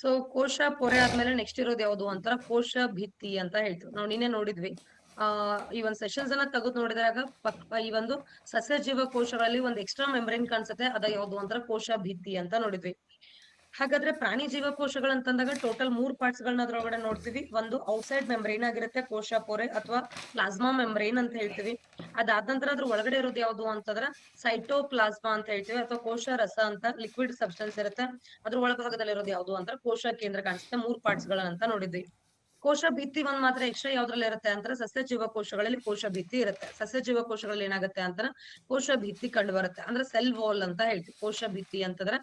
So ಕೋಶ ಪೊರೆ ಆದ್ಮೇಲೆ ನೆಕ್ಸ್ಟ್ ಇರೋದು ಯಾವ್ದು ಅಂತಾರ ಕೋಶ ಭಿತ್ತಿ ಅಂತ ಹೇಳ್ತೀವಿ. ನಾವು ನಿನ್ನೆ ನೋಡಿದ್ವಿ. ಈ ಒಂದ್ ಸೆಷನ್ಸ್ ಅನ್ನ ತೆಗೆದು ನೋಡಿದಾಗ ಈ ಒಂದು ಸಸ್ಯ ಜೀವ ಕೋಶಗಳಲ್ಲಿ ಒಂದ್ ಎಕ್ಸ್ಟ್ರಾ ಮೆಂಬ್ರೇನ್ ಕಾಣಿಸುತ್ತೆ, ಅದ ಯಾವ್ದು ಅಂತಾರ ಕೋಶ ಭಿತ್ತಿ ಅಂತ ನೋಡಿದ್ವಿ. ಹಾಗಾದ್ರೆ ಪ್ರಾಣಿ ಜೀವಕೋಶಗಳಂತಂದಾಗ ಟೋಟಲ್ 3 ಪಾರ್ಟ್ಸ್ ಗಳನ್ನ ಅದ್ರೊಳಗಡೆ ನೋಡ್ತೀವಿ. ಒಂದು ಔಟ್ಸೈಡ್ ಮೆಂಬ್ರೇನ್ ಆಗಿರುತ್ತೆ, ಕೋಶ ಪೊರೆ ಅಥವಾ ಪ್ಲಾಸ್ಮಾ ಮೆಂಬ್ರೇನ್ ಅಂತ ಹೇಳ್ತೀವಿ. ಅದಾದ ನಂತರ ಅದ್ರ ಒಳಗಡೆ ಇರೋದು ಯಾವ್ದು ಅಂತಂದ್ರ ಸೈಟೋಪ್ಲಾಸ್ಮಾ ಅಂತ ಹೇಳ್ತೀವಿ, ಅಥವಾ ಕೋಶ ರಸ ಅಂತ ಲಿಕ್ವಿಡ್ ಸಬ್ಸ್ಟೆನ್ಸ್ ಇರುತ್ತೆ. ಅದ್ರ ಒಳಭಾಗದಲ್ಲಿ ಇರೋದು ಯಾವ್ದು ಅಂತರ ಕೋಶ ಕೇಂದ್ರ ಕಾಣಿಸುತ್ತೆ. 3 ಪಾರ್ಟ್ಸ್ ಗಳಂತ ನೋಡಿದ್ವಿ. ಕೋಶ ಭಿತ್ತಿ ಒಂದ್ ಮಾತ್ರ ಎಕ್ಸ್ಟ್ರಾ ಯಾವ್ದ್ರಲ್ಲಿ ಇರುತ್ತೆ ಅಂತಾರೆ ಸಸ್ಯ ಜೀವಕೋಶಗಳಲ್ಲಿ ಕೋಶ ಭಿತ್ತಿ ಇರುತ್ತೆ. ಸಸ್ಯ ಜೀವಕೋಶಗಳಲ್ಲಿ ಏನಾಗುತ್ತೆ ಅಂತಾರ ಕೋಶ ಭಿತ್ತಿ ಕಂಡು ಬರುತ್ತೆ, ಅಂದ್ರೆ ಸೆಲ್ ವಾಲ್ ಅಂತ ಹೇಳ್ತೀವಿ. ಕೋಶ ಭಿತ್ತಿ ಅಂತಂದ್ರೆ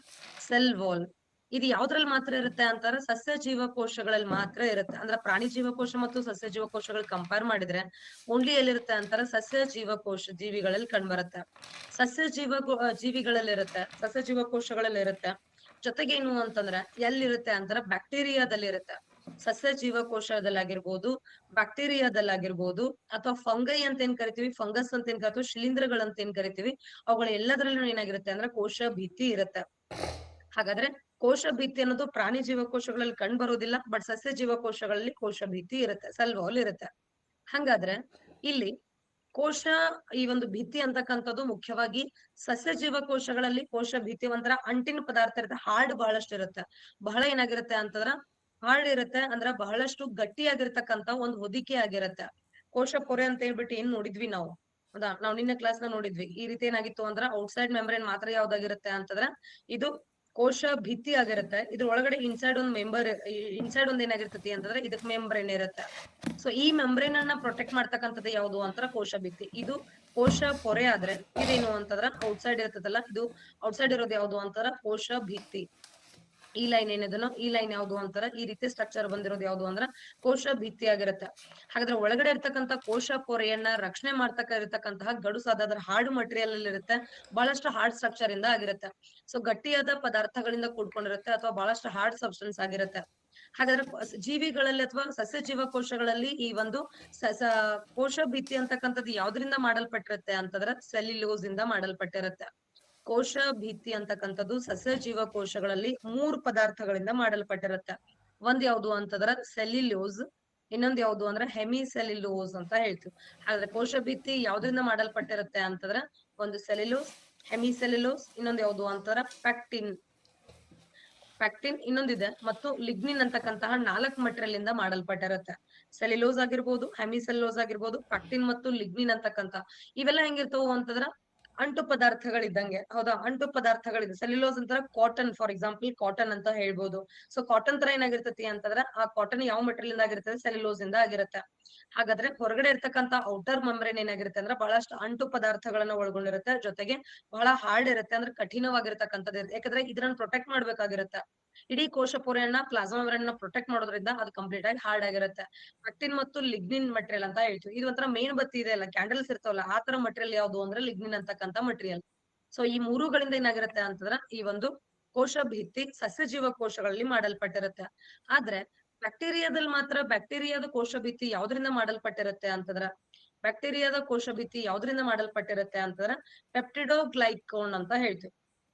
ಸೆಲ್ ವಾಲ್. ಇದು ಯಾವ್ದ್ರಲ್ಲಿ ಮಾತ್ರ ಇರುತ್ತೆ ಅಂತಾರೆ ಸಸ್ಯ ಜೀವಕೋಶಗಳಲ್ಲಿ ಮಾತ್ರ ಇರುತ್ತೆ. ಅಂದ್ರೆ ಪ್ರಾಣಿ ಜೀವಕೋಶ ಮತ್ತು ಸಸ್ಯ ಜೀವಕೋಶಗಳು ಕಂಪೇರ್ ಮಾಡಿದ್ರೆ ಓನ್ಲಿ ಎಲ್ಲಿರುತ್ತೆ ಅಂತಾರೆ ಸಸ್ಯ ಜೀವಕೋಶ ಜೀವಿಗಳಲ್ಲಿ ಕಂಡು ಬರುತ್ತೆ. ಸಸ್ಯ ಜೀವಿಗಳಲ್ಲಿ ಇರುತ್ತೆ, ಸಸ್ಯ ಜೀವಕೋಶಗಳಲ್ಲಿ ಇರುತ್ತೆ. ಜೊತೆಗೇನು ಅಂತಂದ್ರೆ ಎಲ್ಲಿರುತ್ತೆ ಅಂತಾರೆ ಬ್ಯಾಕ್ಟೀರಿಯಾದಲ್ಲಿ ಇರುತ್ತೆ. ಸಸ್ಯ ಜೀವಕೋಶದಲ್ಲಾಗಿರ್ಬೋದು, ಬ್ಯಾಕ್ಟೀರಿಯಾದಲ್ಲಾಗಿರ್ಬೋದು, ಅಥವಾ ಫಂಗೈ ಅಂತ ಏನ್ ಕರಿತೀವಿ, ಫಂಗಸ್ ಅಂತ ಏನ್ ಕರಿತೀವಿ, ಶಿಲೀಂಧ್ರಗಳಂತ ಏನ್ ಕರಿತೀವಿ, ಅವುಗಳ ಎಲ್ಲದರಲ್ಲೂ ಏನಾಗಿರುತ್ತೆ ಅಂದ್ರೆ ಕೋಶ ಭಿತ್ತಿ ಇರುತ್ತೆ. ಹಾಗಾದ್ರೆ ಕೋಶ ಭಿತ್ತಿ ಅನ್ನೋದು ಪ್ರಾಣಿ ಜೀವಕೋಶಗಳಲ್ಲಿ ಕಂಡು ಬರೋದಿಲ್ಲ, ಬಟ್ ಸಸ್ಯ ಜೀವಕೋಶಗಳಲ್ಲಿ ಕೋಶ ಭಿತ್ತಿ ಇರುತ್ತೆ, ಸೆಲ್ ವಾಲ್ ಇರುತ್ತೆ. ಹಂಗಾದ್ರೆ ಇಲ್ಲಿ ಕೋಶ ಈ ಒಂದು ಭಿತ್ತಿ ಅಂತಕ್ಕಂಥದ್ದು ಮುಖ್ಯವಾಗಿ ಸಸ್ಯ ಜೀವಕೋಶಗಳಲ್ಲಿ ಕೋಶ ಭಿತ್ತಿ ಒಂಥರ ಅಂಟಿನ ಪದಾರ್ಥ ಇರುತ್ತೆ, ಹಾರ್ಡ್ ಬಹಳಷ್ಟು ಇರುತ್ತೆ. ಬಹಳ ಏನಾಗಿರುತ್ತೆ ಅಂತಂದ್ರ ಹಾರ್ಡ್ ಇರುತ್ತೆ, ಅಂದ್ರ ಬಹಳಷ್ಟು ಗಟ್ಟಿಯಾಗಿರ್ತಕ್ಕಂತ ಒಂದು ಹೊದಿಕೆ ಆಗಿರುತ್ತೆ. ಕೋಶ ಪೊರೆ ಅಂತ ಹೇಳ್ಬಿಟ್ಟು ಏನ್ ನೋಡಿದ್ವಿ ನಾವು, ಹೌದಾ, ನಾವು ನಿನ್ನೆ ಕ್ಲಾಸ್ ನ ನೋಡಿದ್ವಿ. ಈ ರೀತಿ ಏನಾಗಿತ್ತು ಅಂದ್ರ ಔಟ್ಸೈಡ್ ಮೆಂಬ್ರೇನ್ ಮಾತ್ರ ಯಾವ್ದಾಗಿರುತ್ತೆ ಅಂತಂದ್ರ ಇದು ಕೋಶ ಭಿತ್ತಿ ಆಗಿರುತ್ತೆ. ಇದ್ರ ಒಳಗಡೆ ಇನ್ಸೈಡ್ ಒಂದ್ ಇನ್ಸೈಡ್ ಒಂದ್ ಏನಾಗಿರ್ತತಿ ಅಂತಂದ್ರೆ ಇದಕ್ ಮೆಂಬ್ರೇನ್ ಇರುತ್ತೆ. ಸೊ ಈ ಮೆಂಬ್ರೇನ್ ಅನ್ನ ಪ್ರೊಟೆಕ್ಟ್ ಮಾಡ್ತಕ್ಕಂಥದ್ದು ಯಾವುದು ಅಂತಾರ ಕೋಶ ಭಿತ್ತಿ. ಇದು ಕೋಶ ಪೊರೆ ಆದ್ರೆ ಇದೇನು ಅಂತಂದ್ರ ಔಟ್ಸೈಡ್ ಇರ್ತದಲ್ಲ, ಇದು ಔಟ್ಸೈಡ್ ಇರೋದು ಯಾವ್ದು ಅಂತಾರ ಕೋಶ ಭಿತ್ತಿ. ಈ ಲೈನ್ ಏನಿದನೋ ಈ ಲೈನ್ ಯಾವ್ದು ಅಂತಾರ ಈ ರೀತಿ ಸ್ಟ್ರಕ್ಚರ್ ಬಂದಿರೋದು ಯಾವ್ದು ಅಂದ್ರ ಕೋಶ ಭಿತ್ತಿ ಆಗಿರುತ್ತೆ. ಹಾಗಾದ್ರೆ ಒಳಗಡೆ ಇರ್ತಕ್ಕಂಥ ಕೋಶ ಪೊರೆಯನ್ನ ರಕ್ಷಣೆ ಇರತಕ್ಕಂತಹ ಗಡುಸಾದ ಅದ್ರ ಹಾರ್ಡ್ ಮಟೀರಿಯಲ್ ಅಲ್ಲಿ ಇರುತ್ತೆ, ಬಹಳಷ್ಟು ಹಾರ್ಡ್ ಸ್ಟ್ರಕ್ಚರ್ ಇಂದ ಆಗಿರುತ್ತೆ. ಸೊ ಗಟ್ಟಿಯಾದ ಪದಾರ್ಥಗಳಿಂದ ಕೂಡ್ಕೊಂಡಿರುತ್ತೆ ಅಥವಾ ಬಹಳಷ್ಟು ಹಾರ್ಡ್ ಸಬ್ಸ್ಟೆನ್ಸ್ ಆಗಿರುತ್ತೆ. ಹಾಗಾದ್ರೆ ಜೀವಿಗಳಲ್ಲಿ ಅಥವಾ ಸಸ್ಯ ಜೀವಕೋಶಗಳಲ್ಲಿ ಈ ಒಂದು ಕೋಶ ಭಿತ್ತಿ ಅಂತಕ್ಕಂಥದ್ದು ಯಾವ್ದ್ರಿಂದ ಮಾಡಲ್ಪಟ್ಟಿರುತ್ತೆ ಅಂತಂದ್ರೆ ಸೆಲ್ಯುಲೋಸ್ ಇಂದ ಮಾಡಲ್ಪಟ್ಟಿರುತ್ತೆ. ಕೋಶ ಭಿತ್ತಿ ಅಂತಕ್ಕಂಥದ್ದು ಸಸ್ಯ ಜೀವಕೋಶಗಳಲ್ಲಿ 3 ಪದಾರ್ಥಗಳಿಂದ ಮಾಡಲ್ಪಟ್ಟಿರುತ್ತೆ. ಒಂದ್ ಯಾವ್ದು ಅಂತಂದ್ರ ಸೆಲ್ಯುಲೋಸ್, ಇನ್ನೊಂದ್ ಯಾವ್ದು ಅಂದ್ರೆ ಹೆಮಿಸೆಲ್ಯುಲೋಸ್ ಅಂತ ಹೇಳ್ತೀವಿ. ಹಾಗಾದ್ರೆ ಕೋಶ ಭಿತ್ತಿ ಯಾವ್ದ್ರಿಂದ ಮಾಡಲ್ಪಟ್ಟಿರುತ್ತೆ ಅಂತಂದ್ರ ಒಂದು ಸೆಲ್ಯುಲೋಸ್, ಹೆಮಿಸೆಲ್ಯುಲೋಸ್, ಇನ್ನೊಂದ್ ಯಾವ್ದು ಅಂತಾರ ಪ್ಯಾಕ್ಟಿನ್ ಇನ್ನೊಂದಿದೆ, ಮತ್ತು ಲಿಗ್ನಿನ್ ಅಂತಕ್ಕಂತಹ 4 ಮಟೀರಿಯಲ್ ಇಂದ ಮಾಡಲ್ಪಟ್ಟಿರುತ್ತೆ. ಸೆಲ್ಯುಲೋಸ್ ಆಗಿರ್ಬೋದು, ಹೆಮಿಸೆಲ್ಯುಲೋಸ್ ಆಗಿರ್ಬೋದು, ಪ್ಯಾಕ್ಟಿನ್ ಮತ್ತು ಲಿಗ್ನಿನ್ ಅಂತಕ್ಕಂತ ಇವೆಲ್ಲ ಹೆಂಗಿರ್ತವು ಅಂತಂದ್ರ ಅಂಟು ಪದಾರ್ಥಗಳಿದ್ದಂಗೆ. ಹೌದಾ, ಅಂಟು ಪದಾರ್ಥಗಳಿದೆ. ಸೆಲ್ಯುಲೋಸ್ ಅಂತರ ಕಾಟನ್, ಫಾರ್ ಎಕ್ಸಾಂಪಲ್ ಕಾಟನ್ ಅಂತ ಹೇಳ್ಬೋದು. ಸೊ ಕಾಟನ್ ತರ ಏನಾಗಿರ್ತತಿ ಅಂತಂದ್ರ ಆ ಕಾಟನ್ ಯಾವ ಮೆಟೀರಿಯಲ್ ಇಂದ ಆಗಿರ್ತದೆ, ಸೆಲ್ಯುಲೋಸ್ ಇಂದ ಆಗಿರುತ್ತೆ. ಹಾಗಾದ್ರೆ ಹೊರಗಡೆ ಇರ್ತಕ್ಕಂತ ಔಟರ್ ಮೆಂಬ್ರೇನ್ ಏನಾಗಿರುತ್ತೆ ಅಂದ್ರೆ ಬಹಳಷ್ಟು ಅಂಟು ಪದಾರ್ಥಗಳನ್ನ ಒಳಗೊಂಡಿರುತ್ತೆ, ಜೊತೆಗೆ ಬಹಳ ಹಾರ್ಡ್ ಇರುತ್ತೆ, ಅಂದ್ರೆ ಕಠಿಣವಾಗಿರ್ತಕ್ಕಂಥದ್ದು ಇರುತ್ತೆ. ಯಾಕಂದ್ರೆ ಇದನ್ನ ಪ್ರೊಟೆಕ್ಟ್ ಮಾಡ್ಬೇಕಾಗಿರುತ್ತೆ. ಇಡೀ ಕೋಶ ಪೊರೆಯನ್ನ ಪ್ಲಾಸ್ಮಾ ಮೆಂಬ್ರೇನ್ ಪ್ರೊಟೆಕ್ಟ್ ಮಾಡೋದ್ರಿಂದ ಅದು ಕಂಪ್ಲೀಟ್ ಆಗಿ ಹಾರ್ಡ್ ಆಗಿರುತ್ತೆ. ಅಕ್ಟಿನ್ ಮತ್ತು ಲಿಗ್ನಿನ್ ಮಟೀರಿಯಲ್ ಅಂತ ಹೇಳ್ತೀವಿ. ಇದು ಒಂಥರ ಮೇನ್ ಬತ್ತಿ ಇದೆ ಅಲ್ಲ, ಕ್ಯಾಂಡಲ್ಸ್ ಇರ್ತಾವಲ್ಲ, ಆ ತರ ಮಟೀರಿಯಲ್ ಯಾವ್ದು ಅಂದ್ರೆ ಲಿಗ್ನಿನ್ ಅಂತಕ್ಕಂಥ ಮಟೀರಿಯಲ್. ಸೊ ಈ ಮೂರುಗಳಿಂದ ಏನಾಗಿರುತ್ತೆ ಅಂತಂದ್ರ ಈ ಒಂದು ಕೋಶ ಭಿತ್ತಿ ಸಸ್ಯ ಜೀವಕೋಶಗಳಲ್ಲಿ ಮಾಡಲ್ಪಟ್ಟಿರುತ್ತೆ. ಆದ್ರೆ ಬ್ಯಾಕ್ಟೀರಿಯಾದ ಕೋಶ ಭಿತ್ತಿ ಯಾವ್ದ್ರಿಂದ ಮಾಡಲ್ಪಟ್ಟಿರುತ್ತೆ ಅಂತಂದ್ರ ಪೆಪ್ಟಿಡೋಗ್ಲೈಕೋನ್ ಅಂತ ಹೇಳ್ತೀವಿ.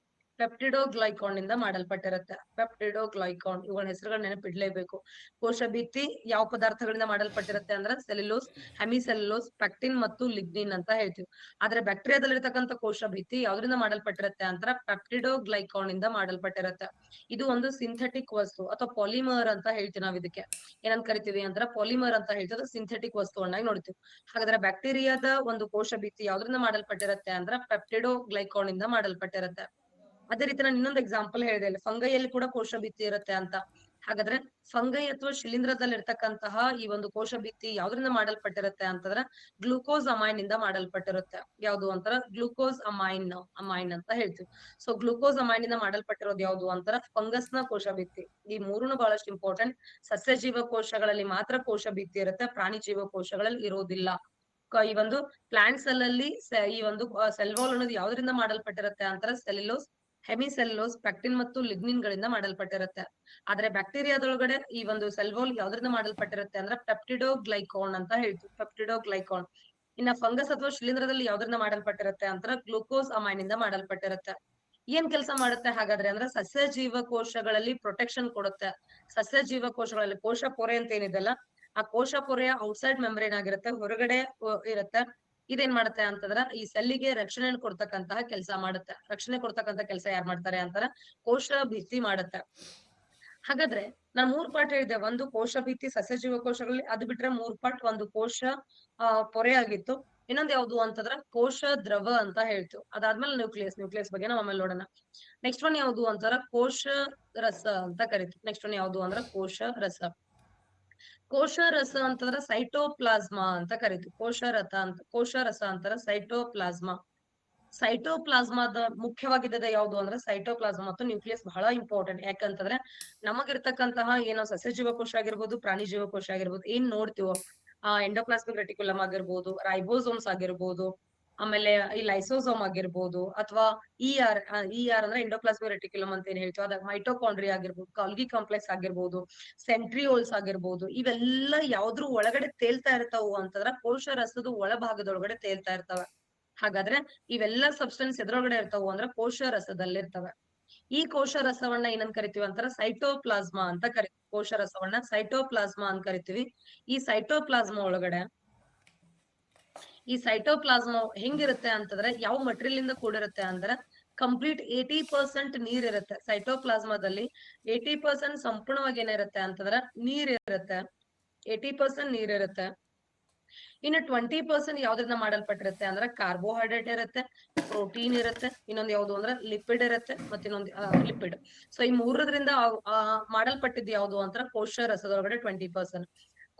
ಪೆಪ್ಟಿಡೋಗ್ಲೈಕಾನ್ ಇಂದ ಮಾಡಲ್ಪಟ್ಟಿರುತ್ತೆ. ಪೆಪ್ಟಿಡೋಗ್ಲೈಕಾನ್ ಇವುಗಳ ಹೆಸರುಗಳು ನೆನಪಿಡ್ಲೇಬೇಕು. ಕೋಶ ಭಿತ್ತಿ ಯಾವ ಪದಾರ್ಥಗಳಿಂದ ಮಾಡಲ್ಪಟ್ಟಿರುತ್ತೆ ಅಂದ್ರೆ ಸೆಲ್ಯುಲೋಸ್, ಹೆಮಿಸೆಲ್ಯುಲೋಸ್, ಪೆಕ್ಟಿನ್ ಮತ್ತು ಲಿಗ್ನಿನ್ ಅಂತ ಹೇಳ್ತೀವಿ. ಆದ್ರೆ ಬ್ಯಾಕ್ಟೀರಿಯಾದಲ್ಲಿರ್ತಕ್ಕಂಥ ಕೋಶ ಭಿತ್ತಿ ಯಾವ್ದ್ರಿಂದ ಮಾಡಲ್ಪಟ್ಟಿರುತ್ತೆ ಅಂತರ ಪೆಪ್ಟಿಡೋಗ್ಲೈಕಾನ್ ಇಂದ ಮಾಡಲ್ಪಟ್ಟಿರುತ್ತೆ. ಇದು ಒಂದು ಸಿಂಥೆಟಿಕ್ ವಸ್ತು ಅಥವಾ ಪಾಲಿಮರ್ ಅಂತ ಹೇಳ್ತೀವಿ ನಾವ್ ಇದಕ್ಕೆ. ಏನಂತ ಕರಿತೀವಿ ಅಂದ್ರ ಪಾಲಿಮರ್ ಅಂತ ಹೇಳ್ತೀವಿ, ಸಿಂಥೆಟಿಕ್ ವಸ್ತುವನ್ನಾಗಿ ನೋಡ್ತೀವಿ. ಹಾಗಾದ್ರೆ ಬ್ಯಾಕ್ಟೀರಿಯಾದ ಒಂದು ಕೋಶ ಭಿತ್ತಿ ಯಾವ್ದ್ರಿಂದ ಮಾಡಲ್ಪಟ್ಟಿರುತ್ತೆ ಅಂದ್ರ ಪೆಪ್ಟಿಡೋಗ್ಲೈಕಾನ್ ಇಂದ ಮಾಡಲ್ಪಟ್ಟಿರುತ್ತೆ. ಅದೇ ರೀತಿ ನಾನು ಇನ್ನೊಂದು ಎಕ್ಸಾಂಪಲ್ ಹೇಳಿದೆ, ಫಂಗೈಯಲ್ಲಿ ಕೂಡ ಕೋಶ ಭಿತ್ತಿ ಇರುತ್ತೆ ಅಂತ. ಹಾಗಾದ್ರೆ ಫಂಗೈ ಅಥವಾ ಶಿಲೀಂಧ್ರದಲ್ಲಿ ಇರ್ತಕ್ಕಂತಹ ಈ ಒಂದು ಕೋಶ ಭಿತ್ತಿ ಯಾವ್ದ್ರಿಂದ ಮಾಡಲ್ಪಟ್ಟಿರುತ್ತೆ ಅಂತಂದ್ರೆ ಗ್ಲೂಕೋಸ್ ಅಮೈನ್ ಇಂದ ಮಾಡಲ್ಪಟ್ಟಿರುತ್ತೆ. ಯಾವ್ದು ಅಂತಾರ ಗ್ಲೂಕೋಸ್ ಅಮೈನ್ ಅಂತ ಹೇಳ್ತೀವಿ. ಸೊ ಗ್ಲೂಕೋಸ್ ಅಮೈನ್ ಇಂದ ಮಾಡಲ್ಪಟ್ಟಿರೋದು ಯಾವ್ದು ಅಂತಾರ ಫಂಗಸ್ ನ ಕೋಶ ಭಿತ್ತಿ. ಈ ಮೂರನ್ನು ಬಹಳಷ್ಟು ಇಂಪಾರ್ಟೆಂಟ್. ಸಸ್ಯ ಜೀವಕೋಶಗಳಲ್ಲಿ ಮಾತ್ರ ಕೋಶ ಭಿತ್ತಿ ಇರುತ್ತೆ, ಪ್ರಾಣಿ ಜೀವಕೋಶಗಳಲ್ಲಿ ಇರೋದಿಲ್ಲ. ಈ ಒಂದು ಪ್ಲಾಂಟ್ಸ್ ಅಲ್ಲಿ ಈ ಒಂದು ಸೆಲ್ ವಾಲ್ ಅನ್ನೋದು ಯಾವ್ದ್ರಿಂದ ಮಾಡಲ್ಪಟ್ಟಿರುತ್ತೆ ಅಂತಾರ ಸೆಲ್ಯುಲೋಸ್, ಹೆಮಿಸೆಲ್ಯುಲೋಸ್, ಪೆಕ್ಟಿನ್ ಮತ್ತು ಲಿಗ್ನಿನ್ ಗಳಿಂದ ಮಾಡಲ್ಪಟ್ಟಿರುತ್ತೆ. ಆದ್ರೆ ಬ್ಯಾಕ್ಟೀರಿಯಾದೊಳಗಡೆ ಈ ಒಂದು ಸೆಲ್ ವಾಲ್ ಯಾವ್ದ್ರಿಂದ ಮಾಡಲ್ಪಟ್ಟಿರುತ್ತೆ ಅಂದ್ರೆ ಪೆಪ್ಟಿಡೋಗ್ಲೈಕಾನ್ ಅಂತ ಹೇಳ್ತೀವಿ, ಪೆಪ್ಟಿಡೋಗ್ಲೈಕಾನ್. ಇನ್ನ ಫಂಗಸ್ ಅಥವಾ ಶಿಲೀಂಧ್ರದಲ್ಲಿ ಯಾವ್ದ್ರಿಂದ ಮಾಡಲ್ಪಟ್ಟಿರುತ್ತೆ ಅಂತರ ಗ್ಲೂಕೋಸ್ ಅಮೈನ್ ಇಂದ ಮಾಡಲ್ಪಟ್ಟಿರುತ್ತೆ. ಏನ್ ಕೆಲಸ ಮಾಡುತ್ತೆ ಹಾಗಾದ್ರೆ ಅಂದ್ರೆ ಸಸ್ಯ ಜೀವಕೋಶಗಳಲ್ಲಿ ಪ್ರೊಟೆಕ್ಷನ್ ಕೊಡುತ್ತೆ. ಸಸ್ಯ ಜೀವಕೋಶಗಳಲ್ಲಿ ಕೋಶ ಪೊರೆ ಅಂತ ಏನಿದೆಲ್ಲ ಆ ಕೋಶ ಪೊರೆಯ ಔಟ್ಸೈಡ್ ಮೆಂಬ್ರೇನ್ ಆಗಿರುತ್ತೆ, ಹೊರಗಡೆ ಇರುತ್ತೆ. ಇದೇನ್ ಮಾಡುತ್ತೆ ಅಂತಂದ್ರ ಈ ಸೆಲ್ಲಿಗೆ ರಕ್ಷಣೆ ಕೊಡ್ತಕ್ಕಂತಹ ಕೆಲಸ ಮಾಡುತ್ತೆ. ರಕ್ಷಣೆ ಕೊಡ್ತಕ್ಕಂತ ಕೆಲಸ ಯಾರ್ ಮಾಡ್ತಾರೆ ಅಂತಾರ ಕೋಶ ಭಿತ್ತಿ ಮಾಡುತ್ತೆ. ಹಾಗಾದ್ರೆ ನಾನ್ 3 ಪಾರ್ಟ್ ಹೇಳಿದೆ. ಒಂದು ಕೋಶ ಭಿತ್ತಿ ಸಸ್ಯ ಜೀವಕೋಶಗಳಲ್ಲಿ, ಅದು ಬಿಟ್ರೆ 3 ಪಾರ್ಟ್. ಒಂದು ಕೋಶ ಪೊರೆ ಆಗಿತ್ತು, ಇನ್ನೊಂದ್ ಯಾವ್ದು ಅಂತಂದ್ರ ಕೋಶ ದ್ರವ ಅಂತ ಹೇಳ್ತು. ಅದಾದ್ಮೇಲೆ ನ್ಯೂಕ್ಲಿಯಸ್ ಬಗ್ಗೆ ನಾವ್ ಆಮೇಲೆ ನೋಡೋಣ. ನೆಕ್ಸ್ಟ್ ಒನ್ ಯಾವ್ದು ಅಂತಾರ ಕೋಶ ರಸ ಅಂತ ಕರಿತೀವಿ. ನೆಕ್ಸ್ಟ್ ಒನ್ ಯಾವ್ದು ಅಂದ್ರ ಕೋಶ ರಸ. ಕೋಶ ರಸ ಅಂತಂದ್ರ ಸೈಟೋಪ್ಲಾಸ್ಮಾ ಅಂತ ಕರಿತೀವಿ. ಕೋಶ ರಸ ಅಂತಾರ ಸೈಟೋಪ್ಲಾಸ್ಮಾ. ಸೈಟೋಪ್ಲಾಸ್ಮಾದ ಮುಖ್ಯವಾಗಿದ್ದದ ಯಾವ್ದು ಅಂದ್ರೆ ಸೈಟೋಪ್ಲಾಸ್ಮಾ ಮತ್ತು ನ್ಯೂಕ್ಲಿಯಸ್ ಬಹಳ ಇಂಪಾರ್ಟೆಂಟ್. ಯಾಕಂತಂದ್ರೆ ನಮಗಿರ್ತಕ್ಕಂತಹ ಏನೋ ಸಸ್ಯ ಜೀವಕೋಶ ಆಗಿರ್ಬೋದು, ಪ್ರಾಣಿ ಜೀವಕೋಶ ಆಗಿರ್ಬೋದು, ಏನ್ ನೋಡ್ತೀವೋ ಎಂಡೋಪ್ಲಾಸ್ಮಿಕ್ ರೆಟಿಕ್ಯುಲಮ್ ಆಗಿರ್ಬೋದು, ರೈಬೋಸೋಮ್ಸ್ ಆಗಿರ್ಬೋದು, ಆಮೇಲೆ ಈ ಲೈಸೋಸೋಮ್ ಆಗಿರ್ಬೋದು, ಅಥವಾ ಇಆರ್ ಅಂದ್ರೆ ಎಂಡೋಪ್ಲಾಸ್ಮಿಕ್ ರೆಟಿಕ್ಯುಲಮ್ ಅಂತ ಏನ್ ಹೇಳ್ತೀವಿ, ಅದ ಮೈಟೋಕಾಂಡ್ರಿಯಾ ಆಗಿರ್ಬೋದು, ಕಾಲ್ಗಿ ಕಾಂಪ್ಲೆಕ್ಸ್ ಆಗಿರ್ಬೋದು, ಸೆಂಟ್ರಿಯೋಲ್ಸ್ ಆಗಿರ್ಬೋದು, ಇವೆಲ್ಲ ಯಾವ್ದ್ರ ಒಳಗಡೆ ತೇಲ್ತಾ ಇರ್ತಾವು ಅಂತಂದ್ರ ಕೋಶ ರಸದ ಒಳಭಾಗದೊಳಗಡೆ ತೇಲ್ತಾ ಇರ್ತಾವ. ಹಾಗಾದ್ರೆ ಇವೆಲ್ಲ ಸಬ್ಸ್ಟೆನ್ಸ್ ಎದ್ರೊಳಗಡೆ ಇರ್ತಾವು ಅಂದ್ರೆ ಕೋಶ ರಸದಲ್ಲಿ ಇರ್ತವೆ. ಈ ಕೋಶ ರಸವನ್ನ ಏನಂತ ಕರಿತೀವಿ ಅಂತಾರ ಸೈಟೋಪ್ಲಾಸ್ಮಾ ಅಂತ ಕರಿತೀವಿ. ಕೋಶ ರಸವನ್ನ ಸೈಟೋಪ್ಲಾಸ್ಮಾ ಅಂತ ಕರಿತೀವಿ. ಈ ಸೈಟೋಪ್ಲಾಸ್ಮಾ ಒಳಗಡೆ ಹೆಂಗಿರುತ್ತೆ ಅಂತಂದ್ರೆ ಯಾವ ಮಟೀರಿಯಲ್ ಇಂದ ಕೂಡಿರುತ್ತೆ ಅಂದ್ರೆ ಕಂಪ್ಲೀಟ್ 80% ನೀರ್ ಇರುತ್ತೆ. ಸೈಟೋಪ್ಲಾಸ್ಮಾದಲ್ಲಿ 80% ಸಂಪೂರ್ಣವಾಗಿ ಏನಿರುತ್ತೆ ಅಂತಂದ್ರೆ ನೀರ್ ಇರುತ್ತೆ. 80% ನೀರ್ ಇರುತ್ತೆ. ಇನ್ನು 20% ಯಾವ್ದ್ರಿಂದ ಮಾಡಲ್ಪಟ್ಟಿರುತ್ತೆ ಅಂದ್ರೆ ಕಾರ್ಬೋಹೈಡ್ರೇಟ್ ಇರುತ್ತೆ, ಪ್ರೋಟೀನ್ ಇರುತ್ತೆ, ಇನ್ನೊಂದ್ ಯಾವ್ದು ಅಂದ್ರೆ ಲಿಪಿಡ್ ಇರುತ್ತೆ, ಮತ್ತೆ ಇನ್ನೊಂದು ಲಿಪಿಡ್. ಸೊ ಈ ಮೂರದ್ರಿಂದ ಮಾಡಲ್ಪಟ್ಟಿದ್ ಯಾವ್ದು ಅಂತ ಕೋಶ ರಸದೊಳಗಡೆ 20%.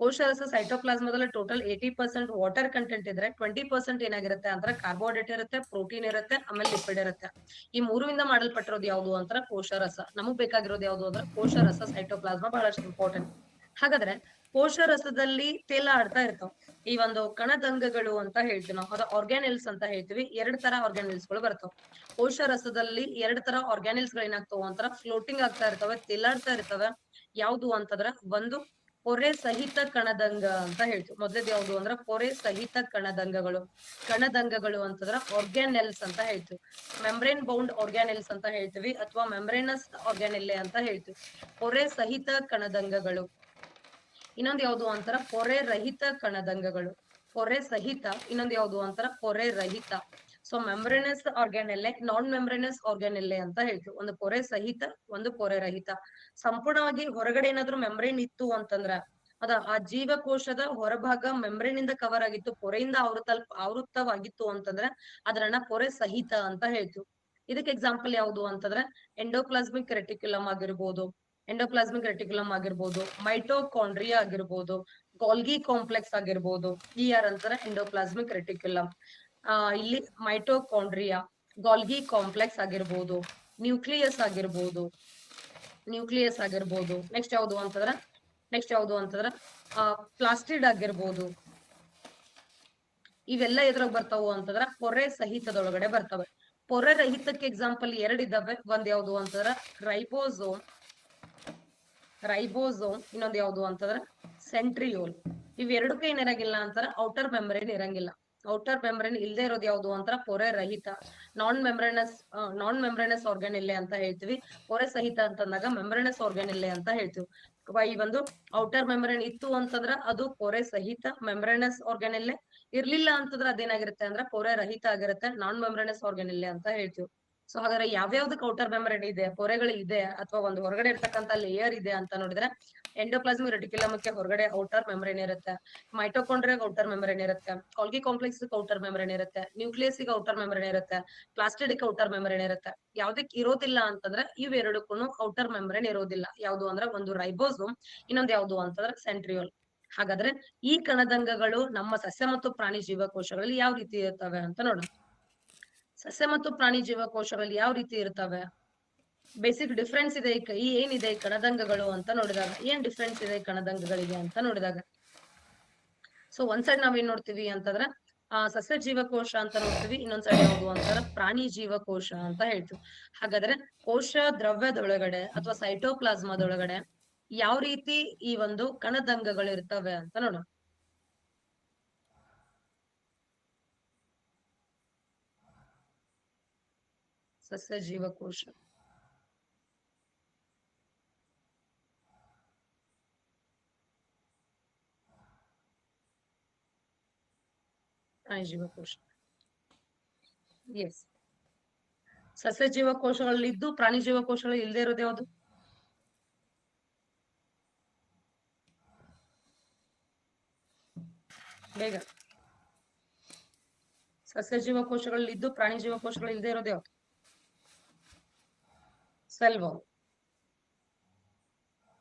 ಕೋಶ ರಸ ಸೈಟೋಪ್ಲಾಸ್ಮಾದಲ್ಲಿ ಟೋಟಲ್ 80% ವಾಟರ್ ಕಂಟೆಂಟ್ ಇದ್ರೆ 20% ಏನಾಗಿರುತ್ತೆ ಅಂದ್ರೆ ಕಾರ್ಬೋಹೈಡ್ರೇಟ್ ಇರುತ್ತೆ, ಪ್ರೋಟೀನ್ ಇರುತ್ತೆ, ಆಮೇಲೆ ಲಿಪಿಡ್ ಇರುತ್ತೆ. ಈ ಮೂರಿಂದ ಮಾಡಲ್ಪಟ್ಟಿರೋದು ಯಾವ್ದು ಅಂತ ಕೋಶ ರಸ. ನಮಗ್ ಬೇಕಾಗಿರೋದು ಯಾವ್ದು ಅಂದ್ರೆ ಕೋಶ ರಸ ಸೈಟೋಪ್ಲಾಸ್ಮಾ ಬಹಳಷ್ಟು ಇಂಪಾರ್ಟೆಂಟ್. ಹಾಗಾದ್ರೆ ಕೋಶ ರಸದಲ್ಲಿ ತೇಲಾಡ್ತಾ ಇರ್ತಾವ ಈ ಒಂದು ಕಣದಂಗಗಳು ಅಂತ ಹೇಳ್ತೀವಿ ನಾವು. ಅದ ಆರ್ಗ್ಯಾನಿಲ್ಸ್ ಅಂತ ಹೇಳ್ತೀವಿ. 2 ತರ ಆರ್ಗ್ಯಾನಿಲ್ಸ್ ಗಳು ಬರ್ತಾವ ಕೋಶ ರಸದಲ್ಲಿ. 2 ತರ ಆರ್ಗ್ಯಾನಿಲ್ಸ್ ಗಳು ಏನಾಗ್ತಾವ ಅಂತಾರ ಫ್ಲೋಟಿಂಗ್ ಆಗ್ತಾ ಇರ್ತವೆ, ತೇಲಾಡ್ತಾ ಇರ್ತವೆ. ಯಾವ್ದು ಅಂತಂದ್ರ ಒಂದು ಪೊರೆ ಸಹಿತ ಕಣದಂಗ ಅಂತ ಹೇಳ್ತೀವಿ. ಮೊದಲೇದ್ ಯಾವ್ದು ಅಂದ್ರ ಪೊರೆ ಸಹಿತ ಕಣದಂಗಗಳು ಅಂತಂದ್ರ ಆರ್ಗ್ಯಾನೆಲ್ಸ್ ಅಂತ ಹೇಳ್ತೀವಿ. ಮೆಂಬ್ರೇನ್ ಬೌಂಡ್ ಆರ್ಗ್ಯಾನೆಲ್ಸ್ ಅಂತ ಹೇಳ್ತೀವಿ, ಅಥವಾ ಮೆಂಬ್ರೇನಸ್ ಆರ್ಗ್ಯಾನೆಲ್ಲೆ ಅಂತ ಹೇಳ್ತೀವಿ. ಪೊರೆ ಸಹಿತ ಕಣದಂಗಗಳು. ಇನ್ನೊಂದ್ ಯಾವ್ದು ಅಂತಾರ ಪೊರೆ ರಹಿತ ಕಣದಂಗಗಳು. ಪೊರೆ ಸಹಿತ, ಇನ್ನೊಂದ್ ಯಾವ್ದು ಅಂತಾರ ಪೊರೆ ರಹಿತ. ಸೊ ಮೆಂಬ್ರೇನಸ್ ಆರ್ಗ್ಯಾನೆಲ್ಲೆ, ನಾನ್ ಮೆಂಬ್ರೇನಸ್ ಆರ್ಗ್ಯಾನೆಲ್ಲೆ ಅಂತ ಹೇಳ್ತೀವಿ. ಒಂದು ಪೊರೆ ಸಹಿತ, ಒಂದು ಪೊರೆ ರಹಿತ. ಸಂಪೂರ್ಣವಾಗಿ ಹೊರಗಡೆ ಏನಾದ್ರು ಮೆಂಬ್ರೇನ್ ಇತ್ತು ಅಂತಂದ್ರ ಆ ಜೀವಕೋಶದ ಹೊರಭಾಗ ಮೆಂಬ್ರೇನ್ ಇಂದ ಕವರ್ ಆಗಿತ್ತು, ಪೊರೆಯಿಂದ ಆವೃತ್ತವಾಗಿತ್ತು ಅಂತಂದ್ರೆ ಅದನ್ನ ಪೊರೆ ಸಹಿತ ಅಂತ ಹೇಳ್ತೀವಿ. ಇದಕ್ಕೆ ಎಕ್ಸಾಂಪಲ್ ಯಾವ್ದು ಅಂತಂದ್ರೆ ಎಂಡೋಪ್ಲಾಸ್ಮಿಕ್ ರೆಟಿಕ್ಯುಲಮ್ ಆಗಿರ್ಬೋದು, ಮೈಟೋಕಾಂಡ್ರಿಯಾ ಆಗಿರ್ಬೋದು, ಗಾಲ್ಗಿ ಕಾಂಪ್ಲೆಕ್ಸ್ ಆಗಿರ್ಬೋದು. ಇಆರ್ ಅಂತಾರೆ ಎಂಡೋಪ್ಲಾಸ್ಮಿಕ್ ರೆಟಿಕ್ಯುಲಮ್. ಇಲ್ಲಿ ಮೈಟೋಕಾಂಡ್ರಿಯಾ, ಗಾಲ್ಗಿ ಕಾಂಪ್ಲೆಕ್ಸ್ ಆಗಿರ್ಬೋದು, ನ್ಯೂಕ್ಲಿಯಸ್ ಆಗಿರ್ಬೋದು. ನೆಕ್ಸ್ಟ್ ಯಾವ್ದು ಅಂತಂದ್ರ ಪ್ಲಾಸ್ಟಿಡ್ ಆಗಿರ್ಬೋದು. ಇವೆಲ್ಲ ಎದ್ರಾಗ ಬರ್ತಾವು ಅಂತಂದ್ರ ಪೊರೆ ಸಹಿತದೊಳಗಡೆ ಬರ್ತವೆ. ಪೊರೆ ರಹಿತಕ್ಕೆ ಎಕ್ಸಾಂಪಲ್ 2 ಇದಾವೆ. ಒಂದ್ ಯಾವ್ದು ಅಂತಂದ್ರ ರೈಬೋಸೋಮ್, ಇನ್ನೊಂದ್ ಯಾವ್ದು ಅಂತಂದ್ರ ಸೆಂಟ್ರಿಯೋಲ್. ಇವೆರಡಕ್ಕೂ ಏನಿರಂಗಿಲ್ಲ ಅಂತಾರ ಔಟರ್ ಮೆಂಬ್ರೇನ್ ಇರಂಗಿಲ್ಲ. ಔಟರ್ ಮೆಂಬ್ರೇನ್ ಇಲ್ದೇ ಇರೋದು ಯಾವ್ದು ಅಂತಾರ ಪೊರೆ ರಹಿತ. ನಾನ್ ಮೆಂಬ್ರೇನಸ್ ಆರ್ಗ್ಯಾನಿಲ್ಲೆ ಅಂತ ಹೇಳ್ತೀವಿ. ಪೊರೆ ಸಹಿತ ಅಂತಂದಾಗ ಮೆಂಬ್ರೇನಸ್ ಆರ್ಗ್ಯಾನಿಲ್ಲೆ ಅಂತ ಹೇಳ್ತೀವಿ. ಈ ಒಂದು ಔಟರ್ ಮೆಂಬ್ರೇನ್ ಇತ್ತು ಅಂತಂದ್ರ ಅದು ಪೊರೆ ಸಹಿತ ಮೆಂಬ್ರೇನಸ್ ಆರ್ಗ್ಯಾನಿಲ್ಲೆ. ಇರ್ಲಿಲ್ಲ ಅಂತಂದ್ರ ಅದೇನಾಗಿರುತ್ತೆ ಅಂದ್ರ ಪೊರೆ ರಹಿತ ಆಗಿರುತ್ತೆ, ನಾನ್ ಮೆಂಬ್ರೇನಸ್ ಆರ್ಗ್ಯಾನಿಲ್ಲೆ ಅಂತ ಹೇಳ್ತೀವಿ. ಸೊ ಹಾಗಾದ್ರೆ ಯಾವ್ಯಾವ್ದಕ್ಕೆ ಔಟರ್ ಮೆಂಬ್ರೇನ್ ಇದೆ, ಪೊರೆಗಳು ಇದೆ, ಅಥವಾ ಒಂದು ಹೊರಗಡೆ ಇರ್ತಕ್ಕಂತ ಲೇಯರ್ ಇದೆ ಅಂತ ನೋಡಿದ್ರೆ ಎಂಡೋಪ್ಲಾಸ್ಮಿಕ್ ರೆಟಿಕ್ಯುಲಮ್ಗೆ ಹೊರಗಡೆ ಔಟರ್ ಮೆಂಬ್ರೇನ್ ಇರುತ್ತೆ, ಮೈಟೋಕಾಂಡ್ರಿಯಾಗ ಔಟರ್ ಮೆಂಬ್ರೇನ್ ಇರುತ್ತೆ, ಕಾಲ್ಗಿ ಕಾಂಪ್ಲೆಕ್ಸ್ ಔಟರ್ ಮೆಂಬ್ರೇನ್ ಇರುತ್ತೆ, ನ್ಯೂಕ್ಲಿಯಸ್ ಔಟರ್ ಮೆಂಬ್ರೇನ್ ಇರುತ್ತೆ, ಪ್ಲಾಸ್ಟಿಡ್ ಔಟರ್ ಮೆಂಬ್ರೇನ್ ಇರುತ್ತೆ. ಯಾವ್ದಕ್ ಇರೋದಿಲ್ಲ ಅಂತಂದ್ರೆ ಇವೆರಡಕ್ಕೂ ಔಟರ್ ಮೆಂಬ್ರೇನ್ ಇರೋದಿಲ್ಲ. ಯಾವ್ದು ಅಂದ್ರೆ ಒಂದು ರೈಬೋಸೋಮ್, ಇನ್ನೊಂದು ಯಾವ್ದು ಅಂತಂದ್ರೆ ಸೆಂಟ್ರಿಯೋಲ್. ಹಾಗಾದ್ರೆ ಈ ಕಣದಂಗಗಳು ನಮ್ಮ ಸಸ್ಯ ಮತ್ತು ಪ್ರಾಣಿ ಜೀವಕೋಶಗಳಲ್ಲಿ ಯಾವ ರೀತಿ ಇರ್ತವೆ ಅಂತ ನೋಡೋಣ. ಸಸ್ಯ ಮತ್ತು ಪ್ರಾಣಿ ಜೀವಕೋಶಗಳಲ್ಲಿ ಯಾವ ರೀತಿ ಇರ್ತವೆ, ಬೇಸಿಕ್ ಡಿಫ್ರೆನ್ಸ್ ಇದೆ ಏನಿದೆ ಕಣದಂಗಗಳು ಅಂತ ನೋಡಿದಾಗ. ಏನ್ ಡಿಫ್ರೆನ್ಸ್ ಇದೆ ಕಣದಂಗಗಳಿಗೆ ಅಂತ ನೋಡಿದಾಗ, ಸೊ ಒಂದ್ ಸೈಡ್ ನಾವೇನ್ ನೋಡ್ತೀವಿ ಅಂತಂದ್ರೆ ಸಸ್ಯ ಜೀವಕೋಶ ಅಂತ ನೋಡ್ತೀವಿ, ಇನ್ನೊಂದ್ ಸೈಡ್ ಯಾವ್ದು ಅಂತಾರ ಪ್ರಾಣಿ ಜೀವಕೋಶ ಅಂತ ಹೇಳ್ತೀವಿ. ಹಾಗಾದ್ರೆ ಕೋಶ ದ್ರವ್ಯದೊಳಗಡೆ ಅಥವಾ ಸೈಟೋಪ್ಲಾಸ್ಮಾದೊಳಗಡೆ ಯಾವ ರೀತಿ ಈ ಒಂದು ಕಣದಂಗಗಳು ಇರ್ತವೆ ಅಂತ ನೋಡೋಣ. ಸಸ್ಯ ಜೀವಕೋಶ. ಪ್ರಾಣಿ ಜೀವಕೋಶ. ಎಸ್. ಸಸ್ಯ ಜೀವಕೋಶಗಳಲ್ಲಿದ್ದು ಪ್ರಾಣಿ ಜೀವಕೋಶಗಳು ಇಲ್ಲದೆ ಇರೋದು ಯಾವುದು? ಬೇಗ. ಸಸ್ಯ ಜೀವಕೋಶಗಳಲ್ಲಿದ್ದು ಪ್ರಾಣಿ ಜೀವಕೋಶಗಳು ಇಲ್ಲದೆ ಇರೋದು ಯಾವುದು? Cell wall.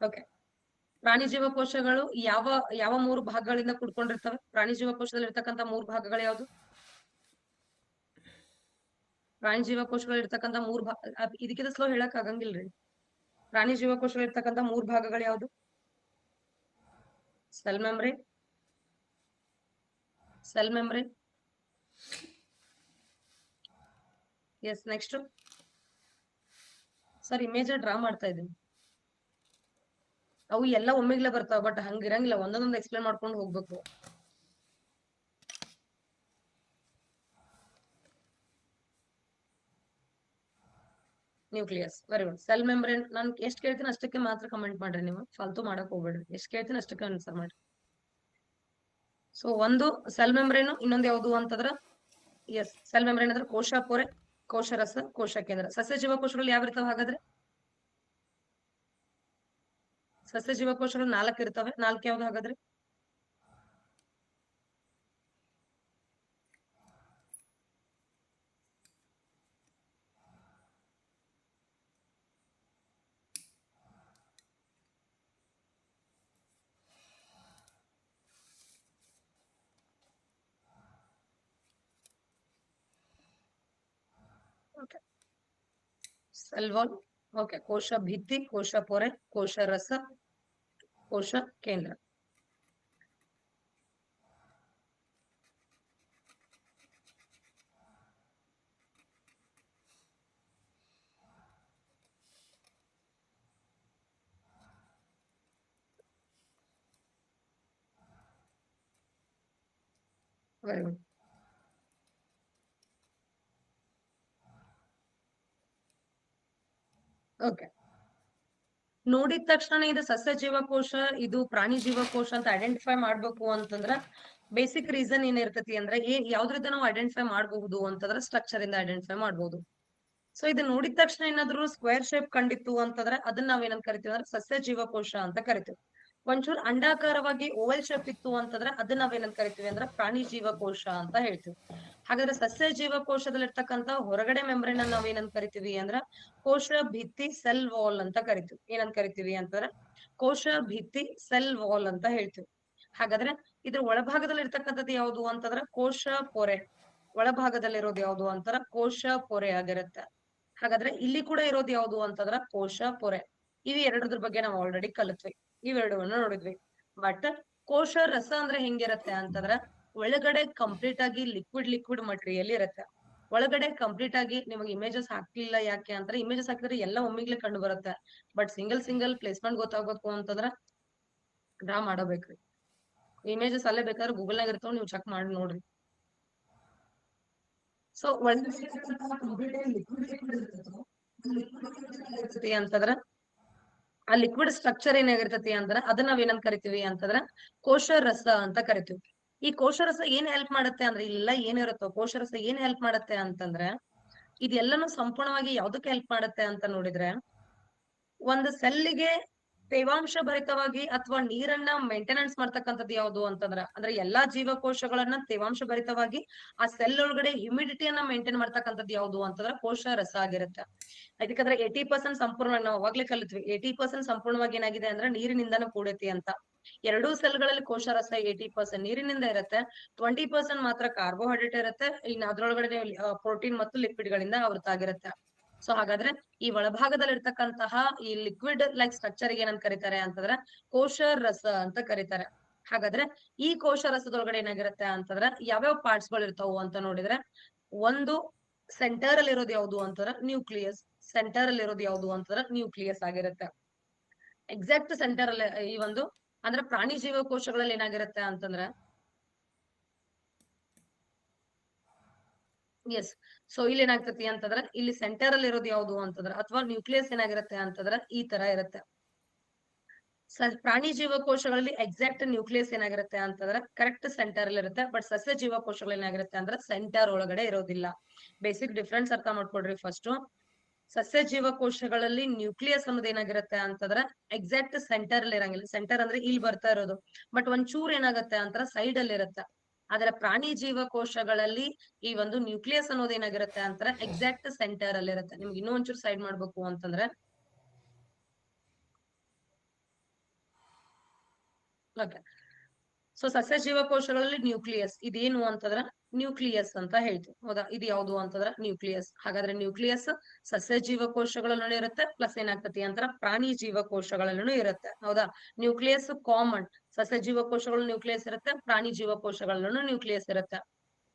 ಓಕೆ. ಪ್ರಾಣಿ ಜೀವಕೋಶಗಳು ಯಾವ ಯಾವ 3 ಭಾಗಗಳಿಂದ ಕೂಡ್ಕೊಂಡಿರ್ತವೆ? ಪ್ರಾಣಿ ಜೀವಕೋಶದಲ್ಲಿ ಇರ್ತಕ್ಕಂಥ 3 ಭಾಗಗಳು ಯಾವುದು? ಪ್ರಾಣಿ ಜೀವಕೋಶಗಳು ಇರ್ತಕ್ಕಂಥ 3 ಭಾಗ, ಇದಕ್ಕಿಂತ ಸ್ಲೋ ಹೇಳಕ್ ಆಗಂಗಿಲ್ರಿ. ಪ್ರಾಣಿ ಜೀವಕೋಶಗಳು ಇರ್ತಕ್ಕಂಥ 3 ಭಾಗಗಳು ಯಾವುದು? Cell membrane. Cell membrane. Yes. Next sir, image draw ಮಾಡ್ತಾ ಇದ್ದೀನಿ. ಅವು ಎಲ್ಲ ಒಮ್ಮೆಗ್ಲೇ ಬರ್ತಾವ, ಬಟ್ ಹಂಗಿರಂಗಿಲ್ಲ, ಒಂದೊಂದೊಂದು ಎಕ್ಸ್ಪ್ಲೇನ್ ಮಾಡ್ಕೊಂಡು ಹೋಗ್ಬೇಕು. Nucleus. Very good. Cell membrane. ನಾನು ಎಷ್ಟ್ ಕೇಳ್ತೀನಿ ಅಷ್ಟಕ್ಕೆ ಮಾತ್ರ ಕಮೆಂಟ್ ಮಾಡ್ರಿ, ನೀವು ಫಾಲ್ತು ಮಾಡಕ್ ಹೋಗ್ಬೇಡ್ರಿ. ಎಷ್ಟ್ ಕೇಳ್ತೀನಿ ಅಷ್ಟಕ್ಕೆ ಆನ್ಸರ್ ಮಾಡ್ರಿ. ಸೊ ಒಂದು ಸೆಲ್ ಮೆಂಬ್ರೇನ್, ಇನ್ನೊಂದು ಯಾವುದು ಅಂತಂದ್ರ ಎಸ್ ಸೆಲ್ ಮೆಂಬ್ರೇನ್ ಅಂದ್ರೆ ಕೋಶ ಪೊರೆ, ಕೋಶ ರಸ, ಕೋಶ ಕೇಂದ್ರ. ಸಸ್ಯ ಜೀವಕೋಶಗಳು ಯಾವ ಇರ್ತಾವ ಹಾಗಾದ್ರೆ? ಸಸ್ಯ ಜೀವಕೋಶಗಳು 4 ಇರ್ತವೆ. 4 ಯಾವ್ದು ಹಾಗಾದ್ರೆ? ಓಕೆ. Cell wall. ಓಕೆ. ಕೋಶ ಭಿತ್ತಿ, ಕೋಶ ಪೊರೆ, ಕೋಶ ರಸ, ಕೋಶ ಕೇಂದ್ರ. Very good. ಓಕೆ. ನೋಡಿದ ತಕ್ಷಣ ಇದು ಸಸ್ಯ ಜೀವಕೋಶ, ಇದು ಪ್ರಾಣಿ ಜೀವಕೋಶ ಅಂತ ಐಡೆಂಟಿಫೈ ಮಾಡ್ಬೇಕು ಅಂತಂದ್ರ ಬೇಸಿಕ್ ರೀಸನ್ ಏನಿರ್ತತಿ ಅಂದ್ರೆ ಯಾವ್ದ್ರಿಂದ ನಾವು ಐಡೆಂಟಿಫೈ ಮಾಡಬಹುದು ಅಂತಂದ್ರೆ ಸ್ಟ್ರಕ್ಚರ್ ಇಂದ ಐಡೆಂಟಿಫೈ ಮಾಡಬಹುದು. ಸೊ ಇದು ನೋಡಿದ ತಕ್ಷಣ ಏನಾದ್ರು ಸ್ಕ್ವೇರ್ ಶೇಪ್ ಕಂಡಿತ್ತು ಅಂತಂದ್ರೆ ಅದನ್ನ ನಾವೇನಂತ ಕರಿತೀವಿ ಅಂದ್ರೆ ಸಸ್ಯ ಜೀವಕೋಶ ಅಂತ ಕರಿತೀವಿ. ಒಂಚೂರು ಅಂಡಾಕಾರವಾಗಿ ಓವಲ್ ಶೇಪ್ ಇತ್ತು ಅಂತಂದ್ರೆ ಅದನ್ನ ನಾವೇನಂತ ಕರಿತೀವಿ ಅಂದ್ರೆ ಪ್ರಾಣಿ ಜೀವಕೋಶ ಅಂತ ಹೇಳ್ತೀವಿ. ಹಾಗಾದ್ರೆ ಸಸ್ಯ ಜೀವಕೋಶದಲ್ಲಿ ಇರ್ತಕ್ಕಂತ ಹೊರಗಡೆ ಮೆಂಬ್ರೇನ್ ಅನ್ನ ನಾವೇನಂತ ಕರಿತೀವಿ ಅಂದ್ರ ಕೋಶ ಭಿತ್ತಿ, ಸೆಲ್ ವಾಲ್ ಅಂತ ಕರಿತೀವಿ. ಏನಂತ ಕರಿತೀವಿ ಅಂತಂದ್ರೆ ಕೋಶ ಭಿತ್ತಿ, ಸೆಲ್ ವಾಲ್ ಅಂತ ಹೇಳ್ತೀವಿ. ಹಾಗಾದ್ರೆ ಇದ್ರ ಒಳಭಾಗದಲ್ಲಿ ಇರ್ತಕ್ಕಂಥದ್ದು ಯಾವುದು ಅಂತಂದ್ರೆ ಕೋಶ ಪೊರೆ. ಒಳಭಾಗದಲ್ಲಿರೋದು ಯಾವುದು ಅಂತಾರ ಕೋಶ ಪೊರೆ ಆಗಿರುತ್ತೆ. ಹಾಗಾದ್ರೆ ಇಲ್ಲಿ ಕೂಡ ಇರೋದು ಯಾವುದು ಅಂತಂದ್ರ ಕೋಶ ಪೊರೆ. ಇವು ಎರಡದ್ರ ಬಗ್ಗೆ ನಾವು ಆಲ್ರೆಡಿ ಕಲಿತ್ವಿ, ಇವೆರಡನ್ನ ನೋಡಿದ್ವಿ. ಬಟ್ ಕೋಶ ರಸ ಅಂದ್ರೆ ಹೆಂಗಿರತ್ತೆ ಅಂತಂದ್ರ ಒಳಗಡೆ ಕಂಪ್ಲೀಟ್ ಆಗಿ ಲಿಕ್ವಿಡ್ ಮಟೀರಿಯಲ್ ಇರುತ್ತೆ. ಒಳಗಡೆ ಕಂಪ್ಲೀಟ್ ಆಗಿ ನಿಮಗೆ ಇಮೇಜಸ್ ಹಾಕ್ಲಿಲ್ಲ ಯಾಕೆ ಅಂದ್ರೆ ಇಮೇಜಸ್ ಹಾಕಿದ್ರೆ ಎಲ್ಲ ಒಮ್ಮಿಗ್ಲೇ ಕಂಡು ಬರುತ್ತೆ. ಬಟ್ ಸಿಂಗಲ್ ಪ್ಲೇಸ್ಮೆಂಟ್ ಗೊತ್ತಾಗಬೇಕು ಅಂತಂದ್ರ ಡ್ರಾ ಮಾಡಬೇಕ್ರಿ. ಇಮೇಜಸ್ ಅಲ್ಲೇ ಬೇಕಾದ್ರೆ ಗೂಗಲ್ ನಾಗ ಇರ್ತಾವ, ನೀವು ಚೆಕ್ ಮಾಡಿ ನೋಡ್ರಿ. ಸೊ ಅಂತಂದ್ರ ಆ ಲಿಕ್ವಿಡ್ ಸ್ಟ್ರಕ್ಚರ್ ಏನಾಗಿರ್ತತಿ ಅಂದ್ರ ಅದನ್ನ ನಾವೇನಂತ ಕರಿತೀವಿ ಅಂತಂದ್ರ ಕೋಶ ರಸ ಅಂತ ಕರಿತೀವಿ. ಈ ಕೋಶ ರಸ ಏನ್ ಹೆಲ್ಪ್ ಮಾಡುತ್ತೆ ಅಂದ್ರೆ ಇಲ್ಲ ಏನಿರುತ್ತೋ ಕೋಶ ರಸ ಏನ್ ಹೆಲ್ಪ್ ಮಾಡುತ್ತೆ ಅಂತಂದ್ರೆ ಇದೆಲ್ಲನೂ ಸಂಪೂರ್ಣವಾಗಿ ಯಾವ್ದಕ್ಕೆ ಹೆಲ್ಪ್ ಮಾಡುತ್ತೆ ಅಂತ ನೋಡಿದ್ರೆ ಒಂದು ಸೆಲ್ಗೆ ತೇವಾಂಶ ಭರಿತವಾಗಿ ಅಥವಾ ನೀರನ್ನ ಮೇಂಟೆನೆನ್ಸ್ ಮಾಡ್ತಕ್ಕಂಥದ್ದು ಯಾವುದು ಅಂತಂದ್ರ ಅಂದ್ರೆ ಎಲ್ಲಾ ಜೀವಕೋಶಗಳನ್ನ ತೇವಾಂಶ ಭರಿತವಾಗಿ ಆ ಸೆಲ್ ಒಳಗಡೆ ಹ್ಯುಮಿಡಿಟಿಯನ್ನ ಮೇಂಟೈನ್ ಮಾಡ್ತಕ್ಕಂಥದ್ದು ಯಾವುದು ಅಂತಂದ್ರೆ ಕೋಶ ರಸ ಆಗಿರುತ್ತೆ. ಯಾಕಂದ್ರೆ 80% ಸಂಪೂರ್ಣವಾಗಿ ನಾವು ಅವಾಗ್ಲೇ ಕಲಿತ್ವಿ, 80% ಸಂಪೂರ್ಣವಾಗಿ ಏನಾಗಿದೆ ಅಂದ್ರೆ ನೀರಿನಿಂದನೂ ಕೂಡೈತಿ ಅಂತ. ಎರಡೂ ಸೆಲ್ಗಳಲ್ಲಿ ಕೋಶ ರಸ 80% ನೀರಿನಿಂದ ಇರುತ್ತೆ, 20% ಮಾತ್ರ ಕಾರ್ಬೋಹೈಡ್ರೇಟ್ ಇರುತ್ತೆ. ಇನ್ನು ಅದ್ರೊಳಗಡೆ ಪ್ರೋಟೀನ್ ಮತ್ತು ಲಿಪಿಡ್ ಗಳಿಂದ ಆವೃತ ಆಗಿರುತ್ತೆ. ಸೊ ಹಾಗಾದ್ರೆ ಈ ಒಳಭಾಗದಲ್ಲಿ ಇರ್ತಕ್ಕಂತಹ ಈ ಲಿಕ್ವಿಡ್ ಲೈಕ್ ಸ್ಟ್ರಕ್ಚರ್ ಏನಂತ ಕರೀತಾರೆ ಅಂತಂದ್ರೆ ಕೋಶ ರಸ ಅಂತ ಕರೀತಾರೆ. ಹಾಗಾದ್ರೆ ಈ ಕೋಶ ರಸದೊಳಗಡೆ ಏನಾಗಿರುತ್ತೆ ಅಂತಂದ್ರೆ ಯಾವ್ಯಾವ ಪಾರ್ಟ್ಸ್ ಗಳು ಇರ್ತಾವು ಅಂತ ನೋಡಿದ್ರೆ ಒಂದು ಸೆಂಟರ್ ಅಲ್ಲಿ ಇರೋದು ಯಾವುದು ಅಂತಂದ್ರೆ ನ್ಯೂಕ್ಲಿಯಸ್. ಸೆಂಟರ್ ಅಲ್ಲಿ ಇರೋದು ಯಾವುದು ಅಂತಂದ್ರೆ ನ್ಯೂಕ್ಲಿಯಸ್ ಆಗಿರುತ್ತೆ. ಎಕ್ಸಾಕ್ಟ್ ಸೆಂಟರ್ ಅಲ್ಲಿ ಈ ಒಂದು ಅಂದ್ರೆ ಪ್ರಾಣಿ ಜೀವಕೋಶಗಳಲ್ಲಿ ಏನಾಗಿರುತ್ತೆ ಅಂತಂದ್ರೆ ಎಸ್ ಸೊ ಇಲ್ಲಿ ಏನಾಗ್ತತಿ ಅಂತಂದ್ರ ಇಲ್ಲಿ ಸೆಂಟರ್ ಅಲ್ಲಿ ಇರೋದು ಯಾವುದು ಅಂತಂದ್ರ ಅಥವಾ ನ್ಯೂಕ್ಲಿಯಸ್ ಏನಾಗಿರುತ್ತೆ ಅಂತಂದ್ರ ಈ ತರ ಇರುತ್ತೆ. ಪ್ರಾಣಿ ಜೀವಕೋಶಗಳಲ್ಲಿ ಎಕ್ಸಾಕ್ಟ್ ನ್ಯೂಕ್ಲಿಯಸ್ ಏನಾಗಿರುತ್ತೆ ಅಂತಂದ್ರೆ ಕರೆಕ್ಟ್ ಸೆಂಟರ್ ಅಲ್ಲಿ ಇರುತ್ತೆ. ಬಟ್ ಸಸ್ಯ ಜೀವಕೋಶಗಳು ಏನಾಗಿರುತ್ತೆ ಅಂದ್ರೆ ಸೆಂಟರ್ ಒಳಗಡೆ ಇರೋದಿಲ್ಲ. ಬೇಸಿಕ್ ಡಿಫ್ರೆನ್ಸ್ ಅರ್ಥ ಮಾಡ್ಕೊಡ್ರಿ ಫಸ್ಟ್. ಸಸ್ಯ ಜೀವಕೋಶಗಳಲ್ಲಿ ನ್ಯೂಕ್ಲಿಯಸ್ ಅನ್ನೋದು ಏನಾಗಿರುತ್ತೆ ಅಂತಂದ್ರೆ ಎಕ್ಸಾಕ್ಟ್ ಸೆಂಟರ್ ಅಲ್ಲಿ ಇರಂಗಿಲ್ಲ. ಸೆಂಟರ್ ಅಂದ್ರೆ ಇಲ್ಲಿ ಬರ್ತಾ ಇರೋದು, ಬಟ್ ಒಂದ್ ಚೂರ್ ಏನಾಗುತ್ತೆ ಅಂತ ಸೈಡ್ ಅಲ್ಲಿ ಇರುತ್ತೆ. ಆದ್ರೆ ಪ್ರಾಣಿ ಜೀವಕೋಶಗಳಲ್ಲಿ ಈ ಒಂದು ನ್ಯೂಕ್ಲಿಯಸ್ ಅನ್ನೋದು ಏನಾಗಿರುತ್ತೆ ಅಂತಾರೆ ಎಕ್ಸಾಕ್ಟ್ ಸೆಂಟರ್ ಅಲ್ಲಿ ಇರುತ್ತೆ. ನಿಮ್ಗೆ ಇನ್ನೂ ಒಂಚೂರು ಸೈಡ್ ಮಾಡ್ಬೇಕು ಅಂತಂದ್ರೆ ಓಕೆ. ಸೊ ಸಸ್ಯ ಜೀವಕೋಶಗಳಲ್ಲಿ ನ್ಯೂಕ್ಲಿಯಸ್ ಇದೇನು ಅಂತಂದ್ರ ನ್ಯೂಕ್ಲಿಯಸ್ ಅಂತ ಹೇಳ್ತೀವಿ. ಹೌದಾ, ಇದು ಯಾವುದು ಅಂತಂದ್ರ ನ್ಯೂಕ್ಲಿಯಸ್. ಹಾಗಾದ್ರೆ ನ್ಯೂಕ್ಲಿಯಸ್ ಸಸ್ಯ ಜೀವಕೋಶಗಳಲ್ಲೂ ಇರುತ್ತೆ, ಪ್ಲಸ್ ಏನಾಗ್ತತಿ ಅಂತರ ಪ್ರಾಣಿ ಜೀವಕೋಶಗಳಲ್ಲೂ ಇರುತ್ತೆ. ಹೌದಾ, ನ್ಯೂಕ್ಲಿಯಸ್ ಕಾಮನ್. ಸಸ್ಯ ಜೀವಕೋಶಗಳು ನ್ಯೂಕ್ಲಿಯಸ್ ಇರುತ್ತೆ, ಪ್ರಾಣಿ ಜೀವಕೋಶಗಳಲ್ಲೂ ನ್ಯೂಕ್ಲಿಯಸ್ ಇರುತ್ತೆ.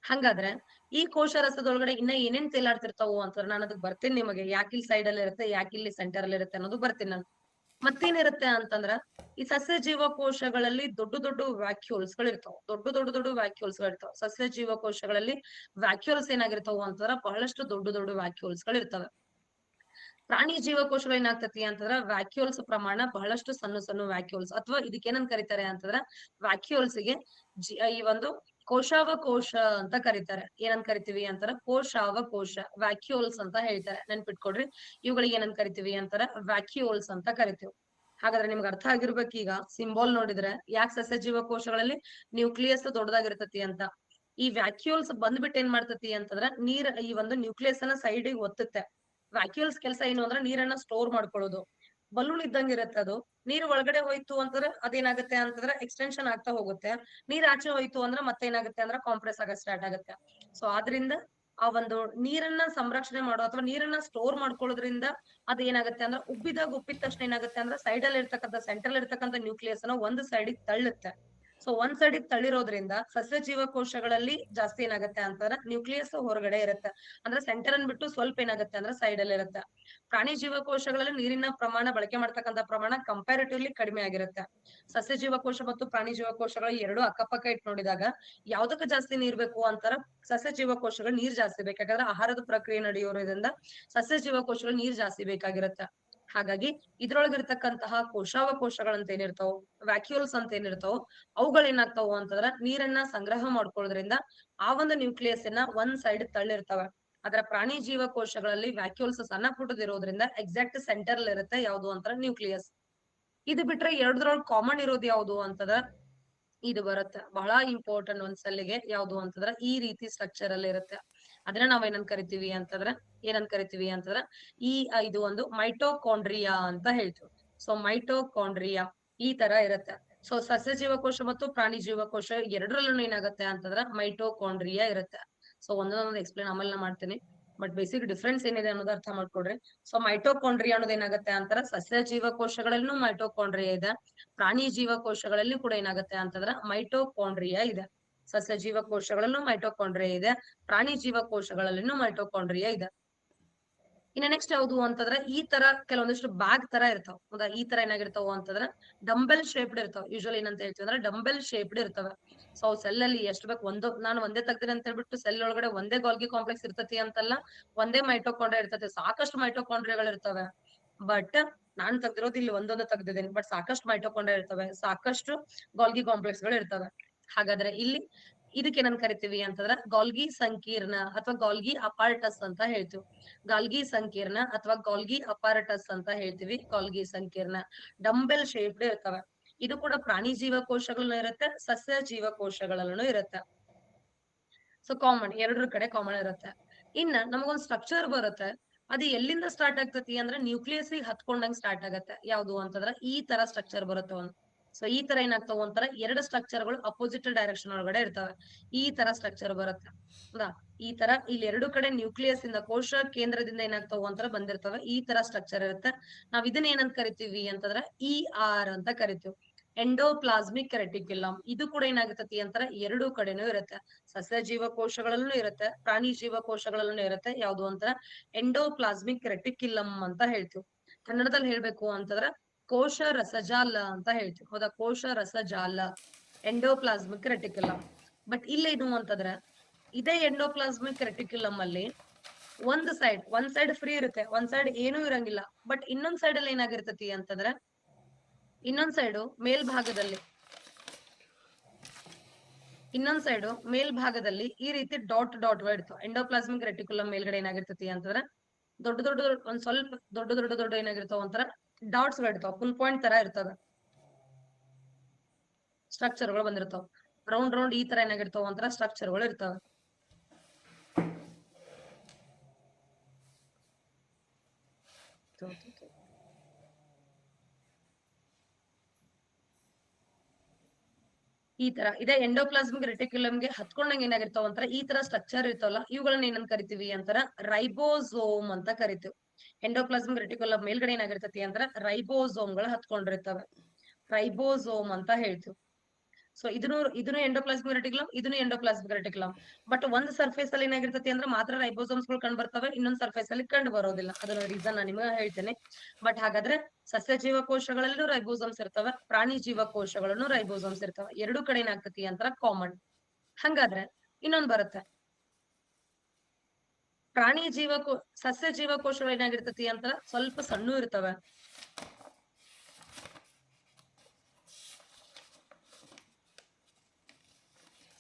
ಹಂಗಾದ್ರೆ ಈ ಕೋಶ ರಸದೊಳಗಡೆ ಇನ್ನ ಏನೇನ್ ತೇಲಾಡ್ತಿರ್ತಾವು ಅಂತಂದ್ರೆ ನಾನು ಅದಕ್ಕೆ ಬರ್ತೀನಿ ನಿಮಗೆ. ಯಾಕಿಲ್ ಸೈಡ್ ಅಲ್ಲಿ ಇರುತ್ತೆ, ಯಾಕಿಲ್ಲಿ ಸೆಂಟರ್ ಅಲ್ಲಿ ಇರುತ್ತೆ ಅನ್ನೋದು ಬರ್ತೀನಿ ನಾನು. ಮತ್ತೇನಿರುತ್ತೆ ಅಂತಂದ್ರ ಈ ಸಸ್ಯ ಜೀವಕೋಶಗಳಲ್ಲಿ ದೊಡ್ಡ ದೊಡ್ಡ ವ್ಯಾಕ್ಯೂಲ್ಸ್ ಗಳು ಇರ್ತಾವ. ದೊಡ್ಡ ವ್ಯಾಕ್ಯೂಲ್ಸ್ ಗಳು ಇರ್ತಾವ. ಸಸ್ಯ ಜೀವಕೋಶಗಳಲ್ಲಿ ವ್ಯಾಕ್ಯೂಲ್ಸ್ ಏನಾಗಿರ್ತಾವ ಅಂತಂದ್ರ ಬಹಳಷ್ಟು ದೊಡ್ಡ ವ್ಯಾಕ್ಯೂಲ್ಸ್ ಗಳು ಇರ್ತವೆ. ಪ್ರಾಣಿ ಜೀವಕೋಶಗಳು ಏನಾಗ್ತತಿ ಅಂತಂದ್ರ ವ್ಯಾಕ್ಯೂಲ್ಸ್ ಪ್ರಮಾಣ ಬಹಳಷ್ಟು ಸಣ್ಣ ವ್ಯಾಕ್ಯೂಲ್ಸ್, ಅಥವಾ ಇದಕ್ಕೆ ಏನಂತ ಕರೀತಾರೆ ಅಂತಂದ್ರ ವ್ಯಾಕ್ಯೂಲ್ಸ್ ಗೆ ಈ ಒಂದು ಕೋಶಾವಕೋಶ ಅಂತ ಕರೀತಾರೆ. ಏನಂತ ಕರಿತೀವಿ ಅಂತಾರ ಕೋಶಾವಕೋಶ, ವ್ಯಾಕ್ಯೂಲ್ಸ್ ಅಂತ ಹೇಳ್ತಾರೆ. ನೆನ್ಪಿಟ್ಕೊಡ್ರಿ, ಇವುಗಳಿಗೆ ಏನಂತ ಕರಿತೀವಿ ಅಂತಾರ ವ್ಯಾಕ್ಯೂಲ್ಸ್ ಅಂತ ಕರಿತೀವಿ. ಹಾಗಾದ್ರೆ ನಿಮ್ಗೆ ಅರ್ಥ ಆಗಿರ್ಬೇಕು ಈಗ ಸಿಂಬಾಲ್ ನೋಡಿದ್ರೆ ಯಾಕೆ ಸಸ್ಯ ಜೀವಕೋಶಗಳಲ್ಲಿ ನ್ಯೂಕ್ಲಿಯಸ್ ದೊಡ್ಡದಾಗಿರ್ತತಿ ಅಂತ. ಈ ವ್ಯಾಕ್ಯೂಲ್ಸ್ ಬಂದ್ಬಿಟ್ಟು ಏನ್ ಮಾಡ್ತತಿ ಅಂತಂದ್ರ ಈ ಒಂದು ನ್ಯೂಕ್ಲಿಯಸ್ ಅನ್ನ ಸೈಡ್ ಒತ್ತುತ್ತೆ. ವ್ಯಾಕ್ಯೂಲ್ಸ್ ಕೆಲಸ ಏನು ಅಂದ್ರೆ ನೀರನ್ನ ಸ್ಟೋರ್ ಮಾಡ್ಕೊಳ್ಳೋದು. ಬಲೂನ್ ಇದ್ದಂಗೆ ಇರುತ್ತೆ ಅದು. ನೀರ್ ಒಳಗಡೆ ಹೋಯ್ತು ಅಂತಂದ್ರೆ ಅದೇನಾಗುತ್ತೆ ಅಂತಂದ್ರೆ ಎಕ್ಸ್ಟೆನ್ಷನ್ ಆಗ್ತಾ ಹೋಗುತ್ತೆ. ನೀರ್ ಆಚೆ ಹೋಯ್ತು ಅಂದ್ರೆ ಮತ್ತೇನಾಗುತ್ತೆ ಅಂದ್ರೆ ಕಾಂಪ್ರೆಸ್ ಆಗಕ್ ಸ್ಟಾರ್ಟ್ ಆಗುತ್ತೆ. ಸೊ ಆದ್ರಿಂದ ಆ ಒಂದು ನೀರನ್ನ ಸಂರಕ್ಷಣೆ ಮಾಡೋ ಅಥವಾ ನೀರನ್ನ ಸ್ಟೋರ್ ಮಾಡ್ಕೊಳ್ಳೋದ್ರಿಂದ ಅದ್ ಏನಾಗುತ್ತೆ ಅಂದ್ರೆ ಉಬ್ಬಿದ ತಕ್ಷಣ ಏನಾಗುತ್ತೆ ಅಂದ್ರೆ ಸೈಡ್ ಅಲ್ಲಿ ಇರ್ತಕ್ಕಂಥ ಸೆಂಟ್ರಲ್ ಇರ್ತಕ್ಕಂಥ ನ್ಯೂಕ್ಲಿಯಸ್ ಅನ್ನ ಒಂದು ಸೈಡ್ ತಳ್ಳುತ್ತೆ. ಸೊ ಒಂದ್ ಸೈಡ್ ತಳ್ಳಿರೋದ್ರಿಂದ ಸಸ್ಯ ಜೀವಕೋಶಗಳಲ್ಲಿ ಜಾಸ್ತಿ ಏನಾಗುತ್ತೆ ಅಂತಂದ್ರೆ ನ್ಯೂಕ್ಲಿಯಸ್ ಹೊರಗಡೆ ಇರುತ್ತೆ. ಅಂದ್ರೆ ಸೆಂಟರ್ ಅನ್ ಬಿಟ್ಟು ಸ್ವಲ್ಪ ಏನಾಗುತ್ತೆ ಅಂದ್ರೆ ಸೈಡ್ ಅಲ್ಲಿ ಇರುತ್ತೆ. ಪ್ರಾಣಿ ಜೀವಕೋಶಗಳಲ್ಲಿ ನೀರಿನ ಪ್ರಮಾಣ ಬಳಕೆ ಮಾಡ್ತಕ್ಕಂಥ ಪ್ರಮಾಣ ಕಂಪ್ಯಾರಿಟಿವ್ಲಿ ಕಡಿಮೆ ಆಗಿರುತ್ತೆ. ಸಸ್ಯ ಜೀವಕೋಶ ಮತ್ತು ಪ್ರಾಣಿ ಜೀವಕೋಶಗಳು ಎರಡು ಅಕ್ಕಪಕ್ಕ ಇಟ್ಟು ನೋಡಿದಾಗ ಯಾವ್ದಕ್ಕೆ ಜಾಸ್ತಿ ನೀರ್ ಬೇಕು ಅಂತಾರ ಸಸ್ಯ ಜೀವಕೋಶಗಳು ನೀರ್ ಜಾಸ್ತಿ ಬೇಕಾದ್ರೆ ಆಹಾರದ ಪ್ರಕ್ರಿಯೆ ನಡೆಯೋದ್ರಿಂದ ಸಸ್ಯ ಜೀವಕೋಶಗಳು ನೀರ್ ಜಾಸ್ತಿ ಬೇಕಾಗಿರುತ್ತೆ. ಹಾಗಾಗಿ ಇದ್ರೊಳಗಿರ್ತಕ್ಕಂತಹ ಕೋಶಾವಕೋಶಗಳಂತ ಏನಿರ್ತಾವ, ವ್ಯಾಕ್ಯೂಲ್ಸ್ ಅಂತ ಏನಿರ್ತಾವ, ಅವುಗಳು ಏನಾಗ್ತಾವ ಅಂತಂದ್ರ ನೀರನ್ನ ಸಂಗ್ರಹ ಮಾಡ್ಕೊಳ್ಳೋದ್ರಿಂದ ಆ ಒಂದು ನ್ಯೂಕ್ಲಿಯಸ್ ಅನ್ನ ಒಂದ್ ಸೈಡ್ ತಳ್ಳಿರ್ತಾವ. ಅದರ ಪ್ರಾಣಿ ಜೀವಕೋಶಗಳಲ್ಲಿ ವ್ಯಾಕ್ಯೂಲ್ಸ್ ಸಣ್ಣ ಪುಟ್ಟದಿರೋದ್ರಿಂದ ಎಕ್ಸಾಕ್ಟ್ ಸೆಂಟರ್ ಅಲ್ಲಿ ಇರುತ್ತೆ ಯಾವುದು ಅಂತಾರ ನ್ಯೂಕ್ಲಿಯಸ್. ಇದು ಬಿಟ್ರೆ ಎರಡರೊಳಗೆ ಕಾಮನ್ ಇರೋದು ಯಾವುದು ಅಂತಂದ್ರ ಇದು ಬರುತ್ತೆ ಬಹಳ ಇಂಪಾರ್ಟೆಂಟ್ ಒಂದ್ ಸಲಿಗೆ. ಯಾವುದು ಅಂತಂದ್ರ ಈ ರೀತಿ ಸ್ಟ್ರಕ್ಚರ್ ಅಲ್ಲಿ ಇರುತ್ತೆ. ಅದನ್ನ ನಾವ್ ಏನಂತ ಕರಿತೀವಿ ಅಂತಂದ್ರ ಈ ಇದು ಒಂದು ಮೈಟೋಕಾಂಡ್ರಿಯಾ ಅಂತ ಹೇಳ್ತೀವಿ. ಸೊ ಮೈಟೋಕಾಂಡ್ರಿಯಾ ಈ ತರ ಇರುತ್ತೆ. ಸೊ ಸಸ್ಯ ಜೀವಕೋಶ ಮತ್ತು ಪ್ರಾಣಿ ಜೀವಕೋಶ ಎರಡರಲ್ಲೂ ಏನಾಗುತ್ತೆ ಅಂತಂದ್ರ ಮೈಟೋಕಾಂಡ್ರಿಯಾ ಇರುತ್ತೆ. ಸೊ ಒಂದೊಂದು ಎಕ್ಸ್ಪ್ಲೇನ್ ಆಮೇಲೆ ನಾ ಮಾಡ್ತೀನಿ. ಬಟ್ ಬೇಸಿಕ್ ಡಿಫ್ರೆನ್ಸ್ ಏನಿದೆ ಅನ್ನೋದು ಅರ್ಥ ಮಾಡ್ಕೊಡ್ರಿ. ಸೊ ಮೈಟೋಕಾಂಡ್ರಿಯಾ ಅನ್ನೋದು ಏನಾಗುತ್ತೆ ಅಂತಾರ ಸಸ್ಯ ಜೀವಕೋಶಗಳಲ್ಲೂ ಮೈಟೋಕಾಂಡ್ರಿಯಾ ಇದೆ, ಪ್ರಾಣಿ ಜೀವಕೋಶಗಳಲ್ಲಿ ಕೂಡ ಏನಾಗುತ್ತೆ ಅಂತಂದ್ರ ಮೈಟೋಕಾಂಡ್ರಿಯಾ ಇದೆ. ಸಸ್ಯ ಜೀವಕೋಶಗಳಲ್ಲೂ ಮೈಟೋಕಾಂಡ್ರಿಯಾ ಇದೆ, ಪ್ರಾಣಿ ಜೀವಕೋಶಗಳಲ್ಲೂ ಮೈಟೋಕಾಂಡ್ರಿಯಾ ಇದೆ. ಇನ್ನ ನೆಕ್ಸ್ಟ್ ಯಾವುದು ಅಂತಂದ್ರೆ ಈ ತರ ಕೆಲವೊಂದಿಷ್ಟು ಬ್ಯಾಗ್ ತರ ಇರ್ತಾವ. ಹೌದಾ, ಈ ತರ ಏನಾಗಿರ್ತಾವ ಅಂತಂದ್ರೆ ಡಂಬೆಲ್ ಶೇಪ್ಡ್ ಇರ್ತಾವ. ಯೂಶಲಿ ಏನಂತ ಹೇಳ್ತೀವಿ ಅಂದ್ರೆ ಡಂಬೆಲ್ ಶೇಪ್ಡ್ ಇರ್ತವೆ. ಸೊ ಸೆಲ್ ಅಲ್ಲಿ ಎಷ್ಟು ಬೇಕು ನಾನು ಒಂದೇ ತೆಗ್ದಿನಿ ಅಂತ ಹೇಳ್ಬಿಟ್ಟು ಸೆಲ್ ಒಳಗಡೆ ಒಂದೇ ಗಾಲ್ಗಿ ಕಾಂಪ್ಲೆಕ್ಸ್ ಇರ್ತತಿ ಅಂತಲ್ಲ, ಒಂದೇ ಮೈಟೋಕಾಂಡ್ರಿಯಾ ಇರ್ತತಿ, ಸಾಕಷ್ಟು ಮೈಟೋಕಾಂಡ್ರಿಯಾಗಳು ಇರ್ತವೆ. ಬಟ್ ನಾನ್ ತೆಗ್ದಿರೋದು ಇಲ್ಲಿ ಒಂದೊಂದು ತೆಗ್ದಿದ್ದೀನಿ, ಬಟ್ ಸಾಕಷ್ಟು ಮೈಟೋಕಾಂಡ್ರಿಯಾ ಇರ್ತವೆ, ಸಾಕಷ್ಟು ಗಾಲ್ಗಿ ಕಾಂಪ್ಲೆಕ್ಸ್ ಗಳು ಇರ್ತವೆ. ಹಾಗಾದ್ರೆ ಇಲ್ಲಿ ಇದಕ್ಕೆ ಏನಂತ ಕರಿತೀವಿ ಅಂತಂದ್ರೆ ಗಾಲ್ಗಿ ಸಂಕೀರ್ಣ ಅಥವಾ ಗಾಲ್ಗಿ ಅಪಾರ್ಟಸ್ ಅಂತ ಹೇಳ್ತೀವಿ. ಗಾಲ್ಗಿ ಸಂಕೀರ್ಣ ಅಥವಾ ಗಾಲ್ಗಿ ಅಪಾರಟಸ್ ಅಂತ ಹೇಳ್ತೀವಿ. ಗಾಲ್ಗಿ ಸಂಕೀರ್ಣ ಡಂಬೆಲ್ ಶೇಪ್ಡ್ ಇರ್ತವೆ. ಇದು ಕೂಡ ಪ್ರಾಣಿ ಜೀವಕೋಶಗಳಲ್ಲೂ ಇರುತ್ತೆ, ಸಸ್ಯ ಜೀವಕೋಶಗಳಲ್ಲೂ ಇರುತ್ತೆ. ಸೊ ಕಾಮನ್, ಎರಡರ ಕಡೆ ಕಾಮನ್ ಇರುತ್ತೆ. ಇನ್ನ ನಮಗೊಂದು ಸ್ಟ್ರಕ್ಚರ್ ಬರುತ್ತೆ. ಅದು ಎಲ್ಲಿಂದ ಸ್ಟಾರ್ಟ್ ಆಗ್ತತಿ ಅಂದ್ರೆ ನ್ಯೂಕ್ಲಿಯಸ್ ಹತ್ಕೊಂಡಂಗ್ ಸ್ಟಾರ್ಟ್ ಆಗತ್ತೆ. ಯಾವುದು ಅಂತಂದ್ರೆ ಈ ತರ ಸ್ಟ್ರಕ್ಚರ್ ಬರುತ್ತೆ ಒಂದು. ಸೊ ಈ ತರ ಏನಾಗ್ತಾವ ಒಂಥರ ಎರಡು ಸ್ಟ್ರಕ್ಚರ್ ಗಳು ಅಪೋಸಿಟ್ ಡೈರೆಕ್ಷನ್ ಒಳಗಡೆ ಇರ್ತವೆ. ಈ ತರ ಸ್ಟ್ರಕ್ಚರ್ ಬರುತ್ತೆ. ಹೌದಾ, ಈ ತರ ಇಲ್ಲಿ ಎರಡು ಕಡೆ ನ್ಯೂಕ್ಲಿಯಸ್ ಇಂದ ಕೋಶ ಕೇಂದ್ರದಿಂದ ಏನಾಗ್ತಾವ ಒಂಥರ ಬಂದಿರ್ತವೆ. ಈ ತರ ಸ್ಟ್ರಕ್ಚರ್ ಇರುತ್ತೆ. ನಾವ್ ಇದನ್ನ ಏನಂತ ಕರಿತೀವಿ ಅಂತಂದ್ರೆ ER ಅಂತ ಕರಿತೀವಿ, ಎಂಡೋಪ್ಲಾಸ್ಮಿಕ್ ರೆಟಿಕ್ಯುಲಮ್. ಇದು ಕೂಡ ಏನಾಗತತಿ ಅಂತಾರ ಎರಡು ಕಡೆನೂ ಇರುತ್ತೆ. ಸಸ್ಯ ಜೀವಕೋಶಗಳಲ್ಲೂ ಇರುತ್ತೆ, ಪ್ರಾಣಿ ಜೀವಕೋಶಗಳಲ್ಲೂ ಇರುತ್ತೆ. ಯಾವುದು ಅಂತಾರ ಎಂಡೋಪ್ಲಾಸ್ಮಿಕ್ ರೆಟಿಕ್ಯುಲಮ್ ಅಂತ ಹೇಳ್ತೀವಿ. ಕನ್ನಡದಲ್ಲಿ ಹೇಳ್ಬೇಕು ಅಂತಂದ್ರ ಕೋಶ ರಸಜಾಲ ಅಂತ ಹೇಳ್ತೀವಿ. ಹೌದಾ, ಕೋಶ ರಸಜಾಲ, ಎಂಡೋಪ್ಲಾಸ್ಮಿಕ್ ರೆಟಿಕ್ಯುಲಮ್. ಬಟ್ ಇಲ್ಲೇನು ಅಂತಂದ್ರೆ ಇದೇ ಎಂಡೋಪ್ಲಾಸ್ಮಿಕ್ ರೆಟಿಕ್ಯುಲಮ್ ಅಲ್ಲಿ ಒಂದ್ ಸೈಡ್ ಫ್ರೀ ಇರುತ್ತೆ, ಒಂದ್ ಸೈಡ್ ಏನೂ ಇರಂಗಿಲ್ಲ. ಬಟ್ ಇನ್ನೊಂದ್ ಸೈಡ್ ಅಲ್ಲಿ ಏನಾಗಿರ್ತತಿ ಅಂತಂದ್ರೆ, ಇನ್ನೊಂದ್ ಸೈಡು ಮೇಲ್ಭಾಗದಲ್ಲಿ ಈ ರೀತಿ ಡಾಟ್ ಇರ್ತವೆ. ಎಂಡೋಪ್ಲಾಸ್ಮಿಕ್ ರೆಟಿಕ್ಯುಲಮ್ ಮೇಲ್ಗಡೆ ಏನಾಗಿರ್ತತಿ ಅಂತಂದ್ರೆ ದೊಡ್ಡ ಒಂದ್ ಸ್ವಲ್ಪ ದೊಡ್ಡ ಏನಾಗಿರ್ತಾವ ಒಂಥರ ಡಾಟ್ಸ್ ಇರ್ತಾವ, ಫುಲ್ ಪಾಯಿಂಟ್ ತರ ಇರ್ತವೆ, ಸ್ಟ್ರಕ್ಚರ್ ಗಳು ಬಂದಿರ್ತಾವ. ರೌಂಡ್ ಈ ತರ ಏನಾಗಿರ್ತಾವ ಒಂಥರ ಸ್ಟ್ರಕ್ಚರ್ ಗಳು ಇರ್ತವೆ. ಈ ತರ ಇದೇ ಎಂಡೋಪ್ಲಾಸ್ಮಿಕ್ ರೆಟಿಕ್ಯುಲಮ್ಗೆ ಹತ್ಕೊಂಡಂಗೆ ಏನಾಗಿರ್ತಾವ ಒಂಥರ ಈ ತರ ಸ್ಟ್ರಕ್ಚರ್ ಇರ್ತಾವಲ್ಲ, ಇವುಗಳನ್ನ ಏನಂತ ಕರಿತೀವಿ ಅಂತಾರ ರೈಬೋಸೋಮ್ ಅಂತ ಕರಿತೀವಿ. ಎಂಡೋಪ್ಲಾಸ್ಮಿಕ್ ರೆಟಿಕ್ಯುಲಮ್ ಮೇಲ್ಗಡೆ ಏನಾಗಿರ್ತತಿ ಅಂದ್ರ ರೈಬೋಸೋಮ್ ಗಳು ಹತ್ಕೊಂಡಿರ್ತವೆ, ರೈಬೋಸೋಮ್ ಅಂತ ಹೇಳ್ತೀವಿ. ಸೊ ಇದನ್ನು ಎಂಡೋಪ್ಲಾಸ್ಮಿಕ್ ರೆಟಿಕ್ಯುಲಮ್, ಇದನ್ನು ಎಂಡೋಪ್ಲಾಸ್ಮಿಕ್ ರೆಟಿಕ್ಯುಲಮ್. ಬಟ್ ಒಂದ್ ಸರ್ಫೇಸ್ ಅಲ್ಲಿ ಏನಾಗಿರ್ತತಿ ಅಂದ್ರೆ ಮಾತ್ರ ರೈಬೋಸೋಮ್ಸ್ ಗಳು ಕಂಡು ಬರ್ತವೆ, ಇನ್ನೊಂದ್ ಸರ್ಫೇಸ್ ಅಲ್ಲಿ ಕಂಡು ಬರೋದಿಲ್ಲ. ಅದರ ರೀಸನ್ ನಾನು ನಿಮಗೆ ಹೇಳ್ತೇನೆ. ಬಟ್ ಹಾಗಾದ್ರೆ ಸಸ್ಯ ಜೀವಕೋಶಗಳಲ್ಲೂ ರೈಬೋಸೋಮ್ಸ್ ಇರ್ತವೆ, ಪ್ರಾಣಿ ಜೀವಕೋಶಗಳನ್ನು ರೈಬೋಸೋಮ್ಸ್ ಇರ್ತವೆ. ಎರಡೂ ಕಡೆ ಏನಾಗ್ತತಿ ಅಂತರ ಕಾಮನ್. ಹಂಗಾದ್ರೆ ಇನ್ನೊಂದ್ ಬರುತ್ತೆ, ಸಸ್ಯ ಜೀವಕೋಶಗಳು ಏನಾಗಿರ್ತತಿ ಅಂತ ಸ್ವಲ್ಪ ಸಣ್ಣ ಇರ್ತವೆ.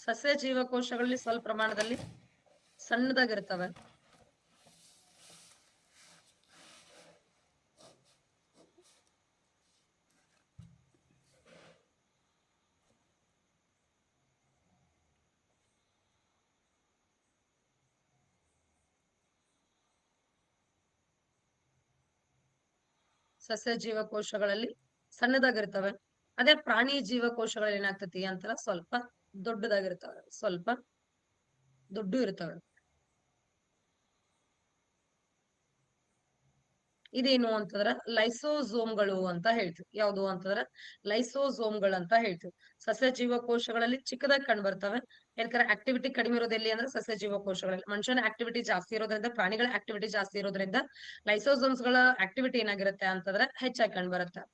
ಸಸ್ಯ ಜೀವಕೋಶಗಳಲ್ಲಿ ಸ್ವಲ್ಪ ಪ್ರಮಾಣದಲ್ಲಿ ಸಣ್ಣದಾಗಿರ್ತವೆ. ಸಸ್ಯ ಜೀವಕೋಶಗಳಲ್ಲಿ ಸಣ್ಣದಾಗಿರ್ತವೆ. ಅದೇ ಪ್ರಾಣಿ ಜೀವಕೋಶಗಳಲ್ಲಿ ಏನಾಗ್ತತಿ ಅಂತಾರ ಸ್ವಲ್ಪ ದೊಡ್ಡದಾಗಿರ್ತವೆ, ಸ್ವಲ್ಪ ದೊಡ್ಡ ಇರ್ತವೆ. ಇದೇನು ಅಂತಂದ್ರ ಲೈಸೋಸೋಮ್ಗಳು ಅಂತ ಹೇಳ್ತೀವಿ. ಯಾವುದು ಅಂತಂದ್ರ ಲೈಸೋಸೋಮ್ಗಳು ಅಂತ ಹೇಳ್ತೀವಿ. ಸಸ್ಯ ಜೀವಕೋಶಗಳಲ್ಲಿ ಚಿಕ್ಕದಾಗಿ ಕಂಡು ಬರ್ತವೆ. ಯಾಕಂದ್ರೆ ಆಕ್ಟಿವಿಟಿ ಕಡಿಮೆ ಇರೋದು ಎಲ್ಲಿ ಅಂದ್ರೆ ಸಸ್ಯ ಜೀವಕೋಶಗಳಲ್ಲಿ. ಮನುಷ್ಯನ ಆಕ್ಟಿವಿಟಿ ಜಾಸ್ತಿ ಇರೋದ್ರಿಂದ, ಪ್ರಾಣಿಗಳ ಆಕ್ಟಿವಿಟಿ ಜಾಸ್ತಿ ಇರೋದ್ರಿಂದ ಲೈಸೋಸೋಮ್ಸ್ ಗಳ ಆಕ್ಟಿವಿಟಿ ಏನಾಗಿರುತ್ತೆ ಅಂತಂದ್ರೆ ಹೆಚ್ಚಾಗಿ ಕಂಡು ಬರುತ್ತೆ